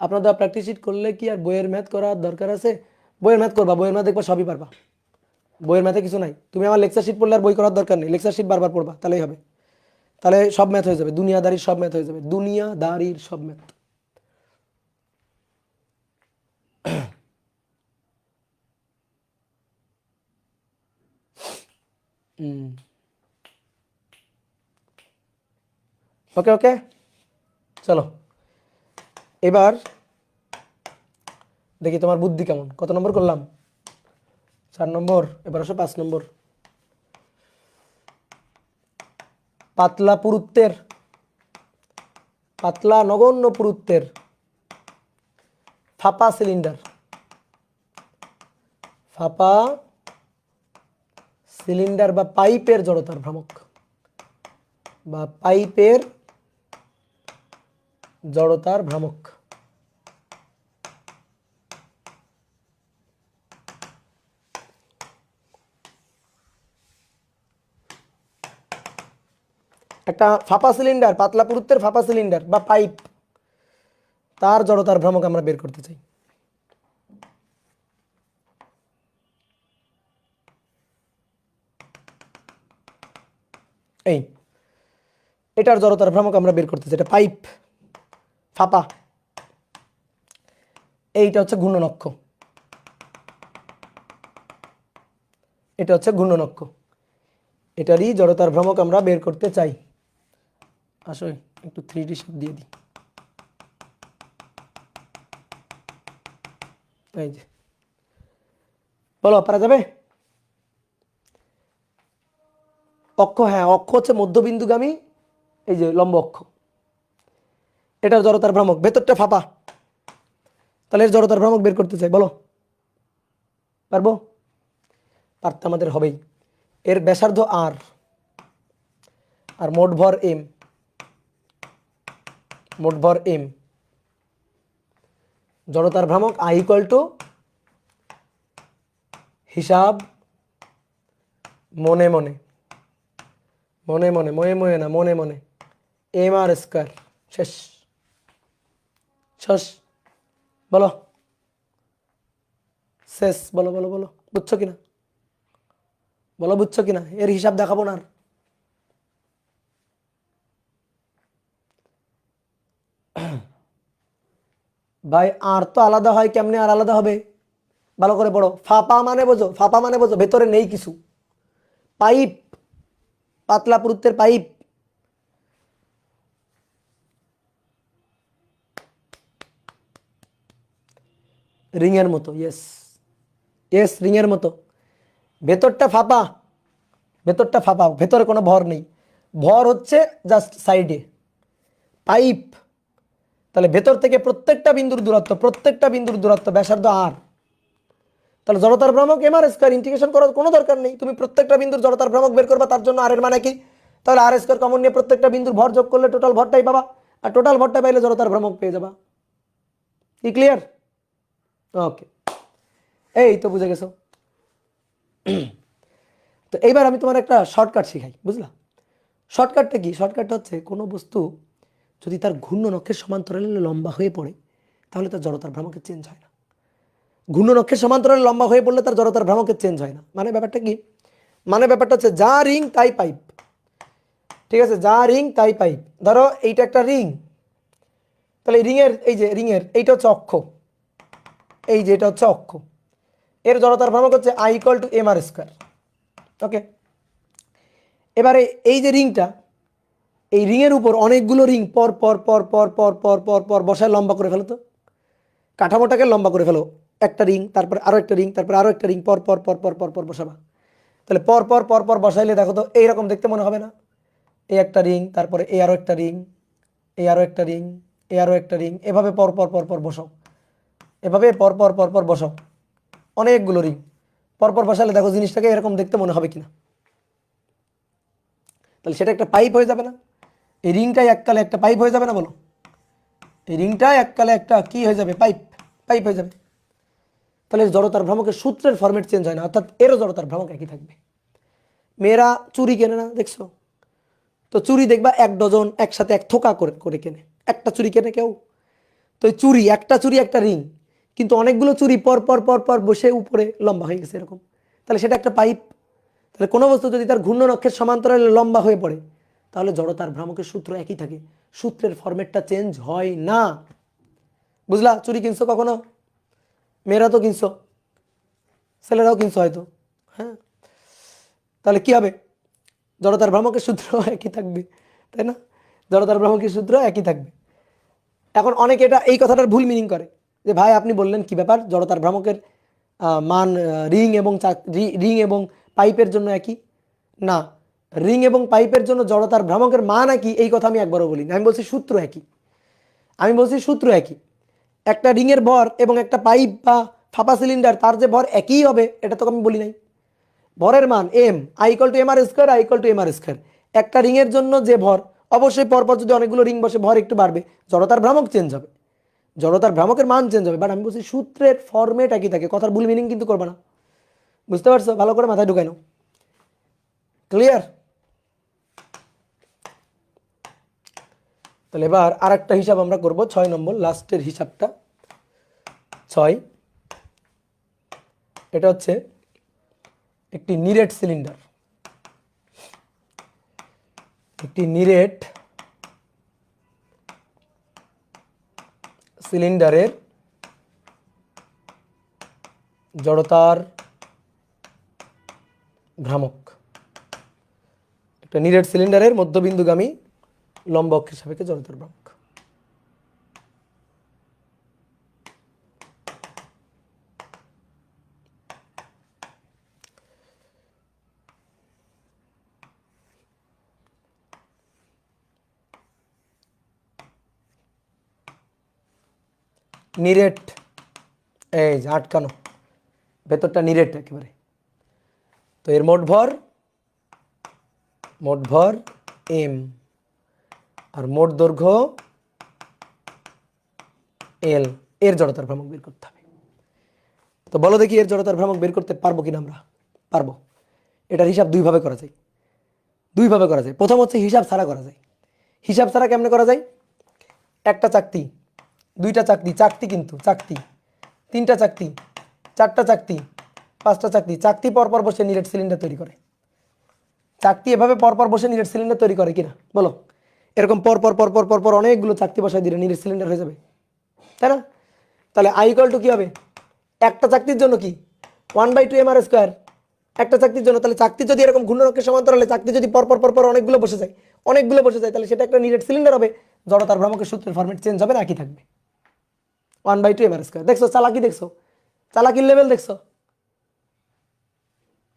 আপনারা প্র্যাকটিস শিট করলে কি আর বইয়ের ম্যাথ করার দরকার আছে? বইয়ের ম্যাথ করবা, বইয়ের ম্যাথ দেখবা সবই পারবা, বইয়ের ম্যাথে কিছু নাই। তুমি আমার লেকচার শিট পড়লে আর বই করার দরকার নেই, লেকচার শিট বারবার পড়বা, তাহলেই হবে, তাহলে সব ম্যাথ হয়ে যাবে, দুনিয়াদারির সব ম্যাথ হয়ে যাবে, দুনিয়াদারির সব ম্যাথ। ওকে ওকে, চলো এবার দেখি তোমার বুদ্ধি কেমন। কত নম্বর করলাম? 4 নম্বর। এবার আসো 5 নম্বর। পাতলা পুরুত্বের, পাতলা নগণ্য পুরুত্বের ফাঁপা সিলিন্ডার, ফাঁপা সিলিন্ডার বা পাইপের জড়তার ভ্রামক, বা পাইপের জড়তার ভ্রামক। একটা ফাঁপা সিলিন্ডার, পাতলা পুরুত্বের ফাঁপা সিলিন্ডার বা পাইপ, তার জড়তার ভ্রামক আমরা বের করতে চাই। এই এটার জড়তার ভ্রামক আমরা বের করতে চাই, এটা পাইপ ফাঁপা, এইটা হচ্ছে ঘূর্ণনক্ষ, এটা হচ্ছে ঘূর্ণনক্ষ, এটারই জড়তার ভ্রামক আমরা বের করতে চাই। আসলে একটু 3D শেপ দিয়ে দিই, এই যে বলো পারা যাবে? অক্ষ, হ্যাঁ অক্ষ হচ্ছে মধ্যবিন্দুগামী, এই যে লম্ব অক্ষ, এটার জড়তার ভ্রামক, ভেতরটা ফাঁপা, তাহলে এর জড়তার ভ্রামক বের করতে চাই, বলো পারবো? পারতে আমাদের হবেই। এর ব্যাসার্ধ আর, আর মোট ভর এম, মোট ভর এম, জড়তার ভ্রামক আই ইকুয়াল টু হিসাব মনে মনে, মনে মনে, মনে মনে না মনে মনে, এম আর স্কোয়ার। শেষ, শেষ, বলো শেষ, বলো বলো বলো, বুঝছো কিনা বলো, বুঝছো কিনা? এর হিসাব দেখাবো না আর। ভাই আর তো আলাদা হয় কেমনে, আর আলাদা হবে? ভালো করে পড়ো। ফাঁপা মানে বোঝো, ফাঁপা মানে বোঝো ভেতরে নেই কিছু, পাইপ, পাতলা পুরুত্বের পাইপ, রিং এর মতো, ইয়েস ইয়েস, রিং এর মতো, ভেতরটা ফাঁপা, ভেতরটা ফাঁপা, ভেতরে কোনো ভর নেই, ভর হচ্ছে জাস্ট সাইডে, পাইপ, তাহলে ভেতর থেকে প্রত্যেকটা বিন্দুর দূরত্ব, প্রত্যেকটা বিন্দুর দূরত্ব ব্যাসার্ধ আর, তাহলে জড়তার ভ্রামক এম আর স্কয়ার, ইন্টিগ্রেশন করার কোনো দরকার নেই, তুমি প্রত্যেকটা বিন্দুর জড়তার ভ্রামক বের করবা, তার জন্য আর এর মানে কি? তাহলে আর স্কয়ার কমন নিয়ে প্রত্যেকটা বিন্দুর ভর যোগ করলে টোটাল ভরটাই পাবা, আর টোটাল ভরটা পাইলে জড়তার ভ্রামক পেয়ে যাবা। কি ক্লিয়ার? ওকে, এই তো বুঝে গেছো। তো এইবার আমি তোমার একটা শর্টকাট শিখাই, বুঝলা? শর্টকাটটা কি? শর্টকাটটা হচ্ছে কোনো বস্তু যদি তার ঘূর্ণন অক্ষের সমান্তরালে লম্বা হয়ে পড়ে, তাহলে তার জড়তার ভ্রামকের চেঞ্জ হয় না। ঘূর্ণন অক্ষের সমান্তরালে লম্বা হয়ে পড়লে তার জড়তার ভ্রামকের চেঞ্জ হয় না। মানে ব্যাপারটা কি? মানে ব্যাপারটা হচ্ছে যা রিং তাই পাইপ, ঠিক আছে, যা রিং তাই পাইপ। ধরো এইটা একটা রিং, তাহলে রিংয়ের এই যে রিংয়ের এইটা হচ্ছে অক্ষ, এই যে এটা হচ্ছে অক্ষ, এর জড়তার ভ্রামক হচ্ছে I = mr²। ওকে, এবারে এই যে রিংটা, এই রিংয়ের উপর অনেকগুলো রিং পর পর পর পর পর পর পর পর বসায় লম্বা করে ফেলো, তো কাঠামোটাকে লম্বা করে ফেলো, একটা রিং তারপর আরো একটা রিং তারপর আরো একটা রিং পর পর পর পর পর পর বসাবা। তাহলে পর পর পর পর বসাইলে দেখো তো এইরকম দেখতে মনে হবে না? এই একটা রিং, তারপরে এই আরো একটা রিং, এই আরো একটা রিং, এই আরো একটা রিং, এভাবে পর পর পর পর বসাও, এভাবে পর পর পর পর বসাও, অনেকগুলো রিং পর পর বসালে দেখো জিনিসটাকে এরকম দেখতে মনে হবে কিনা? তাহলে সেটা একটা পাইপ হয়ে যাবে না? এই রিংটাই এককালে একটা পাইপ হয়ে যাবে না? বলো, এই রিংটাই এককালে একটা কি হয়ে যাবে? পাইপ, পাইপ হয়ে যাবে। তাহলে জড়তার ভ্রামকের সূত্রের ফরম্যাট চেঞ্জ হয় না, অর্থাৎ এরও জড়তার ভ্রামক একই থাকবে। মেয়েরা চুরি কেনে না, দেখছো তো? চুরি দেখবা 1 ডজন একসাথে এক থোকা করে করে কেনে, একটা চুরি কেনে কেউ? তো চুরি, একটা চুরি একটা রিং, কিন্তু অনেকগুলো চুরি পর পর পর পর বসে উপরে লম্বা হয়ে গেছে এরকম, তাহলে সেটা একটা পাইপ। তাহলে কোনো বস্তু যদি তার ঘূর্ণন অক্ষের সমান্তরালে লম্বা হয়ে পড়ে, তাহলে জড়তার ভ্রামকের সূত্র একই থাকে, সূত্রের ফরম্যাটটা চেঞ্জ হয় না। বুঝলা? চুরি কিনছো কখনো? মেয়েরা তো কিনছো, ছেলেরাও কিনছো হয়তো, হ্যাঁ? তাহলে কি হবে? জড়তার ভ্রামকের সূত্র একই থাকবে, তাই না? জড়তার ভ্রামকের সূত্র একই থাকবে। এখন অনেকে এটা এই কথাটার ভুল মিনিং করে যে ভাই আপনি বললেন কি ব্যাপার, জড়তার ভ্রামকের মান রিং এবং পাইপের জন্য একই? না, রিং এবং পাইপের জন্য জড়তার ভ্রামকের মান একই এই কথা আমি একবারও বলিনি। আমি বলছি সূত্র একই, আমি বলছি সূত্র একই। একটা রিংয়ের ভর এবং একটা পাইপ বা ফাঁপা সিলিন্ডার তার যে ভর একই হবে এটা তো আমি বলি নাই। ভরের মান M, I = mr², I = mr²। একটা রিংয়ের জন্য যে ভর, অবশ্যই পরপর যদি অনেকগুলো রিং বসে ভর একটু বাড়বে, জড়তার ভ্রামক চেঞ্জ হবে, জড়তার ভ্রামকের মান চেঞ্জ হবে, বাট আমি বলছি সূত্রের ফরম্যাট একই থাকে। কথার ভুল মিনিং কিন্তু করবে না, বুঝতে পারছো? ভালো করে মাথায় ঢুকাই নাও। ক্লিয়ার? তাহলে এবার আর একটা হিসাব আমরা করব, 6 নম্বর লাস্টের হিসাবটা। 6, এটা হচ্ছে একটি নিরেট সিলিন্ডার, একটি নিরেট সিলিন্ডারের জড়তার ভ্রামক, একটা নিরেট সিলিন্ডারের মধ্যবিন্দুগামী লম্ব অক্ষের সাপেক্ষে জড়তার ভ্রামক। নিরেট, এই যে আটকানো, ভেতরটা নিরেট একেবারে। তো এর মোট ভর এম, আর মোট দৈর্ঘ্য এল, এর জড়তার ভ্রামক বের করতে হবে। তো বলো দেখি এর জড়তার ভ্রামক বের করতে পারবো কিনা আমরা? পারবো। এটার হিসাব দুইভাবে করা যায়, দুইভাবে করা যায়। প্রথম হচ্ছে হিসাব ছাড়া করা যায়। হিসাব ছাড়া কেমনে করা যায়? একটা চাকতি, দুইটা চাকতি, চাকতি কিন্তু চাকতি, তিনটা চাকতি, চারটা চাকতি, পাঁচটা চাকতি, চাকতি পরপর বসে নিরেট সিলিন্ডার তৈরি করে। চাকতি এভাবে পরপর বসে নিরেট সিলিন্ডার তৈরি করে কিনা বলো? এরকম পরপর পরপর পরপর অনেকগুলো চাকতি বসায় দিলে নিরেট সিলিন্ডার হয়ে যাবে, তাই না? তাহলে I = কি হবে? একটা চাকতির জন্য কি 1/2 mr², একটা চাকতির জন্য। তাহলে চাকতি যদি এরকম ঘূর্ণন অক্ষের সমান্তরালে চাকতি যদি পরপর পরপর অনেকগুলো বসে যায়, অনেকগুলো বসে যায়, তাহলে সেটা একটা নিরেট সিলিন্ডার হবে। জড়তার ভ্রামকের সূত্রের ফরম্যাট চেঞ্জ হবে না, একই থাকবে, 1/2 mr²। দেখছো চালাকি? দেখছো চালাকির লেভেল? দেখছো?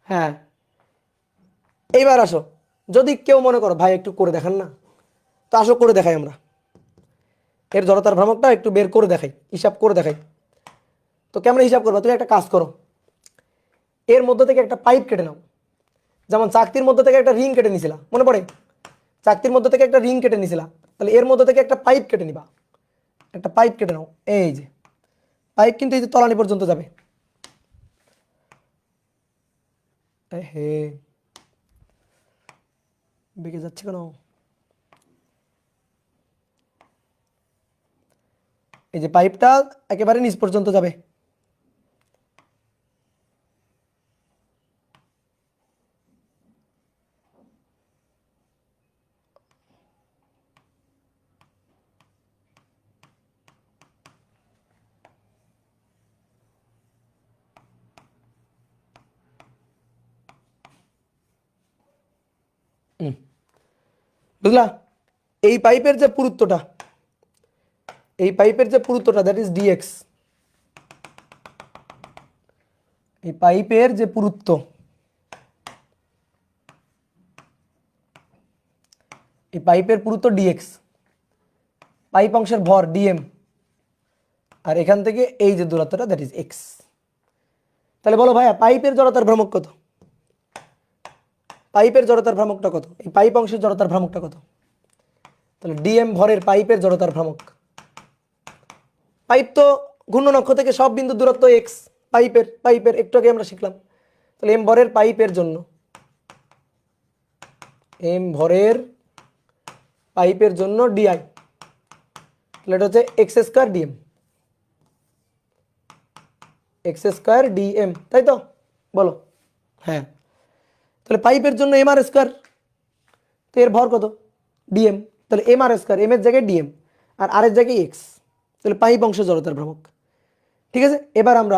হ্যাঁ। এইবার আসো, যদি কেউ মনে করো ভাই একটু করে দেখান না, তো আসো করে দেখাই আমরা। এর জড়তার ভ্রামকটা একটু বের করে দেখাই, হিসাব করে দেখাই। তো কেমন হিসাব করবা? তুমি একটা কাজ করো, এর মধ্যে থেকে একটা পাইপ কেটে নাও। যেমন চাকতির মধ্যে থেকে একটা রিং কেটে নিছিলা, মনে পড়ে? চাকতির মধ্যে থেকে একটা রিং কেটে নিছিলা, তাহলে এর মধ্যে থেকে একটা পাইপ কেটে নিবা, একটা পাইপ কেটে নাও। এই যে পাইপ কিন্তু এই যে তলানি পর্যন্ত যাবে। হে, বেঁকে যাচ্ছে কেন? এই যে পাইপটা একেবারে নিচ পর্যন্ত যাবে, বুঝলা? এই পাইপের যে পুরুত্বটা, দ্যাট ইজ ডিএক্স। এই পাইপের যে পুরুত্ব, ডিএক্স, পাইপ অংশের ভর ডিএম, আর এখান থেকে এই যে দূরত্বটা দ্যাট ইজ এক্স। তাহলে বলো ভাইয়া পাইপের জড়তার ভ্রামক কত? পাইপের জড়তার ভ্রামকটা কত? এই পাইপ অংশের জড়তার ভ্রামকটা কত? তাহলে ডিএম ভরের পাইপের জড়তার ভ্রামক। পাইপ তো ঘূর্ণন অক্ষ থেকে সব বিন্দু দূরত্ব এক্স, পাইপের একটু আগে আমরা শিখলাম। তাহলে এম ভরের পাইপের জন্য, ডিআই, তাহলে এটা হচ্ছে এক্স স্কয়ার ডিএম, তাই তো? বলো। হ্যাঁ, তাহলে পাইপের জন্য এম আর স্কয়ার, তো এর ভর কত? ডিএম। তাহলে এম আর স্কয়ার, এম এর জায়গায় ডিএম আর আর এর জায়গায় এক্স, তাহলে পাইপ অংশের জড়তার ভ্রামক। ঠিক আছে, এবার আমরা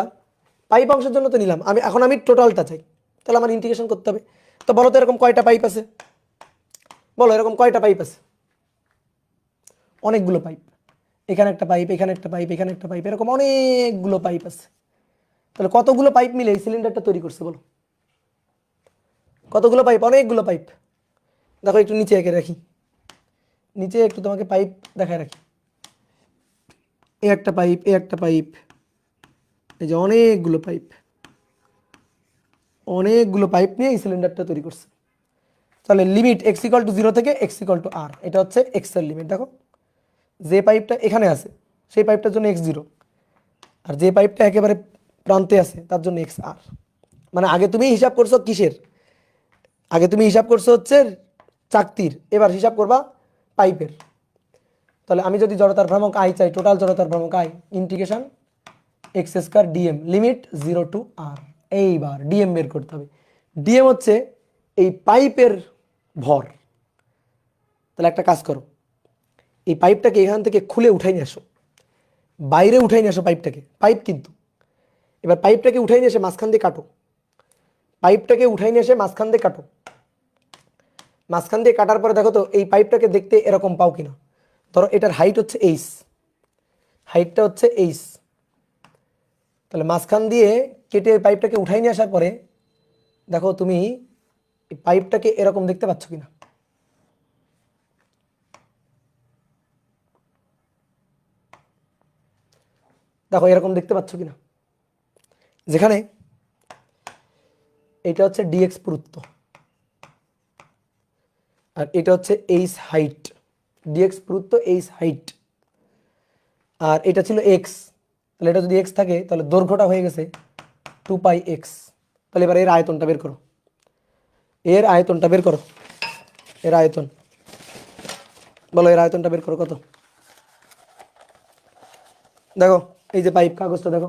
পাইপ অংশের জন্য তো নিলাম, এখন আমি টোটালটা চাই, তাহলে আমার ইন্টিগ্রেশন করতে হবে। তো বলো তো এরকম কয়টা পাইপ আছে? বলো এরকম কয়টা পাইপ আছে? অনেকগুলো পাইপ। এখানে একটা পাইপ, এখানে একটা পাইপ, এখানে একটা পাইপ, এরকম অনেকগুলো পাইপ আছে। তাহলে কতগুলো পাইপ মিলে এই সিলিন্ডারটা তৈরি করছে বলো? কতগুলো পাইপ? অনেকগুলো পাইপ। দেখো একটু নিচে এঁকে রাখি, নিচে একটু তোমাকে পাইপ দেখায় রাখি। এই একটা পাইপ, এই যে অনেকগুলো পাইপ নিয়ে এই সিলিন্ডারটা তৈরি করছে। তাহলে লিমিট x = 0 থেকে x = r, এটা হচ্ছে x এর লিমিট। দেখো যে পাইপটা এখানে আছে সেই পাইপটার জন্য x0, আর যে পাইপটা একেবারে প্রান্তে আছে তার জন্য xr। মানে আগে তুমি হিসাব করছো কিসের? আগে তুমি হিসাব করছো হচ্ছে চাকতির, এবার হিসাব করবা পাইপের। তাহলে আমি যদি জড়তার ভ্রামক আই চাই, টোটাল জড়তার ভ্রামক I, integration x² DM, limit 0 to r। এইবার ডিএম বের করতে হবে। ডিএম হচ্ছে এই পাইপের ভর। তাহলে একটা কাজ করো, এই পাইপটাকে এখান থেকে খুলে উঠাই নিয়ে আসো, বাইরে উঠাই নিয়ে আসো পাইপটাকে, পাইপ কিন্তু। এবার পাইপটাকে উঠাই নিয়ে এসে মাঝখান দিয়ে কাটো, মাঝখান দিয়ে কাটার পরে দেখো তো এই পাইপটাকে দেখতে এরকম পাও কিনা। ধরো এটার হাইট হচ্ছে এইচ, হাইটটা হচ্ছে এইচ। তাহলে মাঝখান দিয়ে কেটে পাইপটাকে উঠাই নিয়ে আসার পরে দেখো তুমি এই পাইপটাকে এরকম দেখতে পাচ্ছ কিনা। দেখো এরকম দেখতে পাচ্ছ কিনা, যেখানে এটা হচ্ছে ডিএক্স পুরুত্ব আর এটা হচ্ছে এইচ হাইট, ডিএক্স পুরুত্ব, এইচ হাইট, আর এটা ছিল এক্স। তাহলে এটা যদি এক্স থাকে তাহলে দৈর্ঘ্যটা হয়ে গেছে 2πx। তাহলে এবার এর আয়তনটা বের করো, এর আয়তন বলো, এর আয়তনটা বের করো কত? দেখো এই যে পাইপ, কাগজটা দেখো,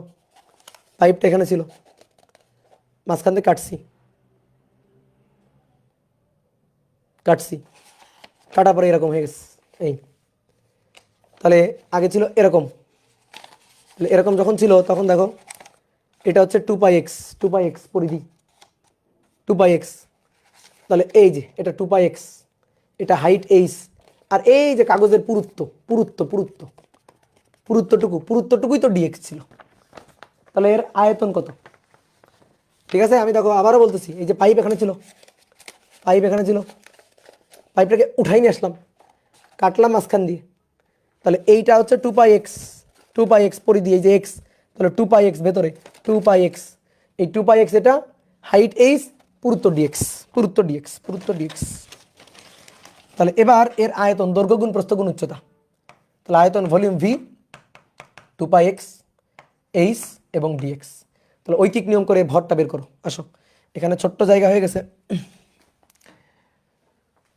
পাইপটা এখানে ছিল, মাঝখান দিয়ে কাটছি, কাটার পরে এরকম হয়ে গেছে এই। তাহলে আগে ছিল এরকম, তাহলে এরকম যখন ছিল তখন দেখো এটা হচ্ছে 2πx পরিধি, 2πx। তাহলে এই যে এটা 2πx, এটা হাইট এইচ, আর এই যে কাগজের পুরুত্বটুকুই তো ডিএক্স ছিল। তাহলে এর আয়তন কত? ঠিক আছে, আমি দেখো আবারও বলতেছি, এই যে পাইপ এখানে ছিল, পাইপটাকে উঠাই নিয়ে আসলাম, কাটলাম মাঝখান দিয়ে। তাহলে এইটা হচ্ছে 2πx পরিধি, এই যে এক্স, তাহলে 2πx ভেতরে 2πx, এই 2πx এটা হাইট এইচ, পুরুত্ব ডিএক্স। তাহলে এবার এর আয়তন দৈর্ঘ্য গুণ প্রস্থ গুণ উচ্চতা, তাহলে আয়তন ভলিউম ভি, 2πx, এইচ এবং ডিএক্স। তাহলে ঐকিক নিয়ম করে ভরটা বের করো। আসো, এখানে ছোট্ট জায়গা হয়ে গেছে।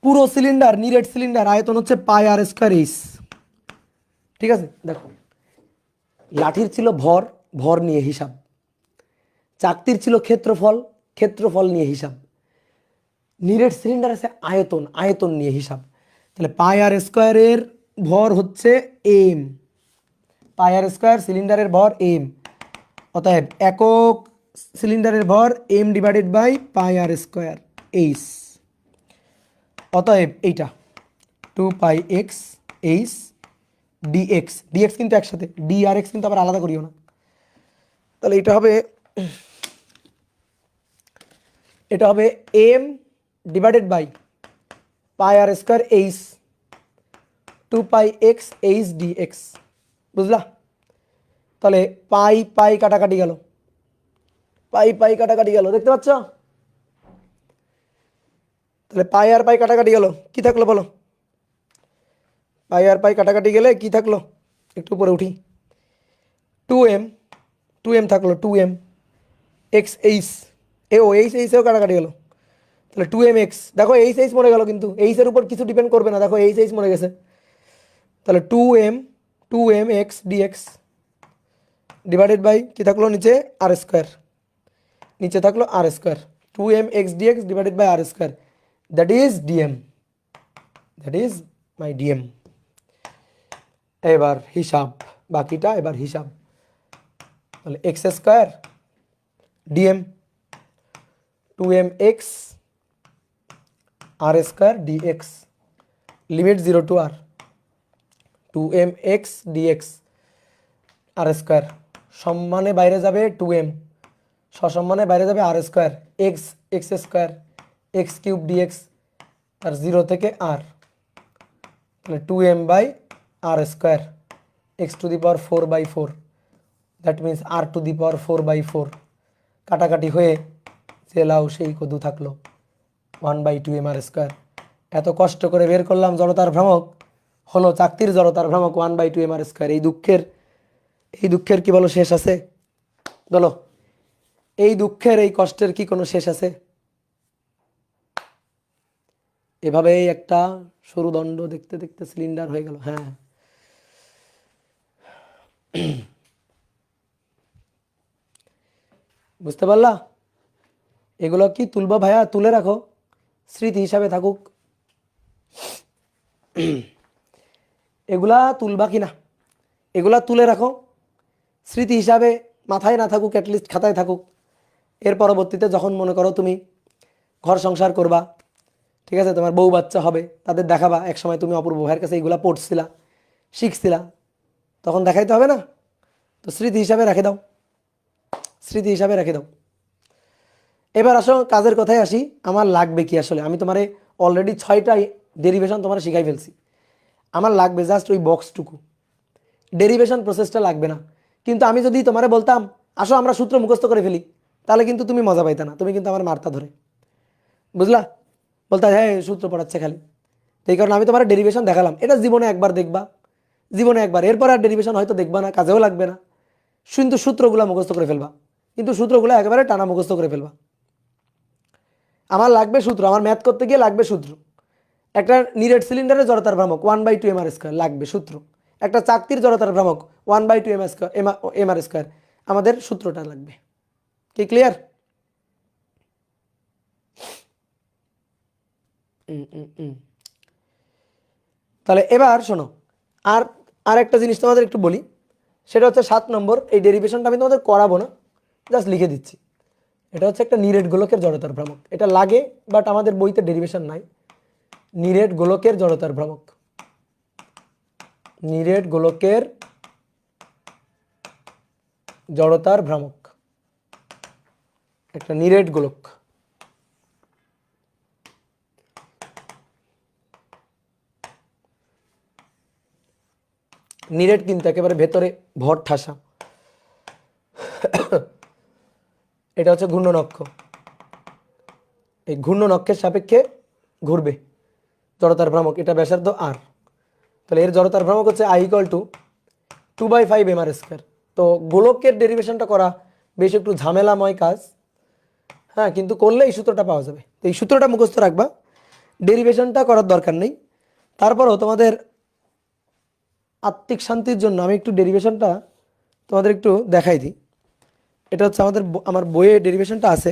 পুরো সিলিন্ডার, নিরেট সিলিন্ডার আয়তন হচ্ছে πr² এইচ। ঠিক আছে, দেখো লাঠির ছিল ভর নিয়ে হিসাব, চাকতির ছিল ক্ষেত্রফল নিয়ে হিসাব, নিরেট সিলিন্ডার আছে আয়তন নিয়ে হিসাব। তাহলে πr² এর ভর হচ্ছে এম, πr² সিলিন্ডারের ভর এম, অতএব একক সিলিন্ডারের ভর m/πr² এইচ। অতএব এইটা 2πx h dx, dx কিন্তু একসাথে, d আর x কিন্তু আবার আলাদা করিও না। তাহলে এটা হবে m divided by pi R square h 2πx h dx, বুঝলা? তাহলে পাই পাই কাটাকাটি গেল, পাই পাই কাটাকাটি গেল, দেখতে পাচ্ছ? তাহলে পাই আর পাই কাটাকাটি গেল, কি থাকলো বলো? পাই আর পাই কাটাকাটি গেলে কি থাকলো? একটু উপরে উঠি, 2m, 2m থাকলো, 2m x h, ও এইচ এইচেও কাটাকাটি গেল, তাহলে 2mx, দেখো এইচ এইচ মরে গেল, কিন্তু এইচের উপর কিছু ডিপেন্ড করবে না, দেখো এইচ এইচ মরে গেছে। তাহলে 2m x dx divided by কি থাকলো নিচে আর স্কোয়ার, নিচে থাকলো r square, 2m x dx divided by R square, that is dm, that is my dm। এবার হিসাব, বাকিটা এবার হিসাব। তাহলে x square dm 2mx r square dx, limit 0 to r, 2mx dx r square সম্মানে বাইরে যাবে 2m, সসম্মানে বাইরে যাবে r square, x x square x cube dx r 0 থেকে r, তাহলে 2m by R square x to the power 4/4, that means r to the power 4/4, কাটাকাটি হয়ে যে লাউ সেই কদু থাকলো 1/2m আর স্কোয়ার। এত কষ্ট করে বের করলাম জড়তার ভ্রামক, হলো চাকতির জড়তার ভ্রামক 1/2m আর স্কোয়ার। এই দুঃখের কি বলো শেষ আছে? বলো, এই দুঃখের এই কষ্টের কি কোনো শেষ আছে? এভাবেই একটা সরু দণ্ড দেখতে দেখতে সিলিন্ডার হয়ে গেল। হ্যাঁ, বুঝতে পারলা? এগুলো কি তুলবা ভাইয়া? তুলে রাখো, স্মৃতি হিসাবে থাকুক। এগুলা তুলবা কি না? এগুলা তুলে রাখো, স্মৃতি হিসাবে মাথায় না থাকুক, অ্যাটলিস্ট খাতায় থাকুক। এর পরবর্তীতে যখন মনে করো তুমি ঘর সংসার করবা, ঠিক আছে, তোমার বউ বাচ্চা হবে, তাদের দেখাবা এক সময় তুমি অপূর্ব ভাইয়ের কাছে এইগুলা পড়ছিলা, শিখছিলা, তখন দেখাইতে হবে না? তো স্মৃতি হিসাবে রেখে দাও, স্মৃতি হিসাবে রেখে দাও। এবার আসো কাজের কথায় আসি, আমার লাগবে কি আসলে? আমি তোমারে অলরেডি 6টা ডেরিভেশন তোমার শিখাই ফেলছি, আমার লাগবে জাস্ট ওই বক্সটুকু, ডেরিভেশন প্রসেসটা লাগবে না। কিন্তু আমি যদি তোমারে বলতাম আসো আমরা সূত্র মুখস্থ করে ফেলি, তাহলে কিন্তু তুমি মজা পাইতা না, তুমি কিন্তু আমার মারতা ধরে, বুঝলা? বলতে হ্যাঁ সূত্র পড়াচ্ছে খালি। তো এই কারণে আমি তোমার ডেরিভেশন দেখালাম, এটা জীবনে একবার দেখবা, জীবনে একবার, এরপর আর ডেরিভেশন হয়তো দেখবা না, কাজেও লাগবে না, কিন্তু সূত্রগুলো মুখস্থ করে ফেলবা, কিন্তু সূত্রগুলো একেবারে টানা মুখস্থ করে ফেলবা। আমার লাগবে সূত্র, আমার ম্যাথ করতে গিয়ে লাগবে সূত্র। একটা নিরেট সিলিন্ডারের জড়তার ভ্রামক 1/2m আর স্কোয়ার লাগবে সূত্র, একটা চাকতির জড়তার ভ্রামক 1/2m square M R square, আমাদের সূত্রটা লাগবে। কি ক্লিয়ার? তাহলে এবার শোনো, আর আর একটা জিনিস তোমাদের একটু বলি, সেটা হচ্ছে 7 নম্বর। এই ডেরিভেশনটা আমি তোমাদের করাবো না, জাস্ট লিখে দিচ্ছি। এটা হচ্ছে একটা নিরেট গোলকের জড়তার ভ্রামক, এটা লাগে বাট আমাদের বইতে ডেরিভেশন নাই। নিরেট গোলকের জড়তার ভ্রামক, নিরেট গোলকের জড়তার ভ্রামক, একটা নিরেট গোলক। নিরেট কিন্তু একেবারে ভেতরে ভর ঠাসা। এটা হচ্ছে ঘূর্ণনক্ষ, এই ঘূর্ণনক্ষের সাপেক্ষে ঘুরবে জড়তার ভ্রামক, এটা ব্যাসার্ধ আর। তাহলে এর জড়তার ভ্রামক হচ্ছে I = 2/5m আর স্কোয়ার। তো গোলকের ডেরিভেশনটা করা বেশ একটু ঝামেলাময় কাজ, হ্যাঁ, কিন্তু করলে এই সূত্রটা পাওয়া যাবে। তো এই সূত্রটা মুখস্থ রাখবা, ডেরিভেশনটা করার দরকার নেই। তারপরও তোমাদের আত্মিক শান্তির জন্য আমি একটু ডেরিভেশনটা তোমাদের একটু দেখাই দিই। এটা হচ্ছে আমার বইয়ে ডেরিভেশনটা আছে,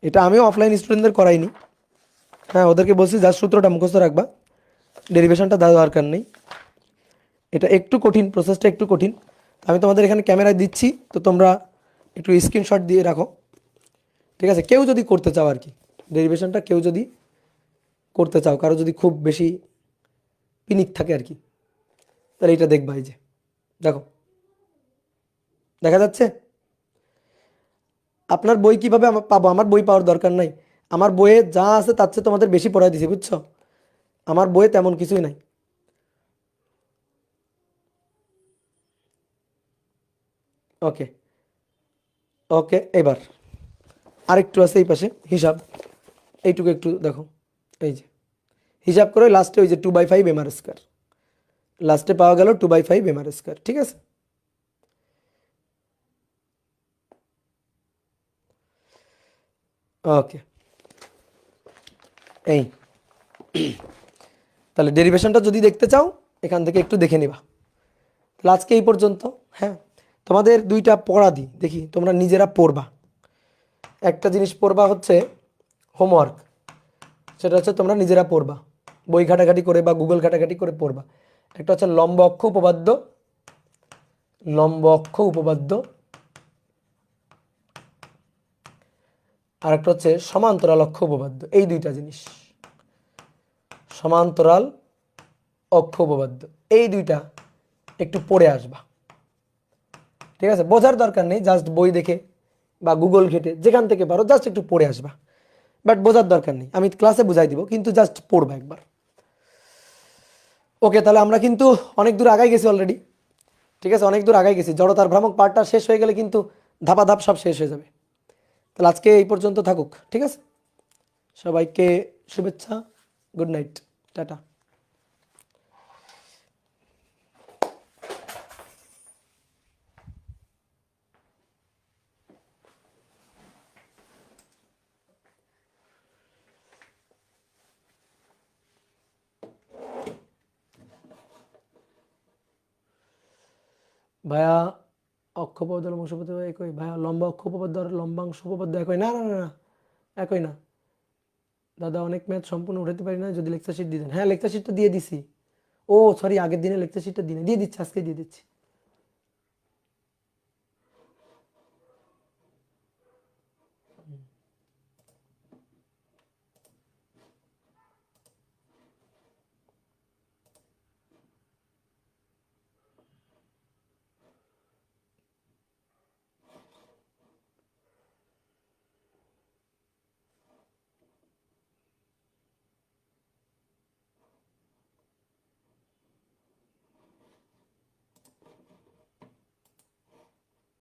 এটা আমিও অফলাইন স্টুডেন্টদের করাইনি, হ্যাঁ, ওদেরকে বলছি জাস্ট সূত্রটা মুখস্থ রাখবা, ডেরিভেশনটা দেওয়ার দরকার নেই। এটা একটু কঠিন, প্রসেসটা একটু কঠিন। আমি তোমাদের এখানে ক্যামেরায় দিচ্ছি, তো তোমরা একটু স্ক্রিনশট দিয়ে রাখো, ঠিক আছে? কেউ যদি করতে চাও আর কি, ডেরিভেশনটা কেউ যদি করতে চাও, কারো যদি খুব বেশি পিনিক থাকে আর কি, তাহলে এটা দেখবা। এই যে দেখো, দেখা যাচ্ছে? আপনার বই কিভাবে পাবো? আমার বই পাওয়ার দরকার নাই, আমার বইয়ে যা আছে তার চেয়ে তোমাদের বেশি পড়াই দিছি, বুঝছো? আমার বইয়ে তেমন কিছুই নাই। ওকে, ওকে, এবার আরেকটু আছে এই পাশে হিসাব, এইটুকু একটু দেখো। এই যে হিসাব করে লাস্টে ওই যে 2/5 MR², লাস্টে পাওয়া গেল 2/5 MR², ঠিক আছে? ওকে, এই তাহলে ডেরিভেশনটা যদি দেখতে চাও এখান থেকে একটু দেখে নিবা। তাহলে আজকে এই পর্যন্ত। হ্যাঁ, তোমাদের দুইটা পড়া দিই, দেখি তোমরা নিজেরা পড়বা। একটা জিনিস পড়বা হচ্ছে হোমওয়ার্ক, সেটা হচ্ছে তোমরা নিজেরা পড়বা, বই ঘাটাঘাটি করে বা গুগল ঘাটাঘাটি করে পড়বা। একটা হচ্ছে লম্ব অক্ষ উপপাদ্য, লম্ব অক্ষ উপপাদ্য, আর একটা হচ্ছে সমান্তরাল অক্ষ উপপাদ্য। এই দুইটা জিনিস, সমান্তরাল অক্ষ উপপাদ্য, এই দুইটা একটু পড়ে আসবা, ঠিক আছে? বোঝার দরকার নেই, জাস্ট বই দেখে বা গুগল ঘেটে যেখান থেকে পারো জাস্ট একটু পড়ে আসবা, বাট বোঝার দরকার নেই, আমি ক্লাসে বুঝাই দিব, কিন্তু জাস্ট পড়বা একবার। ওকে, তাহলে আমরা কিন্তু অনেক দূর আগাই গেছি অলরেডি, ঠিক আছে? অনেক দূর আগাই গেছি, জড়তার ভ্রামক পার্টটা শেষ হয়ে গেলে কিন্তু ধাপাধাপ সব শেষ হয়ে যাবে। তাহলে আজকে এই পর্যন্ত থাকুক, ঠিক আছে? সবাইকে শুভেচ্ছা, গুড নাইট, টাটা। ভাইয়া অক্ষ উপপাদ্য লম্বাংশ উপপাদ্য একই? ভাইয়া লম্বা অক্ষ উপপাদ্য আর লম্বাংশ উপপাদ্য একই? না না না না, একই না দাদা, অনেক ম্যাথ সম্পূর্ণ উঠাতে পারি না, যদি লেকচার শিট দিয়ে দেন। হ্যাঁ, লেকচার শিটটা দিয়ে দিছি। ও সরি, আগের দিনে লেকচার শিটটা দিয়ে দিচ্ছি, আজকে দিয়ে দিচ্ছি।